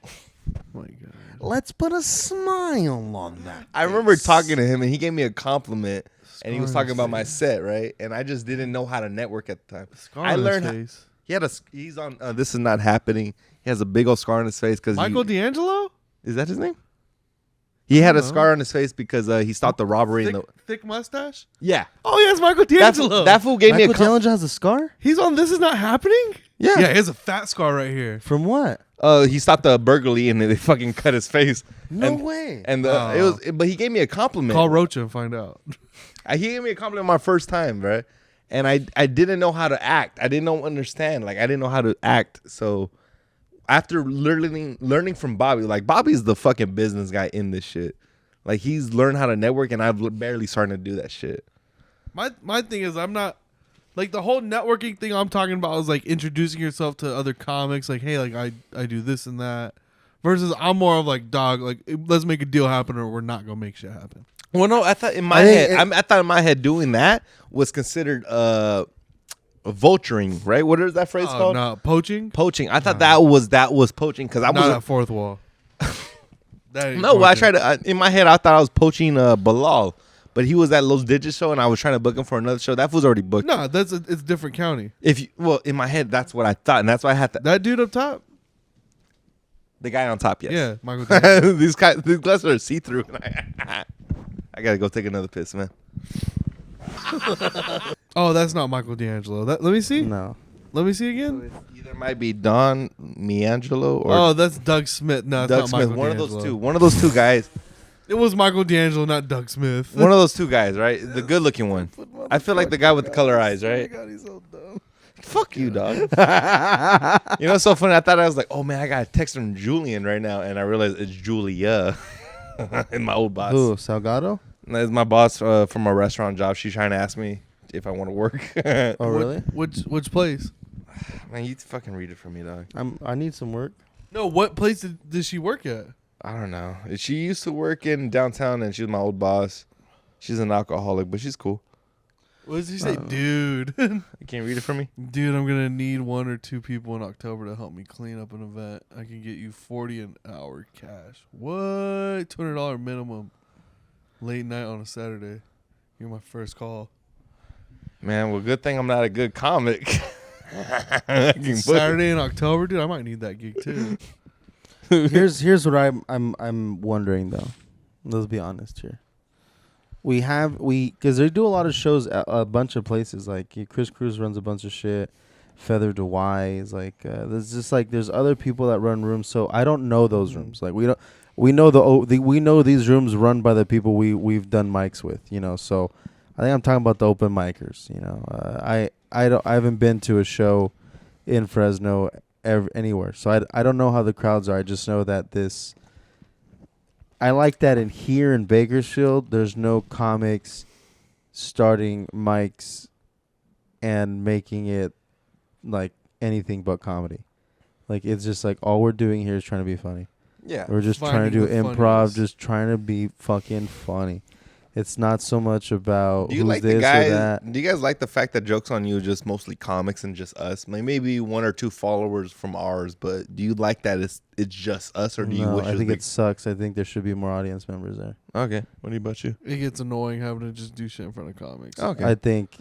Oh my God. Let's put a smile on that. I remember talking to him, and he gave me a compliment, and he was Scar on talking his about my face. set, right? And I just didn't know how to network at the time. Scar I on his learned. face. He had a. He's on. This is not happening. He has a big old scar on his face because Michael D'Angelo. is that his name? He had a know. scar on his face because he stopped the robbery. Thick, In the, thick mustache. yeah, Oh yeah, it's Michael that, D'Angelo. that fool gave me Michael a. D'Angelo has a scar? He's on. This is not happening. Yeah. Yeah, he has a fat scar right here. From what? He stopped the burglary and they fucking cut his face. No And- way. And it was, but he gave me a compliment. Call Rocha and find out. He gave me a compliment my first time, right? And I didn't know how to act. I didn't understand. Like I didn't know how to act. So after learning from Bobby, like Bobby's the fucking business guy in this shit. Like he's learned how to network, and I've barely starting to do that shit. My thing is I'm not like the whole networking thing I'm talking about is like introducing yourself to other comics. Like, hey, like I do this and that. Versus I'm more of like, dog, like let's make a deal happen or we're not gonna make shit happen. Well, no, I thought in my I think head, I thought in my head doing that was considered vulturing, right? What is that phrase Oh, called? no, poaching. Poaching. I thought that was poaching because I Not was at Fourth Wall. That ain't no. I poaching. tried to in my head. I thought I was poaching Bilal, but he was at Los Digits show, and I was trying to book him for another show. That was already booked. No, it's different county. If you, well, in my head, that's what I thought, and that's why I had to. That dude up top. The guy on top, yes. Yeah, Michael. D'Angelo. these glasses are see through. I gotta go take another piss, man. Oh, that's not Michael D'Angelo. Let me see. No. Let me see again. Either might be Don Miangelo or Oh, that's Doug Smith. No, it's Doug not Smith. Michael One of D'Angelo. those two. One of those two guys. It was Michael D'Angelo, not Doug Smith. One of those two guys, right? The good-looking one. I feel like the guy with the color eyes, right? God, he's so dumb. Fuck you, dog. You know what's so funny? I thought I was like, oh man, I got a text from Julian right now, and I realized it's Julia, and my old boss. Who? Salgado? That's my boss from a restaurant job. She's trying to ask me if I want to work. Oh, really? Which place? Man, you fucking read it for me, dog. I need some work. No, what place did she work at? I don't know. She used to work in downtown, and she was my old boss. She's an alcoholic, but she's cool. What does he say, dude? You can't read it for me? Dude, I'm gonna need 1 or 2 people in October to help me clean up an event. I can get you $40 an hour cash. What? $200 minimum. Late night on a Saturday. You're my first call. Man, well, good thing I'm not a good comic. I can book it. Saturday in October, dude. I might need that gig too. Here's what I'm wondering though. Let's be honest here. Because they do a lot of shows at a bunch of places. Like Chris Cruz runs a bunch of shit. Feather DeWise, like there's just like there's other people that run rooms. So I don't know those rooms. Like we know we know these rooms run by the people we've done mics with. You know, so I think I'm talking about the open micers. You know, I haven't been to a show in Fresno anywhere, so I don't know how the crowds are. I just know that this. I like that in here in Bakersfield, there's no comics starting mics and making it like anything but comedy. Like it's just like all we're doing here is trying to be funny. Yeah. We're just trying to do improv, just trying to be fucking funny. It's not so much about Do you who's like this the guys? or that. Do you guys like the fact that Jokes on You is just mostly comics and just us? Like maybe one or two followers from ours, but do you like that it's just us, or do you No, wish I think it it sucks. I think there should be more audience members there. Okay. What about you? It gets annoying having to just do shit in front of comics. Okay. I think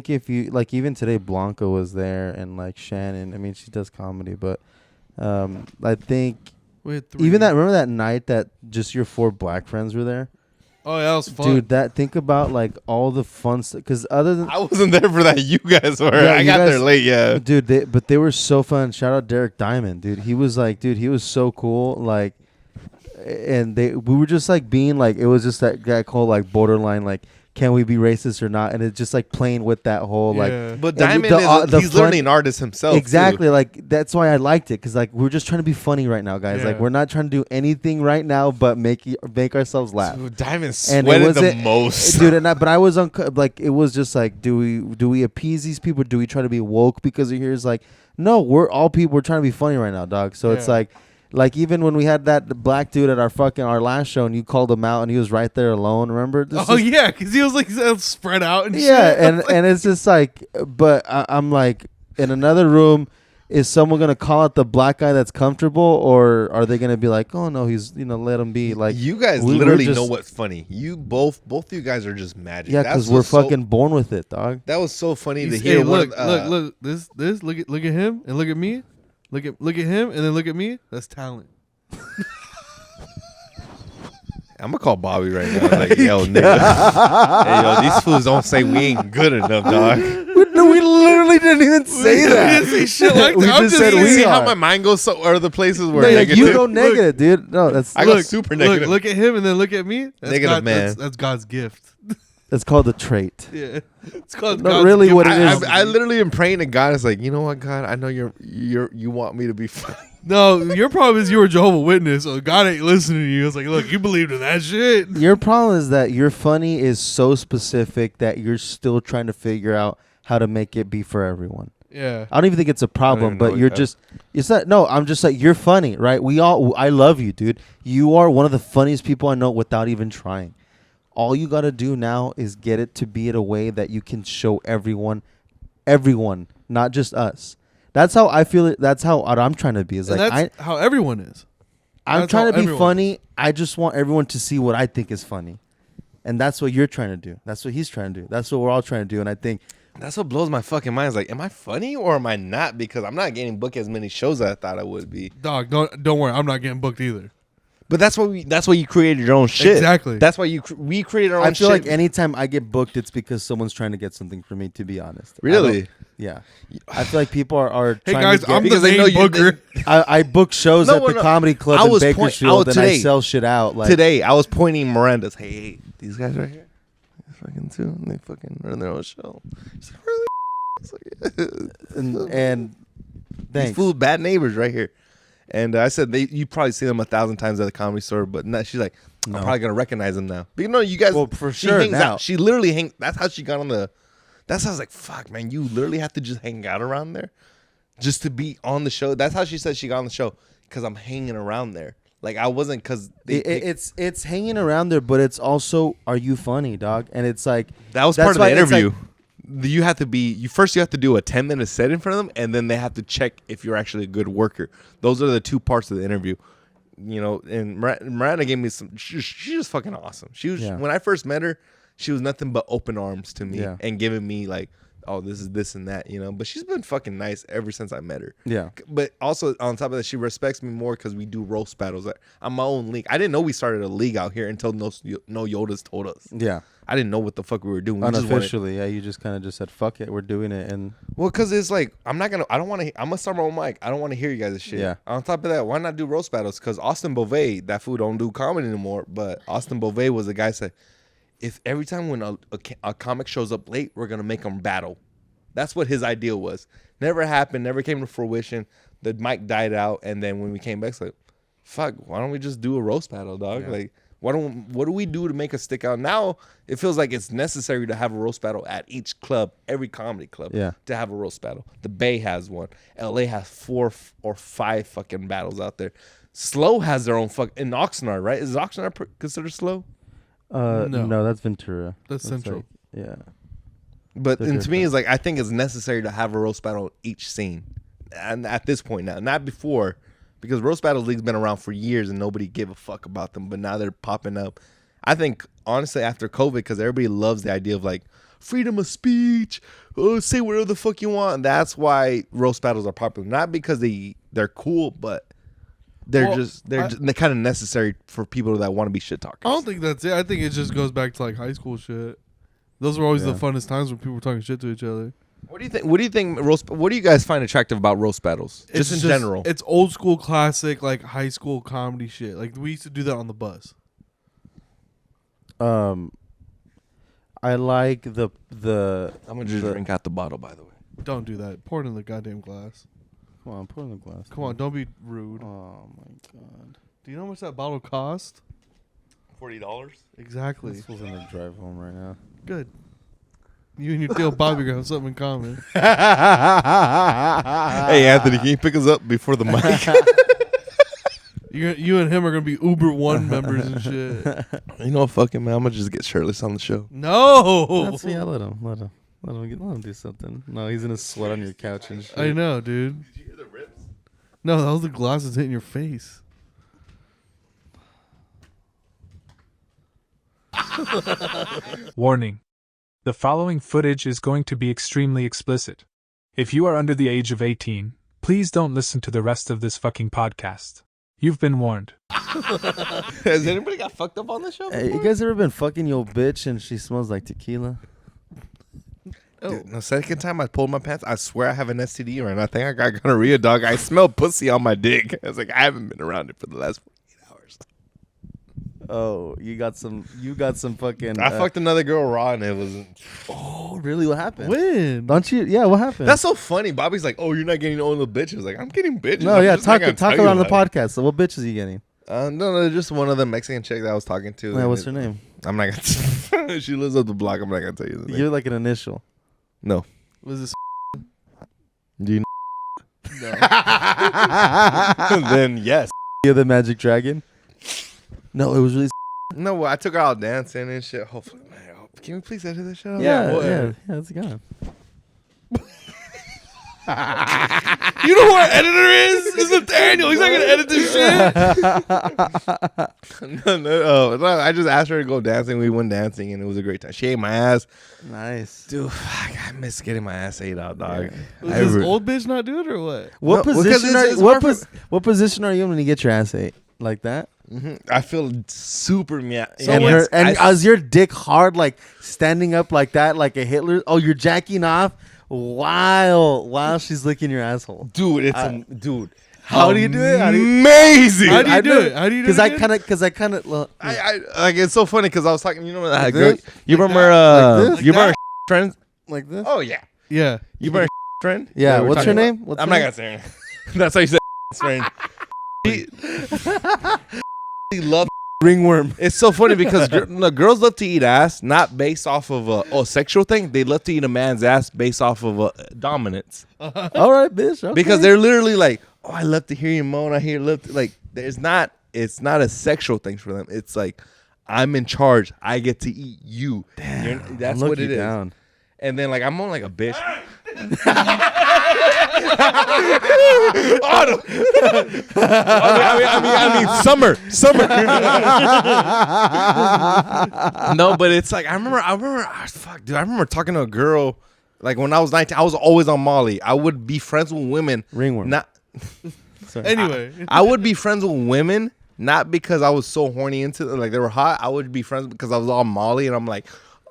if you like, even today Blanca was there and like Shannon. I mean, she does comedy, but I think We had 3. even that. Remember that night that just your 4 black friends were there, Oh, yeah, that was fun. dude. That think about like all the fun stuff. Because other than I wasn't there for that. You guys were. Yeah, I you got guys- there late. Yeah. dude, they were so fun. Shout out Derek Diamond, dude. He was like, dude, he was so cool. Like, and we were just like being like, it was just that guy called like borderline, like, can we be racist or not? And it's just like playing with that whole like. Yeah. But And Diamond he's fun- literally an artist himself. Exactly, like that's why I liked it, because like we're just trying to be funny right now, guys. Like Yeah. we're not trying to do anything right now but make ourselves laugh. Dude, Diamond And it sweated the wasn't- most. Dude, but I was like, it was just like, do we appease these people? Do we try to be woke because of here? It's like, no, we're all people. We're trying to be funny right now, dog. So it's Yeah. like even when we had that black dude at our last show, and you called him out, and he was right there alone. Remember? This Oh is- yeah, because he was like spread out and yeah, shit. and it's just like, but I'm like, in another room, is someone gonna call out the black guy that's comfortable, or are they gonna be like, oh no, he's let him be? Like, you guys we're literally just- know what's funny. You both you guys are just magic. yeah, That's because we're what's so- fucking born with it, dog. That was so funny to He's- hear. hey, one look, of- look, this. Look at him and look at me. Look at him and then look at me. That's talent. I'm gonna call Bobby right now. Like, yo, nigga. Hey, yo, these fools don't say we ain't good enough, dog. No, we literally didn't even say that. We didn't say shit like We that. I'm just just said saying- we See how are. my mind goes so other places where No, like, negative. you go negative, dude. No, that's I go super negative. Look at him and then look at me. That's Negative, God, man. That's God's gift. that's called the trait. Yeah, it's called. Not God's really gift. what it is. I literally am praying to God. It's like, you know what, God? I know you want me to be funny. No, your problem is you were Jehovah's Witness, so God ain't listening to you. It's like, look, you believed in that shit. Your problem is that your funny is so specific that you're still trying to figure out how to make it be for everyone. Yeah. I don't even think it's a problem, even know but what you're you just, it's not, no, I'm just like, you're funny, right? I love you, dude. You are one of the funniest people I know without even trying. All you got to do now is get it to be in a way that you can show everyone, not just us. That's how I feel it. That's how I'm trying to be. Is And like, that's how everyone is. I'm That's trying how to be everyone funny. I just want everyone to see what I think is funny. And that's what you're trying to do. That's what he's trying to do. That's what we're all trying to do. And I think, That's what blows my fucking mind. It's like, am I funny or am I not? Because I'm not getting booked as many shows as I thought I would be. Dog, don't worry. I'm not getting booked either. But that's why you created your own shit. Exactly. That's why we created our own I feel shit. like anytime I get booked, it's because someone's trying to get something from me, to be honest. I Really? don't- Yeah. I feel like people are Hey trying guys, to get, I'm the because they main know you- booker. I book shows No, at the no. comedy club I in was Bakersfield and I today. sell shit out. Like, Today, I was pointing Miranda's. Hey, these guys right here. They fucking too. And they fucking run their own show. She's like, really? It's like, yeah. and These thanks. fools, bad neighbors right here. And I said, you probably see them 1,000 times at the comedy store, but not, she's like, I'm No. probably going to recognize them now. But you know, you guys, Well, for she sure hangs now. out. She literally hangs, that's how she got on the, that's how I was like, fuck, man, you literally have to just hang out around there just to be on the show. That's how she said she got on the show, because I'm hanging around there. Like, I wasn't, because It's hanging around there, but it's also, are you funny, dog? And it's like, that was that's part of why the it's like- interview. You have to be, first you have to do a 10-minute set in front of them, and then they have to check if you're actually a good worker. Those are the two parts of the interview. You know, and Miranda gave me some, she's just fucking awesome. She was, Yeah. when I first met her, she was nothing but open arms to me Yeah. and giving me like, oh, this is this and that, you know. But she's been fucking nice ever since I met her. yeah. But also on top of that, she respects me more because we do roast battles. I'm my own league. I didn't know we started a league out here until No Yoda's told us. Yeah. I didn't know what the fuck we were doing. We just wanted- Unofficially, yeah. You just kind of just said, fuck it, we're doing it. And Well, because it's like, I'm going to start my own mic. I don't want to hear you guys' shit. Yeah. On top of that, why not do roast battles? Because Austin Beauvais, that fool don't do comedy anymore. But Austin Beauvais was the guy said, if every time when a comic shows up late, we're gonna make them battle. That's what his idea was. Never happened. Never came to fruition. The mic died out, and then when we came back, it's like, fuck, why don't we just do a roast battle, dog? Yeah. Like, what do we do to make us stick out? Now it feels like it's necessary to have a roast battle at each club, every comedy club, to have a roast battle. The Bay has one. LA has 4 or 5 fucking battles out there. Slow has their own in Oxnard, right? Is Oxnard considered slow? No, that's Ventura. That's Central. Yeah. But They're and to me, different. it's like I think it's necessary to have a roast battle each scene, and at this point now, not before, because roast battle league's been around for years and nobody gave a fuck about them, but now they're popping up. I think honestly after COVID, because everybody loves the idea of like freedom of speech, say whatever the fuck you want. That's why roast battles are popular, not because they're cool, but they're kind of necessary for people that want to be shit talkers. I don't think that's it. I think it just goes back to like high school shit. Those were always the funnest times when people were talking shit to each other. What do you think? What do you think? What do you guys find attractive about roast battles? Just in general, It's old school, classic, like high school comedy shit. Like we used to do that on the bus. I like the. I'm gonna just drink out the bottle. By the way, Don't do that. Pour it in the goddamn glass. Come on, put in the glass. Come on, don't be rude. Oh my god. Do you know how much that bottle cost? $40. Exactly. This was gonna drive home right now. Good. You and your tail Bobby are gonna have something in common. Hey Anthony, can you pick us up before the mic? You and him are gonna be Uber One members and shit. You know, fucking man, I'm gonna just get shirtless on the show. No. That's yeah, let him do something. No, he's gonna sweat on your couch and shit. I know, dude. Did you hear the rips? No, that was the glasses hitting your face. Warning. The following footage is going to be extremely explicit. If you are under the age of 18, please don't listen to the rest of this fucking podcast. You've been warned. Has anybody got fucked up on the show? Hey, you guys ever been fucking your bitch and she smells like tequila? Dude, the second time I pulled my pants, I swear I have an STD right now. I think I got gonorrhea, dog. I smell pussy on my dick. I was like, I haven't been around it for the last 48 hours. Oh, you got some fucking. I fucked another girl raw and it was. Oh, really? What happened? When? Don't you? Yeah, what happened? That's so funny. Bobby's like, oh, you're not getting all the bitches. Like, I'm getting bitches. no, I'm yeah. just not Talk gonna tell around you the about podcast. So, what bitch is he getting? it. No, just one of the Mexican chick that I was talking to. Yeah, what's her name? I'm not gonna. She lives up the block. I'm not gonna tell you the name. You're like an initial. No. Was this? Do you know? No. Then yes. You're the magic dragon. No, it was really. No, well, I took her out dancing and shit. Hopefully, man. Can we please edit this shit out? Yeah, it's gone. You know who our editor is? It's Nathaniel. He's not gonna edit this shit. No, I just asked her to go dancing. We went dancing and it was a great time. She ate my ass. Nice. Dude, I miss getting my ass ate out, dog. Was this old bitch not do it or what? What No, because position it's are hard for- what position are you in when you get your ass ate? Like that? I feel super mad. Is your dick hard, like standing up like that, like a Hitler? Oh, you're jacking off while she's licking your asshole. Dude, dude. How do you do it? Amazing. How do you do it? How do you do it? Because I kind of. Well, I like it's so funny because I was talking. You know that Like girl? this? You Like remember? that? Like this? You remember friend? like this. Oh yeah. Yeah. You remember friend? Yeah. we were What's her talking name? about- What's I'm her not name? gonna say her name. That's how you say friend. He loved. Ringworm. It's so funny because girls love to eat ass, not based off of a sexual thing. They love to eat a man's ass based off of dominance. All right, bitch. Okay. Because they're literally like, oh, I love to hear you moan. I hear like. It's not a sexual thing for them. It's like, I'm in charge. I get to eat you. Damn, That's look what it you is. down. And then like I'm on like a bitch. I mean, summer. No, but it's like I remember. Fuck, dude. I remember talking to a girl. Like when I was 19, I was always on Molly. I would be friends with women. Ringworm. Not. Sorry. Anyway. I would be friends with women, not because I was so horny into them, like they were hot. I would be friends because I was on Molly, and I'm like,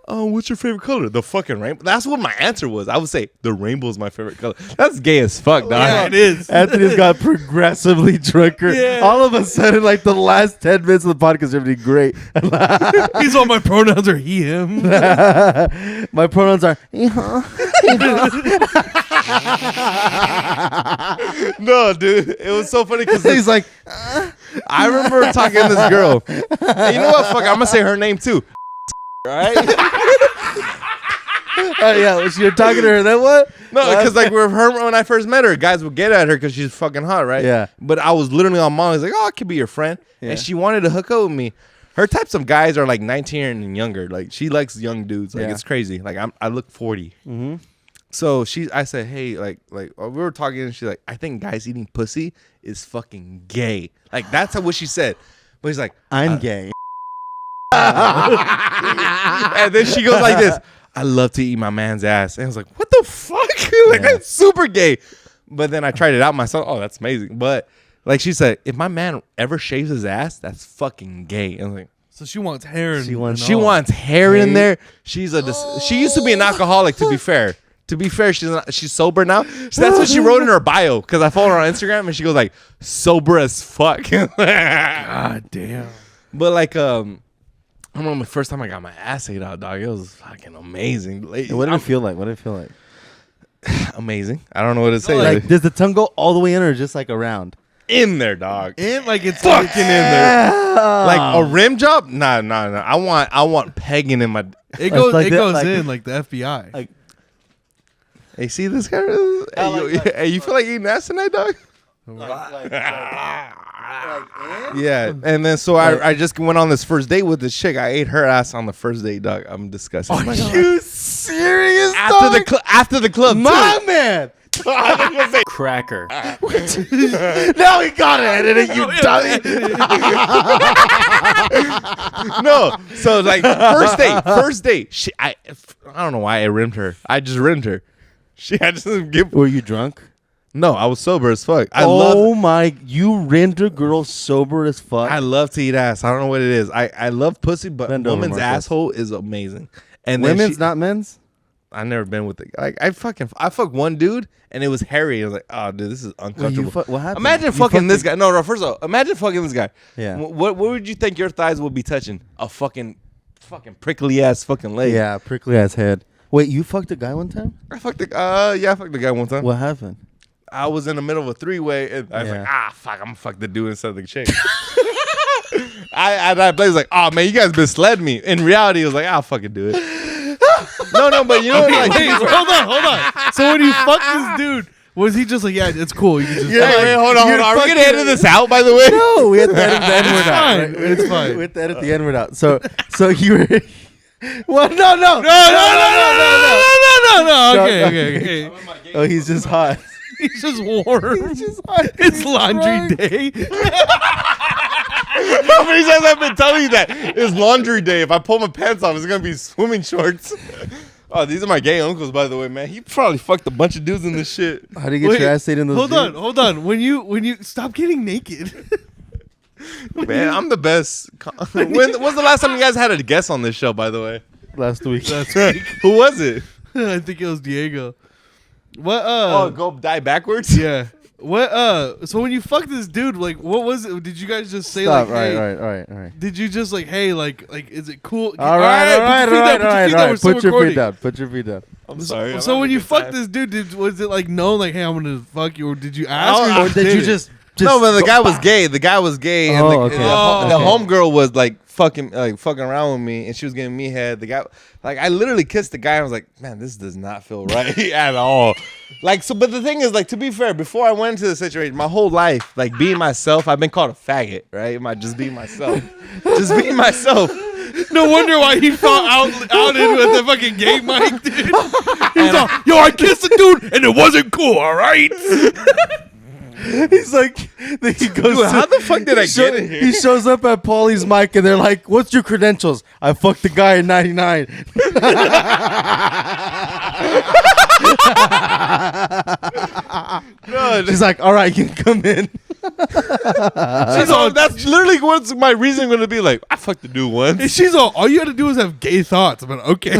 oh, what's your favorite color? The fucking rainbow. That's what my answer was. I would say the rainbow is my favorite color. That's gay as fuck, dog. Yeah, it is. Anthony's got progressively drunker. Yeah. All of a sudden, like the last 10 minutes of the podcast are going to be great. He's all my pronouns are he, him. My pronouns are. No, dude. It was so funny because He's like, I remember talking to this girl. And you know what? Fuck, I'm gonna say her name too. Right? oh yeah, you're talking to her. Then what? No, because like with her when I first met her, guys would get at her because she's fucking hot, right? Yeah. But I was literally on mom. I was like, oh, I could be your friend, Yeah. and she wanted to hook up with me. Her types of guys are like 19 and younger. Like she likes young dudes. Like Yeah. it's crazy. Like I look 40. Mm-hmm. So I said, hey, like we were talking, and she's like, I think guys eating pussy is fucking gay. Like that's what she said. But he's like, I'm gay. and then she goes like this, I love to eat my man's ass. And I was like, what the fuck? Like that's super gay. But then I tried it out myself. Oh, that's amazing. But like she said, if my man ever shaves his ass, that's fucking gay. And I was like, So she wants hair. She wants- she wants hair in there. She used to be an alcoholic, to be fair. To be fair, she's sober now. That's what she wrote in her bio. Because I follow her on Instagram and she goes like, sober as fuck. God damn. But like, I remember the first time I got my ass ate out, dog. It was fucking amazing. Like, What did it feel like? What did it feel like? amazing. I don't know what to say. Like, does the tongue go all the way in or just like around? in there, dog. And like it's Fucking in there. Like Ah. a rim job? Nah. I want pegging in my. it goes like it that, goes like- in like the FBI. like- Hey, see this guy? Hey, you feel like eating ass tonight, dog? Yeah, and then so I just went on this first date with this chick. I ate her ass on the first date, dog. I'm disgusted. Are you serious? After the club, My too. man. Cracker. Now he got it, and you dummy. No, so like first date. I don't know why I rimmed her. I just rimmed her. I just didn't give. Were you drunk? No, I was sober as fuck. You rent a girl sober as fuck. I love to eat ass. I don't know what it is. I love pussy, but Bend over, woman's Marcos. asshole is amazing. And then Women's, not men's. I've never been with it. Like I fucked one dude and it was hairy. I was like, oh dude, this is uncomfortable. What happened? Imagine You fucking fucked this the- guy. No, first of all, imagine fucking this guy. Yeah. What would you think your thighs would be touching? A fucking prickly ass fucking leg. Yeah, prickly ass head. Wait, you fucked a guy one time? I fucked the guy one time. What happened? I was in the middle of a three-way and I was Yeah. like, fuck, I'm gonna fuck the dude instead of the chick. I was like, oh man, you guys misled me. In reality, it was like, I'll fucking do it. No, but you know what? Like, Wait, hold on. So when you fucked this dude, was he just like, yeah, it's cool. You can just wait, hold on. Are we gonna edit this out? By the way, No, we had to edit the N-word out. fine. Right? It's fine. We had to edit the N-word out. So you were... What? No. No. Okay. Oh, he's just hot. He's just warm. He's just hot. It's laundry day. how many times I've been telling you that it's laundry day. If I pull my pants off, it's gonna be swimming shorts. Oh, these are my gay uncles, by the way, man. He probably fucked a bunch of dudes in this shit. How do you get Wait, your ass ate in those jeans? Hold on. When you stop getting naked. Man, I'm the best. When's the last time you guys had a guest on this show, by the way? Last week. Who was it? I think it was Diego. What? Go die backwards? Yeah. What? So when you fucked this dude, like, what was it? Did you guys just say Stop. like, hey? All right. Did you just like, hey, like, is it cool? All right. Put Put your feet down. Put your feet down. I'm sorry. So when you fucked this dude, was it like known, like, hey, I'm gonna fuck you, or did you ask? Or did you just No, but the guy was gay. The guy was gay, and Oh, the okay. homegirl was like fucking around with me, and she was giving me head. The guy, like, I literally kissed the guy. I was like, man, this does not feel right at all. Like, so, but the thing is, like, to be fair, before I went into the situation, my whole life, like, being myself, I've been called a faggot, right? Just being myself, just being myself. No wonder why he fell out in with the fucking gay mic, dude. He's all, yo, I kissed a dude and it wasn't cool, all right? He's like, then he goes. Dude, how the fuck did I get in here? He shows up at Paulie's mic, and they're like, "What's your credentials?" I fucked the guy in '99. No, She's like, "All right, you can come in." That's literally what's my reason going to be. Like, I fucked the dude once. And she's all you had to do is have gay thoughts. I'm like, okay.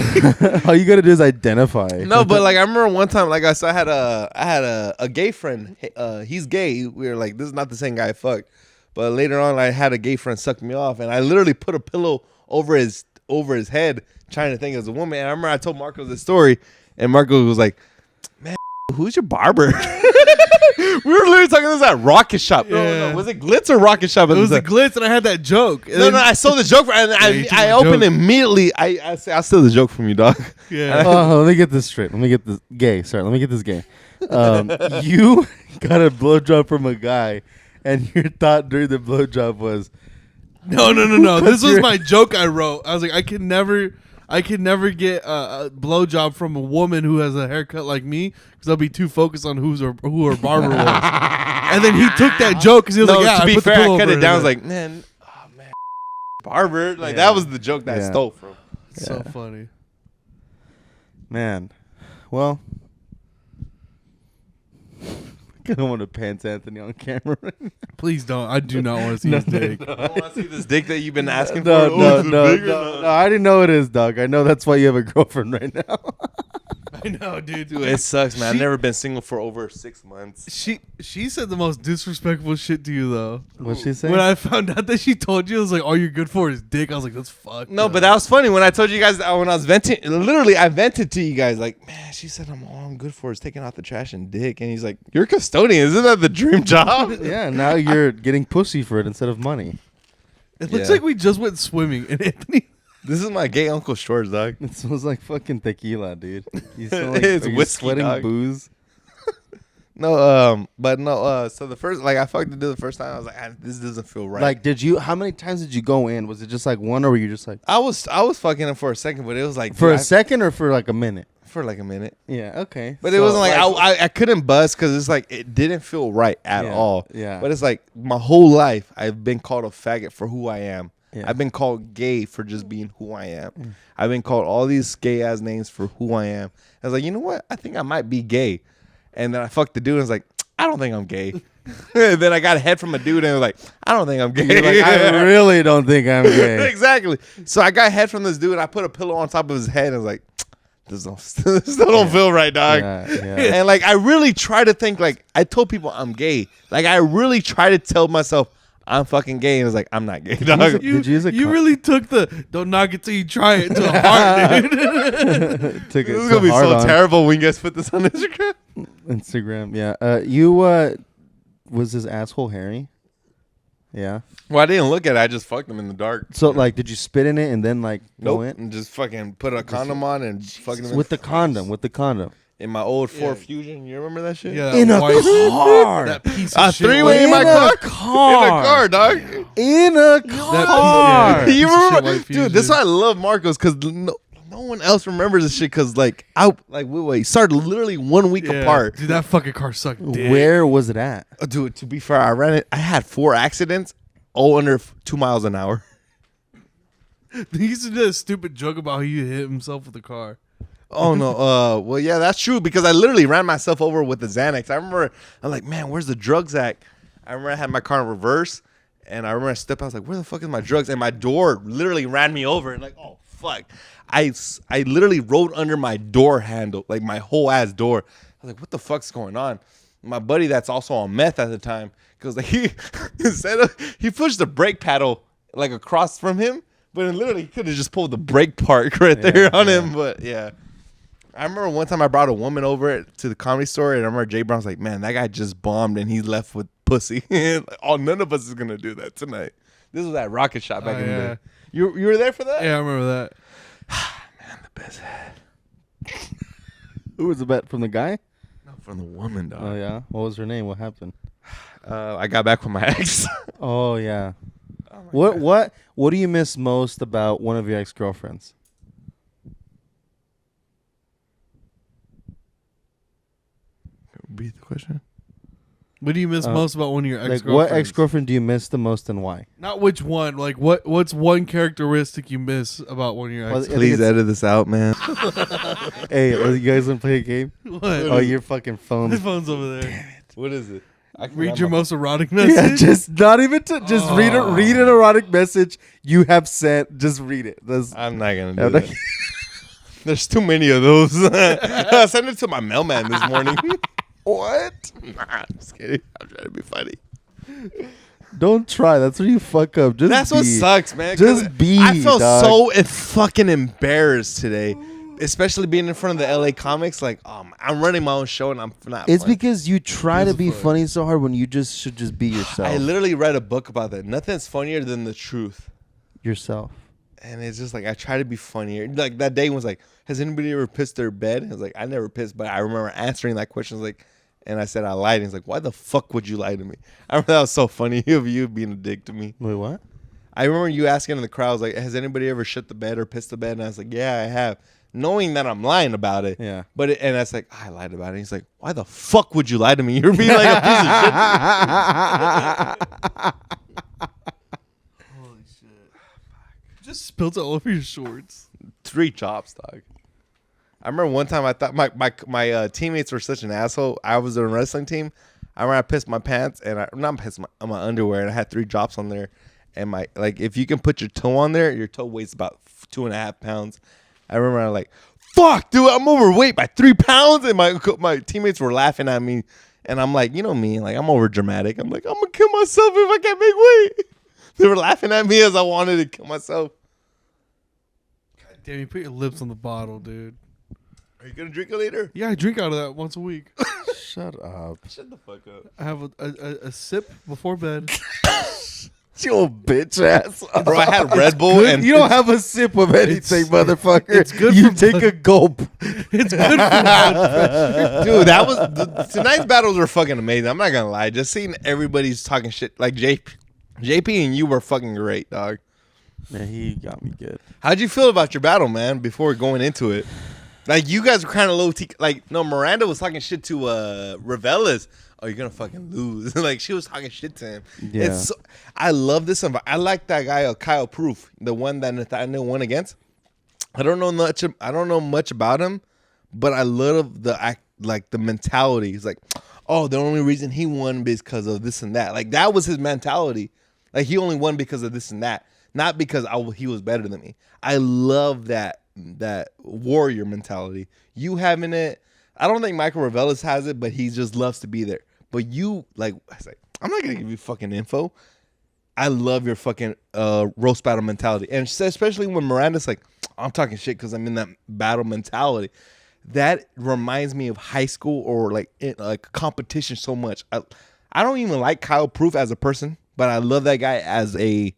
All you gotta do is identify. No, but like I remember one time, like I said, I had a gay friend. He's gay. We were like, this is not the same guy I fucked. But later on, I had a gay friend suck me off, and I literally put a pillow over his head, trying to think it was a woman. And I remember I told Marco this story, and Marco was like, "Man, who's your barber?" We were literally talking this at Rocket Shop. Yeah. No, was it Glitz or Rocket Shop? It was the Glitz, and I had that joke. And No, I saw the joke, and I opened immediately. I steal the joke from you, dog. Yeah. Let me get this straight. Let me get this gay. Sorry, let me get this gay. You got a blowjob from a guy, and your thought during the blowjob was, No. This was my joke I wrote. I was like, I can never get a blowjob from a woman who has a haircut like me because I'll be too focused on who her barber was. And then he took that joke because he was like, yeah, to be I put fair, the I pillow cut over it down. I her. was like, man, barber. Like that was the joke that I stole from. So funny. man, well, I don't want to pants Anthony on camera. Please don't. I do not want to see his dick. You want to see this dick that you've been asking No, for? no. I didn't know it is, dog. I know that's why you have a girlfriend right now. I know, dude. Dude, it sucks, man. I've never been single for over 6 months. She said the most disrespectful shit to you though. What's she say? When I found out that she told you, it was like, all you're good for is dick. I was like, that's fucked. No, up. but that was funny when I told you guys when I was venting. Literally, I vented to you guys like, man, she said all I'm good for is taking out the trash and dick. And he's like, you're a custodian. Isn't that the dream job? Yeah, now you're getting pussy for it instead of money. It looks like we just went swimming, and Anthony. This is my gay Uncle Shores, dog. It smells like fucking tequila, dude. You smell like It's are you whiskey, sweating dog. booze. No, but no, so the first, like, I fucked the dude the first time. I was like, this doesn't feel right. Like, how many times did you go in? Was it just like one, or were you just like I was fucking him for a second, but it was like for dude, a second or for like a minute? for like a minute. Yeah, okay. But it wasn't like I couldn't bust because it's like it didn't feel right at all. Yeah. But it's like my whole life I've been called a faggot for who I am. Yeah. I've been called gay for just being who I am. I've been called all these gay ass names for who I am. I was like, you know what? I think I might be gay. And then I fucked the dude and was like, I don't think I'm gay. And then I got a head from a dude and was like, I don't think I'm gay. You're like, I really don't think I'm gay. Exactly. So I got head from this dude and I put a pillow on top of his head and was like, this still don't feel right, dog. Yeah. And like I really try to think like I told people I'm gay. Like I really try to tell myself I'm fucking gay, and it's like I'm not gay, dog. Did you use a You really took the don't knock it till you try it to the heart, dude. Took it This is gonna be hard so on terrible when you guys put this on Instagram. Instagram. Yeah. You was his asshole hairy? Yeah. Well, I didn't look at it. I just fucked him in the dark. So like, did you spit in it and then like go Nope. in And just fucking put a condom on and fucking him with the condom? With the condom. in my old Ford Fusion. You remember that shit? Yeah, In a white- car. That piece A of shit. three-way in my In car. a car. In a car, dog. In a That car. piece- You piece of shit remember, white dude? Fusion. This is why I love Marcos because no one else remembers this shit because like we started literally 1 week Yeah. apart. Dude, that fucking car sucked dick. Where was it at? Dude, to be fair, I ran it. I had 4 accidents, all under 2 miles an hour. He used to do a stupid joke about how he hit himself with the car. Oh no. Well, yeah, that's true because I literally ran myself over with the Xanax. I remember I'm like, man, where's the drugs at? I remember I had my car in reverse, and I remember I stepped out. I was like, where the fuck is my drugs? And my door literally ran me over, and like, oh fuck. I literally rode under my door handle, like my whole ass door. I was like, what the fuck's going on? My buddy that's also on meth at the time, because like he pushed the brake paddle like across from him, but it literally could have just pulled the brake part right there on him. But yeah. I remember one time I brought a woman over to the Comedy Store, and I remember Jay Brown's like, man, that guy just bombed and he's left with pussy. Like, oh, none of us is going to do that tonight. This was at Rocket Shop back in the day. You were there for that? Yeah, I remember that. Man, the best. Who was the bet from the guy? No, from the woman, dog. Oh yeah. What was her name? What happened? I got back with my ex. Oh yeah. What do you miss most about one of your ex-girlfriends? Repeat the question. What do you miss most about one of your Like, ex-girlfriends? what ex-girlfriend do you miss the most and why? Not which one. Like, what's one characteristic you miss about one of your Well, ex? I think Please it's- edit this out, man. Hey, you guys want to play a game? What? Oh, your fucking My phone. phone's over there. What is it? Read your most erotic message. Yeah, just not even to just read an erotic message you have sent. Just read it. I'm not gonna do that. There's too many of those. I sent it to my mailman this morning. What? Nah, I'm just kidding. I'm trying to be funny. Don't try. That's where you fuck up. Just That's what sucks, man. Just be. I felt dog. so fucking embarrassed today, especially being in front of the LA Comics. Like, I'm running my own show and I'm not. It's funny. because you try to be funny so hard when you just should just be yourself. I literally read a book about that. Nothing's funnier than the truth. Yourself. And it's just like I try to be funnier. Like that day was like, has anybody ever pissed their bed? I was like, I never pissed, but I remember answering that question. Like, and I said I lied. And he's like, why the fuck would you lie to me? I remember that was so funny of you being a dick to me. Wait, what? I remember you asking in the crowd, like, has anybody ever shit the bed or pissed the bed? And I was like, yeah, I have, knowing that I'm lying about it. Yeah. But and I was like, I lied about it. And he's like, why the fuck would you lie to me? You're being like a piece of shit. Just spilled it all over your shorts. 3 chops, dog. I remember one time I thought my teammates were such an asshole. I was on a wrestling team. I remember I pissed my pants and my underwear and I had 3 drops on there. And if you can put your toe on there, your toe weighs about 2.5 pounds. I remember I was like, fuck, dude, I'm overweight by 3 pounds. And my teammates were laughing at me. And I'm like, you know me, like I'm over dramatic. I'm like, I'm gonna kill myself if I can't make weight. They were laughing at me as I wanted to kill myself. God damn, you put your lips on the bottle, dude. Are you gonna drink it later? Yeah, I drink out of that once a week. Shut up. Shut the fuck up. I have a sip before bed. You old bitch ass. Bro, I had Red Bull and you don't have a sip of anything, motherfucker. It's good You for take a gulp. It's good for dude, that was tonight's battles were fucking amazing. I'm not gonna lie. Just seeing everybody's talking shit like JP and you were fucking great, dog. Man, he got me good. How'd you feel about your battle, man, before going into it? Like, you guys were kind of low T. Like, no, Miranda was talking shit to Revelas. Oh, you're gonna fucking lose. Like, she was talking shit to him. Yeah. I love this. I like that guy, Kyle Proof, the one that Nathaniel won against. I don't know much about him, but I love the mentality. He's like, oh, the only reason he won is because of this and that. Like, that was his mentality. Like, he only won because of this and that, not because he was better than me. I love that warrior mentality. You having it, I don't think Michael Revelas has it, but he just loves to be there. But you, like, I say, I'm not gonna give you fucking info. I love your fucking roast battle mentality, and especially when Miranda's like, I'm talking shit because I'm in that battle mentality. That reminds me of high school or like competition so much. I don't even like Kyle Proof as a person, but I love that guy as a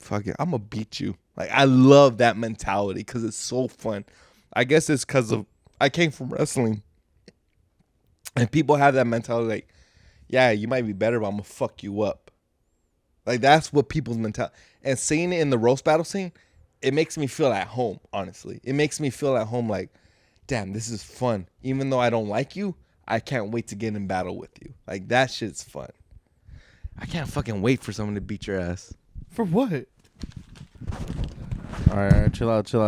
fucking, I'm gonna beat you. Like, I love that mentality because it's so fun. I guess it's because of I came from wrestling, and people have that mentality like, yeah, you might be better, but I'm gonna fuck you up. Like, that's what people's mentality. And seeing it in the roast battle scene, it makes me feel at home. Honestly, it makes me feel at home. Like, damn, this is fun. Even though I don't like you, I can't wait to get in battle with you. Like, that shit's fun. I can't fucking wait for someone to beat your ass. For what? All right, chill out. All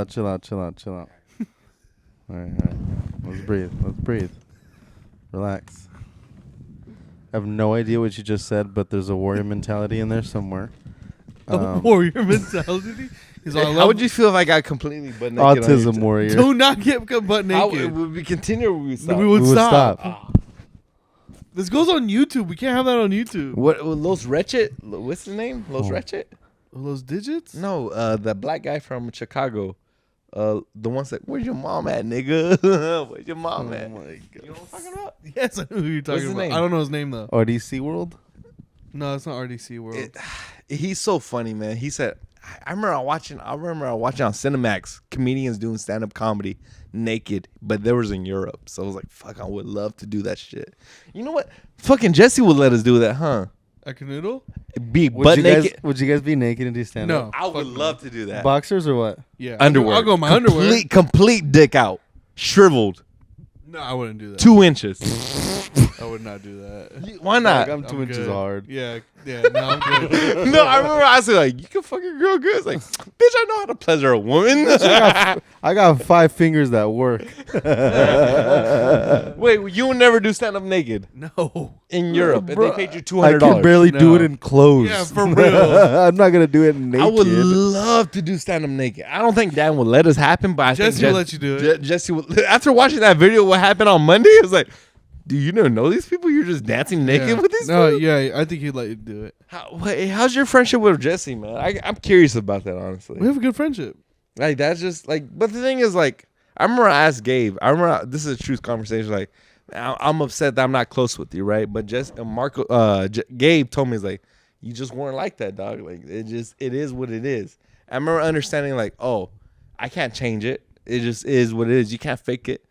right. Let's breathe. Relax. I have no idea what you just said, but there's a warrior mentality in there somewhere. Warrior mentality? How would you feel if I got completely butt naked? Autism warrior. Do not get butt naked. Would we continue or would we stop? We would stop. Oh. This goes on YouTube. We can't have that on YouTube. What, Los Wretched? What's the name? Los Wretched? Those digits? No, the black guy from Chicago. The one said, "Where's your mom at, nigga? Where's your mom at?" My God. You know what I'm talking about? Yes, I know who you're talking his about. name? I don't know his name though. RDC World? No, it's not RDC World. He's so funny, man. He said, I remember watching on Cinemax comedians doing stand-up comedy naked, but there was in Europe. So I was like, fuck, I would love to do that shit. You know what? Fucking Jesse would let us do that, huh? A canoodle? Be butt naked. Would you guys be naked and do stand up? No. I would love to do that. Boxers or what? Yeah. Underwear. I'll go in my underwear. Complete dick out. Shriveled. No, I wouldn't do that. 2 inches. I would not do that. Why not? I'm 2 inches good. hard. Yeah. No, I'm good. No, I remember I said like, you can fuck a girl good. It's like, bitch, I know how to pleasure a woman. I got 5 fingers that work. Wait, you will never do stand up naked No. in Europe if Bro, they paid you I $200. can barely do No. it in clothes. Yeah, for real. I'm not gonna do it naked. I would love to do stand up naked. I don't think Dan would let us happen, but I Jesse think will let you do it. Jesse would. After watching that video, what happened on Monday, it was like, do you never know these people? You're just dancing naked Yeah. with these No, people? yeah, I think he'd let you do it. How's your friendship with Jesse, man? I'm curious about that, honestly. We have a good friendship. Like, that's just like, but the thing is, like, I remember I asked Gabe. This is a truth conversation. Like, I'm upset that I'm not close with you, right? But Gabe told me, he's like, you just weren't like that, dog. Like, it is what it is. I remember understanding, like, oh, I can't change it. It just is what it is. You can't fake it.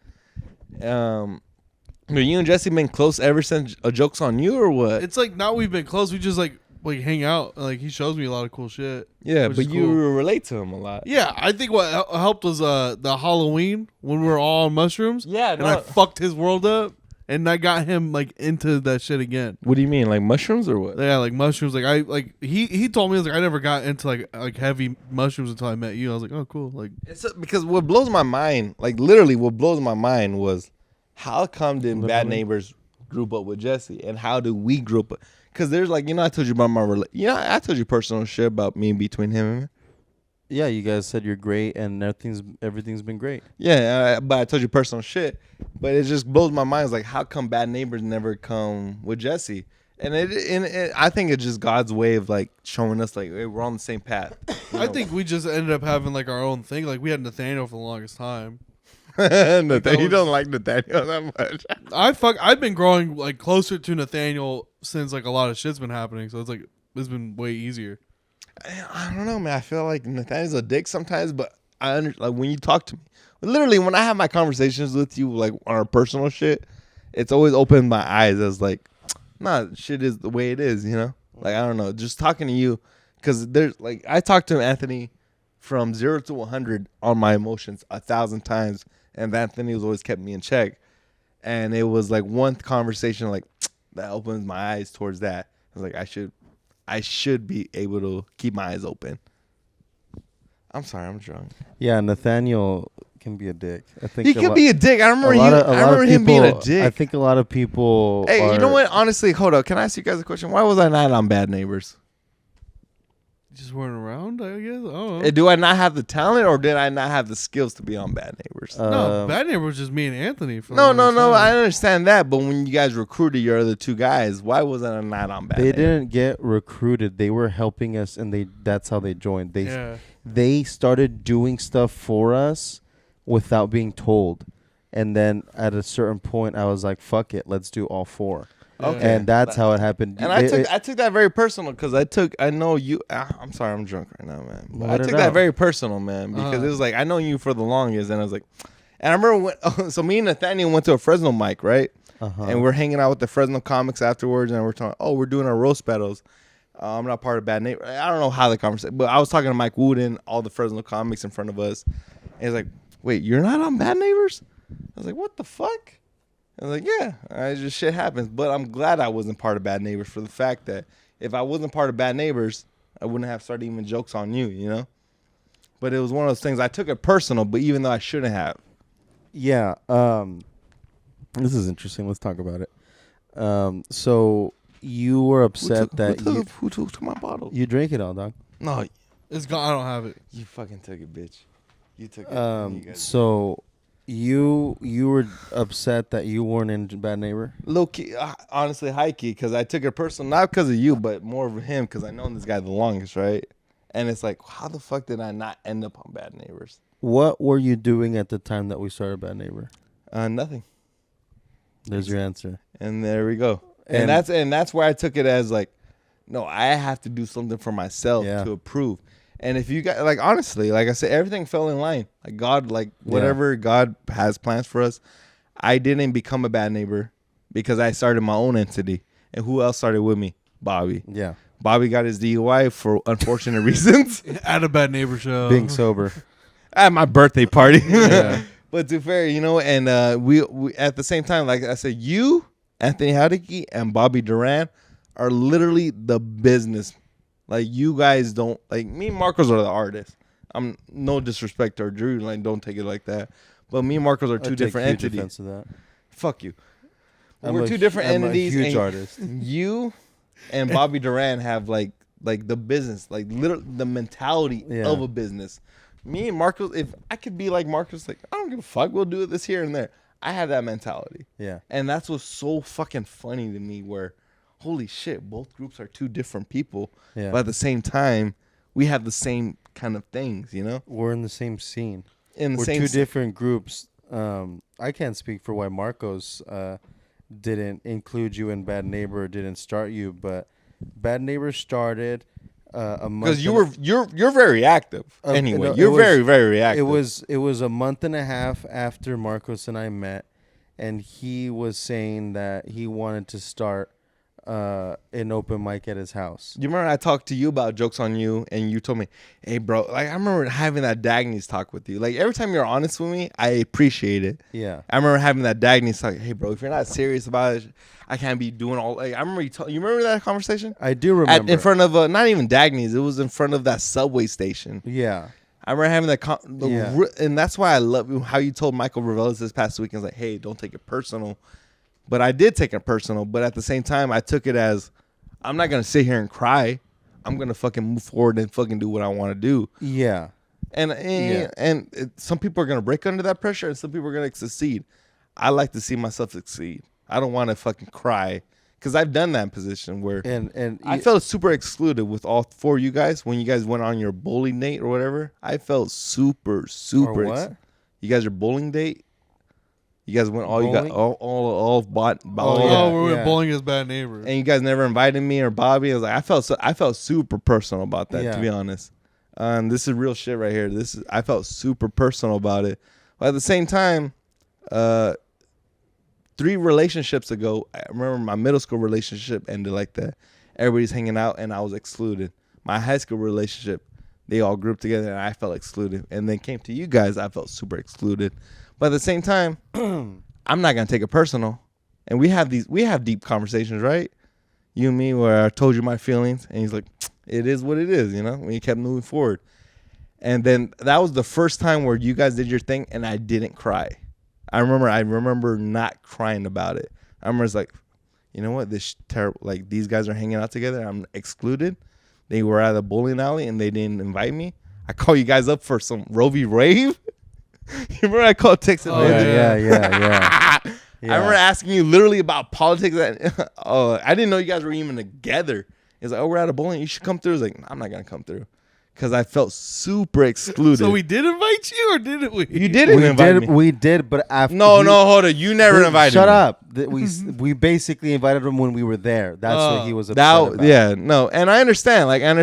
But you and Jesse been close ever since a Joke's on You, or what? It's like not we've been close. We just like hang out. Like he shows me a lot of cool shit. Yeah, which but is you cool. relate to him a lot. Yeah, I think what helped was the Halloween when we were all on mushrooms. Yeah, and I fucked his world up, and I got him like into that shit again. What do you mean, like mushrooms or what? Yeah, like mushrooms. Like he told me, I never got into like heavy mushrooms until I met you. I was like, oh cool. Like It's because what blows my mind, like literally, what blows my mind was how come did Bad Neighbors group up with Jesse, and how do we group up? Because there's like, I told you about I told you personal shit about me between him and me. Yeah, you guys said you're great, and everything's been great. Yeah, but I told you personal shit. But it just blows my mind. It's like, how come Bad Neighbors never come with Jesse? And I think it's just God's way of like showing us like, hey, we're on the same path. I think we just ended up having like our own thing. Like we had Nathaniel for the longest time. You don't like Nathaniel that much. I've been growing like closer to Nathaniel since like a lot of shit's been happening. So it's been way easier. I don't know, man. I feel like Nathaniel's a dick sometimes, but like when you talk to me, literally when I have my conversations with you, like on our personal shit, it's always opened my eyes as like, nah, shit is the way it is, Like I don't know, just talking to you, because there's like I talked to Anthony from 0 to 100 on my emotions 1,000 times, and Anthony was always kept me in check, and it was like one conversation like that opens my eyes towards that. I was like, I should be able to keep my eyes open. I'm sorry, I'm drunk. Yeah, Nathaniel can be a dick. I think He could be a dick. I remember him being a dick. I think a lot of people. Hey, you know what? Honestly, hold up. Can I ask you guys a question? Why was I not on Bad Neighbors? Just weren't around, I guess. I don't know. Do I not have the talent, or did I not have the skills to be on Bad Neighbors? No, Bad Neighbor was just me and Anthony. For No. the longest time. I understand that, but when you guys recruited your other two guys, why wasn't I not on Bad They Neighbors? didn't get recruited. They were helping us, and that's how they joined. Yeah. They started doing stuff for us without being told. And then at a certain point, I was like, fuck it, let's do all 4. Okay. And that's how it happened. And I took that very personal because I know you. I'm sorry, I'm drunk right now, man. But I Let it took that out. very personal, man, because it was like I know you for the longest, and I was like, and I remember when. So me and Nathaniel went to a Fresno mic, right? And we're hanging out with the Fresno comics afterwards, and we're talking. Oh, we're doing our roast battles. I'm not part of Bad Neighbor. I don't know how the conversation, but I was talking to Mike Wooden, all the Fresno comics in front of us, and he's like, "Wait, you're not on Bad Neighbors?" I was like, "What the fuck?" I was like, yeah, just shit happens. But I'm glad I wasn't part of Bad Neighbors for the fact that if I wasn't part of Bad Neighbors, I wouldn't have started even Jokes on You, But it was one of those things. I took it personal, but even though I shouldn't have. Yeah. This is interesting. Let's talk about it. So you were upset Who took my bottle? you drank it all, dog. No, It's gone. I don't have it. you fucking took it, bitch. You took it. You guys- So you were upset that you weren't in Bad Neighbor. Low key, honestly, high key, because I took it personal, not because of you, but more of him, because I known this guy the longest, right? And it's like, how the fuck did I not end up on Bad Neighbors? What were you doing at the time that we started Bad Neighbor? Nothing. There's your answer. And there we go. And- And that's where I took it as like, no, I have to do something for myself Yeah. to approve. And if you got, like, honestly, like I said, everything fell in line. Like God, like whatever God has plans for us. I didn't become a Bad Neighbor because I started my own entity. And who else started with me? Bobby. Yeah. Bobby got his DUI for unfortunate reasons At a Bad Neighbor show. Being sober. at my birthday party. Yeah. But to fair, and we at the same time, like I said, you Anthony Jauregui and Bobby Duran are literally the business. Like, you guys don't, like, me and Marcos are the artists. I'm no disrespect to our Drew, like, don't take it like that. But me and Marcos are two different entities. Of that. Fuck you. We're two different entities. I'm a huge artist. You and Bobby Duran have like the business, like literally the mentality of a business. Me and Marcos, if I could be like Marcos, like, I don't give a fuck, we'll do this here and there. I have that mentality. Yeah. And that's what's so fucking funny to me, where, holy shit, both groups are two different people. Yeah. But at the same time, we have the same kind of things, you know? We're in the same scene. In the We're same two different groups. I can't speak for why Marcos didn't include you in Bad Neighbor, didn't start you, but Bad Neighbor started a month. Because you're very active. Anyway, no, you're very, very reactive. It was a month and a half after Marcos and I met, and he was saying that he wanted to start an open mic at his house. You remember I talked to you about Jokes on You, and you told me, hey, bro, like, I remember having that Dagny's talk with you. Like, every time you're honest with me, I appreciate it. Yeah. I remember having that Dagny's talk, hey, bro, if you're not serious about it, I can't be doing all, like, I remember you remember that conversation? I do remember. In front of, not even Dagny's, it was in front of that subway station. Yeah. I remember having that, and that's why I love how you told Michael Revelis this past weekend, like, hey, don't take it personal. But I did take it personal. But at the same time, I took it as, I'm not going to sit here and cry. I'm going to fucking move forward and fucking do what I want to do. Yeah. And some people are going to break under that pressure, and some people are going to succeed. I like to see myself succeed. I don't want to fucking cry. Because I've done that position where and I felt super excluded with all four of you guys when you guys went on your bowling date or whatever. I felt super. Or what? You guys are bowling date? You guys went Bowling? you got all bought. We went bowling as Bad Neighbor. And you guys never invited me or Bobby. I was like, I felt super personal about that, to be honest. This is real shit right here. I felt super personal about it. But at the same time, 3 relationships ago, I remember my middle school relationship ended like that. Everybody's hanging out and I was excluded. My high school relationship, they all grouped together and I felt excluded. And then came to you guys, I felt super excluded. But at the same time, I'm not gonna take it personal. And we have deep conversations, right? You and me, where I told you my feelings, and he's like, it is what it is, you know? We kept moving forward. And then that was the first time where you guys did your thing and I didn't cry. I remember not crying about it. I remember it's like, you know what, this terrible, like, these guys are hanging out together, I'm excluded. They were at a bowling alley and they didn't invite me. I call you guys up for some Roe v. Rave. You remember I called Texas? Yeah. I remember asking you literally about politics. I didn't know you guys were even together. It's like, oh, we're at a bowling. You should come through. I was like, I'm not gonna come through because I felt super excluded. So we did invite you, or didn't we? You didn't invite me. We did, but after. No, hold on. You never invited me. Shut up. We basically invited him when we were there. That's what he was upset about. Yeah, no, and I understand. Like, I'm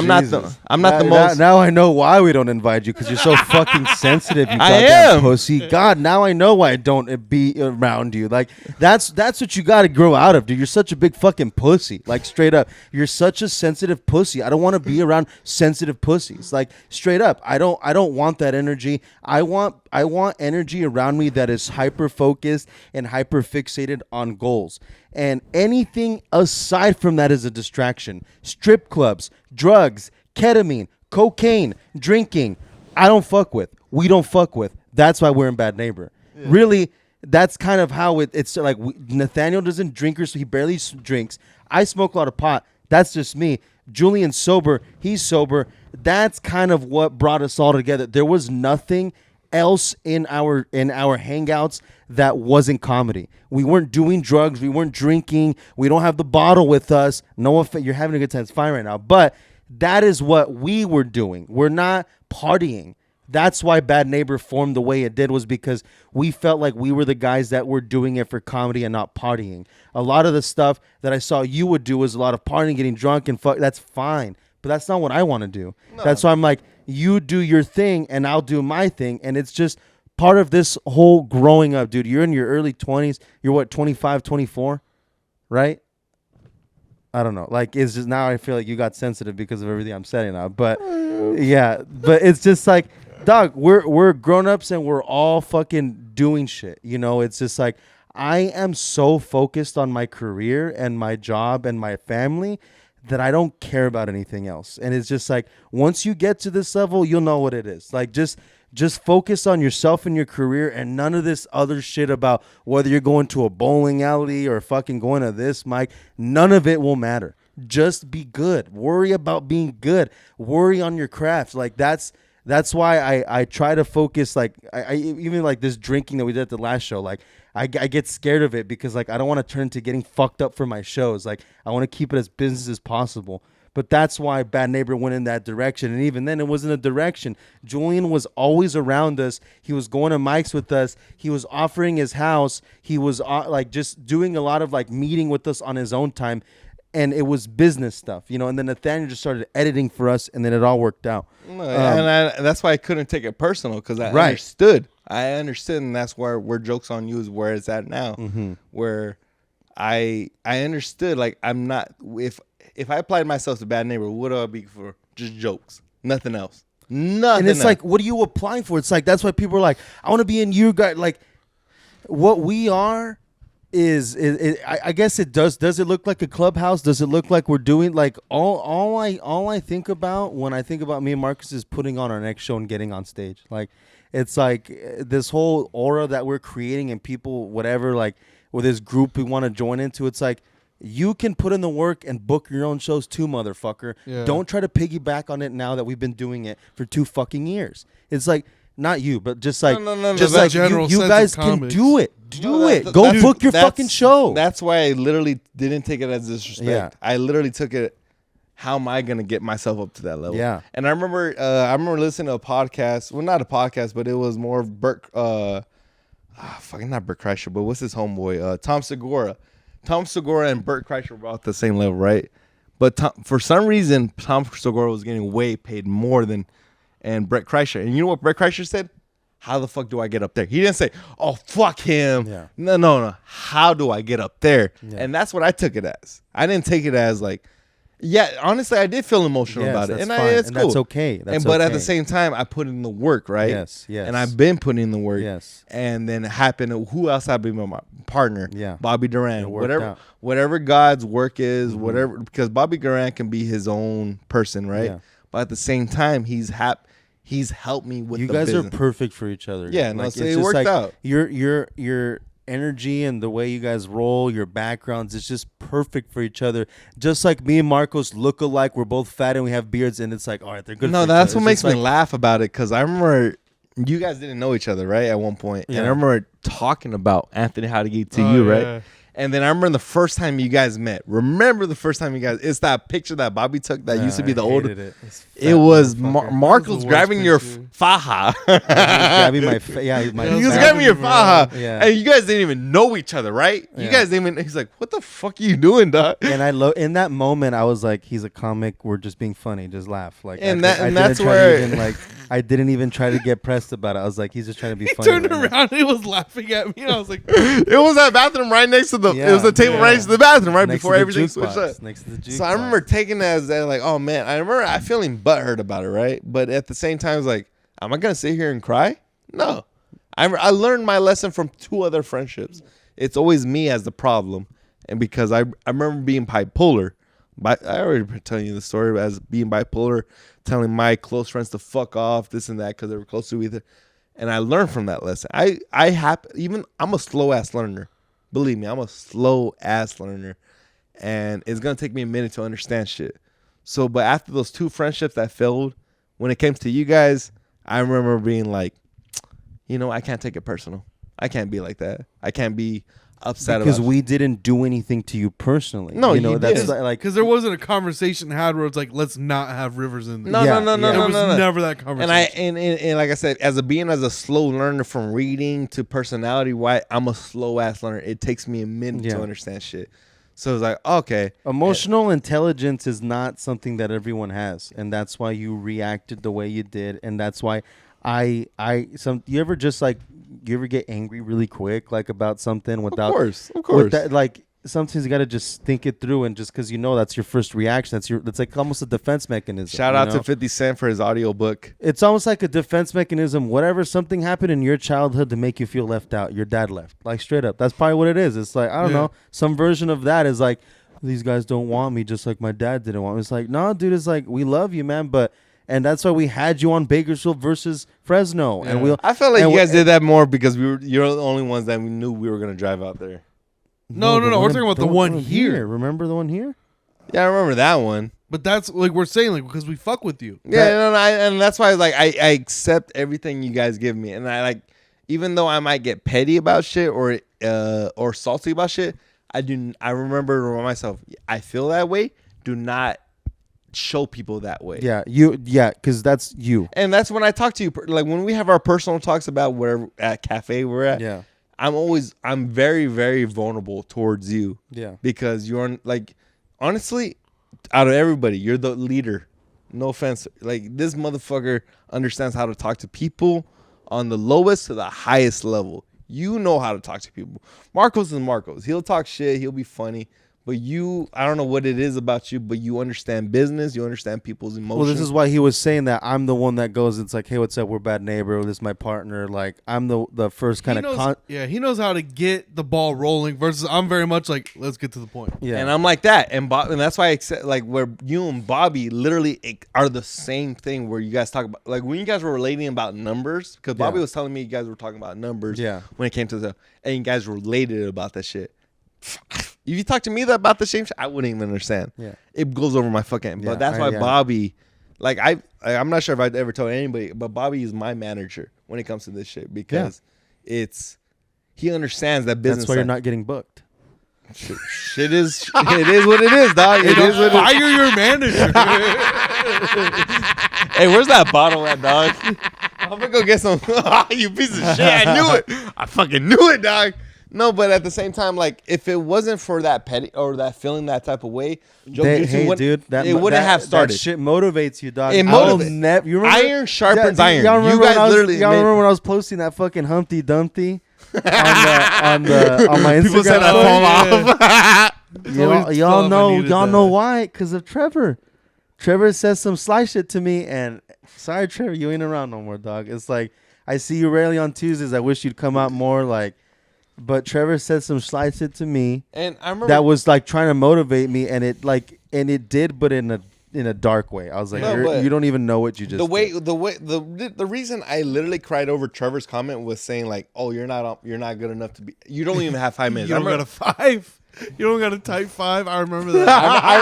not the most. Now I know why we don't invite you, because you're so fucking sensitive. You I goddamn am pussy. God, now I know why I don't be around you. Like, that's what you got to grow out of, dude. You're such a big fucking pussy. Like, straight up, you're such a sensitive pussy. I don't want to be around sensitive pussies. Like, straight up, I don't want that energy. I want energy around me that is hyper focused and hyper fixated on goals. And anything aside from that is a distraction. Strip clubs, drugs, ketamine, cocaine, drinking, I don't fuck with. We don't fuck with. That's why we're in Bad Neighbor. Yeah. Really, that's kind of how it's like. Nathaniel doesn't drink, so he barely drinks. I smoke a lot of pot. That's just me. Julian's sober. He's sober. That's kind of what brought us all together. There was nothing else in our hangouts that wasn't comedy. We weren't doing drugs. We weren't drinking. We don't have the bottle with us. No offense. You're having a good time. It's fine right now. But that is what we were doing. We're not partying. That's why Bad Neighbor formed the way it did, was because we felt like we were the guys that were doing it for comedy and not partying. A lot of the stuff that I saw you would do was a lot of partying, getting drunk and fuck. That's fine. But that's not what I want to do. No. That's why I'm like, you do your thing and I'll do my thing. And it's just part of this whole growing up, dude. You're in your early 20s. You're what, 25, 24, right? I don't know. Like, it's just now I feel like you got sensitive because of everything I'm saying now. But yeah, but it's just like, dog, we're grown-ups and we're all fucking doing shit. You know, it's just like, I am so focused on my career and my job and my family that I don't care about anything else. And it's just like, once you get to this level, you'll know what it is. Like, just focus on yourself and your career, and none of this other shit about whether you're going to a bowling alley or fucking going to this, Mike. None of it will matter. Just be good. Worry about being good. Worry on your craft. Like, that's why I try to focus. Like, I even like this drinking that we did at the last show. Like, I get scared of it because, like, I don't want to turn to getting fucked up for my shows. Like, I want to keep it as business as possible. But that's why Bad Neighbor went in that direction. And even then, it wasn't a direction. Julian was always around us. He was going to mics with us. He was offering his house. He was like just doing a lot of like meeting with us on his own time. And it was business stuff, you know. And then Nathaniel just started editing for us, and then it all worked out. That's why I couldn't take it personal, because I understood. I understood, and that's where Joke's on You is where it's at now. Mm-hmm. Where I understood, like, I'm not, if I applied myself to Bad Neighbor, what would I be for? Just jokes, nothing else. Nothing. And it's else. like, what are you applying for? It's like, that's why people are like, I want to be in you guys. Like, what we are is I guess it does. Does it look like a clubhouse? Does it look like we're doing like all I think about when I think about me and Marcus is putting on our next show and getting on stage. Like, it's like this whole aura that we're creating and people, whatever, like with this group we want to join into. It's like, you can put in the work and book your own shows too, motherfucker. Yeah. Don't try to piggyback on it now that we've been doing it for 2 fucking years. It's like, not you, but just like, just that like general you sense guys of can comics. do it. Do it. Go That's- book your that's- fucking show. That's why I literally didn't take it as disrespect. Yeah. I literally took it, how am I going to get myself up to that level? Yeah. And I remember listening to a podcast. Well, not a podcast, but it was more of fucking not Bert Kreischer, but what's his homeboy? Tom Segura. Tom Segura and Bert Kreischer were about the same level, right? But for some reason, Tom Segura was getting way paid more than and Bret Kreischer. And you know what Bret Kreischer said? How the fuck do I get up there? He didn't say, oh, fuck him. Yeah. No. How do I get up there? Yeah. And that's what I took it as. I didn't take it as like, yeah, honestly, I did feel emotional Yes, about it. that's And fine. it's And cool. that's okay. But at the same time, I put in the work, right? Yes. And I've been putting in the work. Yes. And then it happened. Who else had been my partner? Yeah. Bobby Duran. It worked out. Whatever God's work is, whatever, because Bobby Duran can be his own person, right? Yeah. But at the same time, he's helped me with You the guys business. are perfect for each other. Yeah, no, like, so it's it just worked like out. Your energy and the way you guys roll, your backgrounds, it's just perfect for each other. Just like me and Marcos look alike. We're both fat and we have beards, and it's like, all right, they're good. No, for that's each what other. makes It's me just laugh about it, because I remember you guys didn't know each other, right? At one point. Yeah. And I remember talking about Anthony Howdegate to Oh, you, yeah. right? And then I remember the first time you guys met. Remember the first time you guys? It's that picture that Bobby took that used to be the old. It was Marcos the grabbing worst your picture. faja. grabbing my He was grabbing your faja, Yeah. and you guys didn't even know each other, right? You Yeah. guys didn't even. He's like, "What the fuck are you doing, dog?" And I love in that moment. I was like, "He's a comic. We're just being funny. Just laugh." Like, And I that- and didn't that's try to where- even, like, I didn't even try to get pressed about it. I was like, "He's just trying to be He funny." turned right now. around and he was laughing at me. And I was like, It was that bathroom right next to the. It was the table Yeah. right next to the bathroom, right Next before to the everything jukebox, switched up. Next to the So I remember taking it as that, like, oh man, I remember I feeling butthurt about it, right? But at the same time, I was like, am I gonna sit here and cry? No, I learned my lesson from 2 other friendships. It's always me as the problem, and because I remember being bipolar. I already been telling you the story as being bipolar, telling my close friends to fuck off, this and that, because they were close to each other, and I learned from that lesson. I'm a slow ass learner. Believe me, I'm a slow ass learner. And it's going to take me a minute to understand shit. So, but after those 2 friendships that failed, when it came to you guys, I remember being like, you know, I can't take it personal. I can't be like that. I can't be upset because about we didn't do anything to you personally. No, you know you that's did. like because there wasn't a conversation had where it's like, let's not have Rivers in there. No, Yeah, no, no, yeah. no, There no, was no. never that And conversation. and like I said, as a slow learner from reading to personality, why I'm a slow ass learner. It takes me a minute Yeah. to understand shit. So it's like, okay, emotional intelligence is not something that everyone has, and that's why you reacted the way you did, and that's why you ever get angry really quick, like about something without of course. like sometimes you gotta just think it through, and just because that's your first reaction, that's like almost a defense mechanism. Shout out to 50 Cent for his audiobook. It's almost like a defense mechanism. Whatever, something happened in your childhood to make you feel left out. Your dad left, like straight up. That's probably what it is. It's like, I don't know. Some version of that is like, these guys don't want me, just like my dad didn't want me. It's like, no, dude. It's like, we love you, man, and that's why we had you on Bakersfield versus Fresno. Yeah. And I felt like you guys did that more because you're the only ones that we knew we were gonna drive out there. No. We're talking about the one here. Remember the one here? Yeah, I remember that one. But that's like we're saying, like, because we fuck with you. Yeah, and that's why like I accept everything you guys give me, and I like, even though I might get petty about shit or salty about shit, I remember to remind myself, I feel that way. Do not show people that way. Because that's you. And that's when I talk to you, like when we have our personal talks about where at cafe we're at. Yeah. I'm very, very vulnerable towards you. Yeah. Because you're like, honestly, out of everybody, you're the leader. No offense. Like, this motherfucker understands how to talk to people on the lowest to the highest level. You know how to talk to people. Marcos is Marcos. He'll talk shit. He'll be funny. But you, I don't know what it is about you, but you understand business. You understand people's emotions. Well, this is why he was saying that I'm the one that goes, it's like, hey, what's up? We're bad neighbor. This is my partner. Like, I'm the first kind of... he knows how to get the ball rolling versus I'm very much like, let's get to the point. Yeah. And I'm like that. And that's why I accept, like, where you and Bobby literally are the same thing, where you guys talk about, like, when you guys were relating about numbers, because Bobby was telling me you guys were talking about numbers when it came to and you guys related about that shit. If you talk to me about the same shit, I wouldn't even understand. Yeah. It goes over my fucking... But that's why Bobby... Like, I'm not sure if I'd ever told anybody, but Bobby is my manager when it comes to this shit. Because he understands that business... That's why you're not getting booked. Shit is... It is what it is, dog. It is what it is. Fire your manager. Hey, where's that bottle at, dog? I'm gonna go get some... You piece of shit. I knew it. I fucking knew it, dog. No, but at the same time, like, if it wasn't for that petty or that feeling that type of way, dude, it wouldn't have started. That shit motivates you, dog. It motivates. You remember? Iron sharpens iron. Y'all You guys literally. Y'all remember when I was posting that fucking Humpty Dumpty on my Instagram? People said I fall off. Y'all know why? Because of Trevor. Trevor says some sly shit to me, and sorry, Trevor, you ain't around no more, dog. It's like, I see you rarely on Tuesdays. I wish you'd come out more, like. But Trevor said some sly shit to me, and I remember that was like trying to motivate me, and it did, but in a dark way. I was like, you don't even know what you just. The reason I literally cried over Trevor's comment was saying like, oh, you're not good enough to be. You don't even have 5 minutes. You don't got a 5. You don't got a type 5. I remember that. I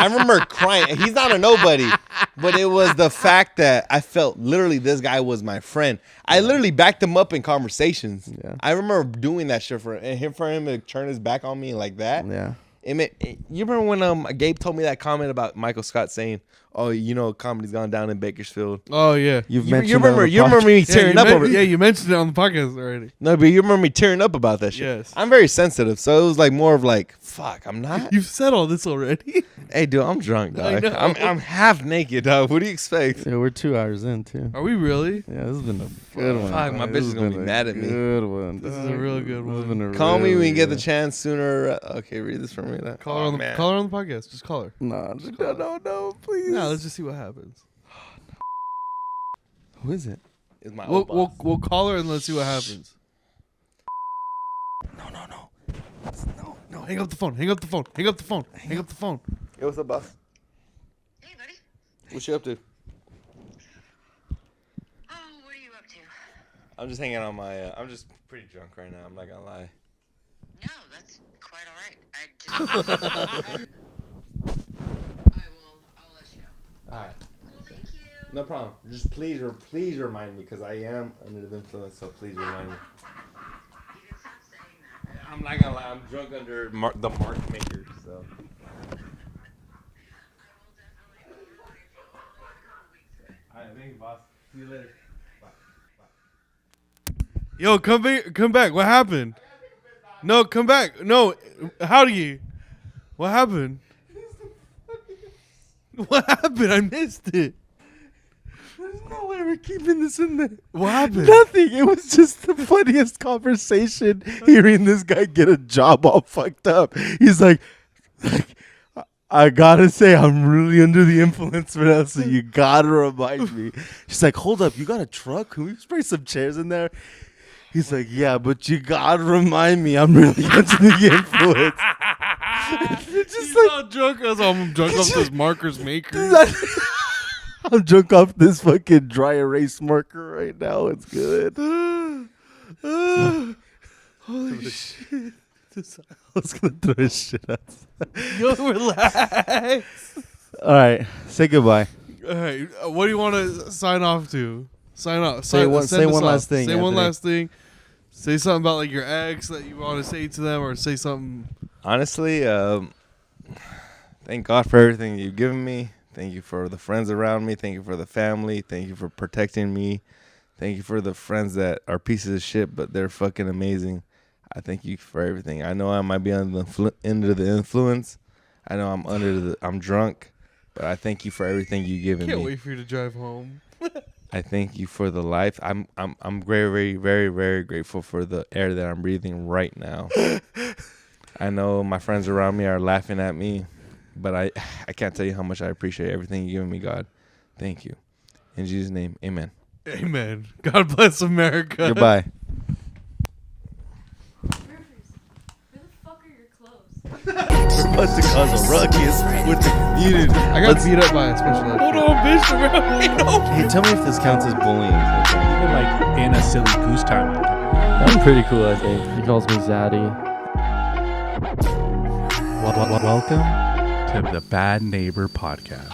remember crying. He's not a nobody, but it was the fact that I felt literally this guy was my friend. I literally backed him up in conversations. Yeah. I remember doing that shit for him to turn his back on me like that. Yeah. You remember when Gabe told me that comment about Michael Scott saying, "Oh, comedy's gone down in Bakersfield." Oh yeah, you remember me tearing up over it. Yeah, you mentioned it on the podcast already. No, but you remember me tearing up about that shit. Yes, I'm very sensitive, so it was like more of like, fuck, I'm not. You've said all this already. Hey, dude, I'm drunk, dog. I'm half naked, dog. What do you expect? Yeah, we're 2 hours in too. Are we really? Yeah, this has been a good one. Fuck, my bitch is gonna be mad at me. Good one. This is a real good one. Call me when you get the chance sooner. Okay, read this for me. Call her on the podcast. Just call her. No, please. No, let's just see what happens. Who is it? It's my We'll call her and let's see what happens. No. Hang up the phone. Hang up the phone. Hey, what's up, boss? Hey, buddy. What you up to? Oh, what are you up to? I'm just hanging on my. I'm just pretty drunk right now. I'm not gonna lie. No, that's quite all right. I'll let you know. All right. Well, thank you. No problem. Just please remind me because I am under the influence. So please remind me. You can stop saying that. I'm not gonna lie. I'm drunk under the mark maker. So. All right, thank you, boss. See you later. Yo, come back. What happened? No, come back. No, Howdy. What happened? What happened? I missed it. There's no way we're keeping this in there. What happened? Nothing. It was just the funniest conversation hearing this guy get a job all fucked up. He's like I gotta say, I'm really under the influence, Vanessa. You gotta remind me. She's like, hold up, you got a truck? Can we spray some chairs in there? He's like, yeah, but you gotta remind me, I'm really under the influence. It's just He's not drunk as I'm drunk off this marker's maker. I'm drunk off this fucking dry erase marker right now. It's good. Holy shit. I was gonna throw his shit out. Yo, relax. All right, say goodbye. All right, what do you want to sign off to? Sign off. Say one last thing. Say one Anthony. last thing. Say something about like your ex that you want to say to them, or say something. Honestly, thank God for everything you've given me. Thank you for the friends around me. Thank you for the family. Thank you for protecting me. Thank you for the friends that are pieces of shit, but they're fucking amazing. I thank you for everything. I know I might be under the influence. I know I'm drunk, but I thank you for everything you've given Can't me. wait for you to drive home. I thank you for the life. I'm very, very, very, very grateful for the air that I'm breathing right now. I know my friends around me are laughing at me, but I can't tell you how much I appreciate everything you've given me, God. Thank you. In Jesus' name, amen. Amen. God bless America. Goodbye. Where the fuck are your clothes? We're about to cause a ruckus with the community. I got beat up by a special ed. Hold on, bitch. Hey, tell me if this counts as bullying. Even like in a silly goose time. That's pretty cool, I think. He calls me Zaddy. Welcome to the Bad Neighbor Podcast.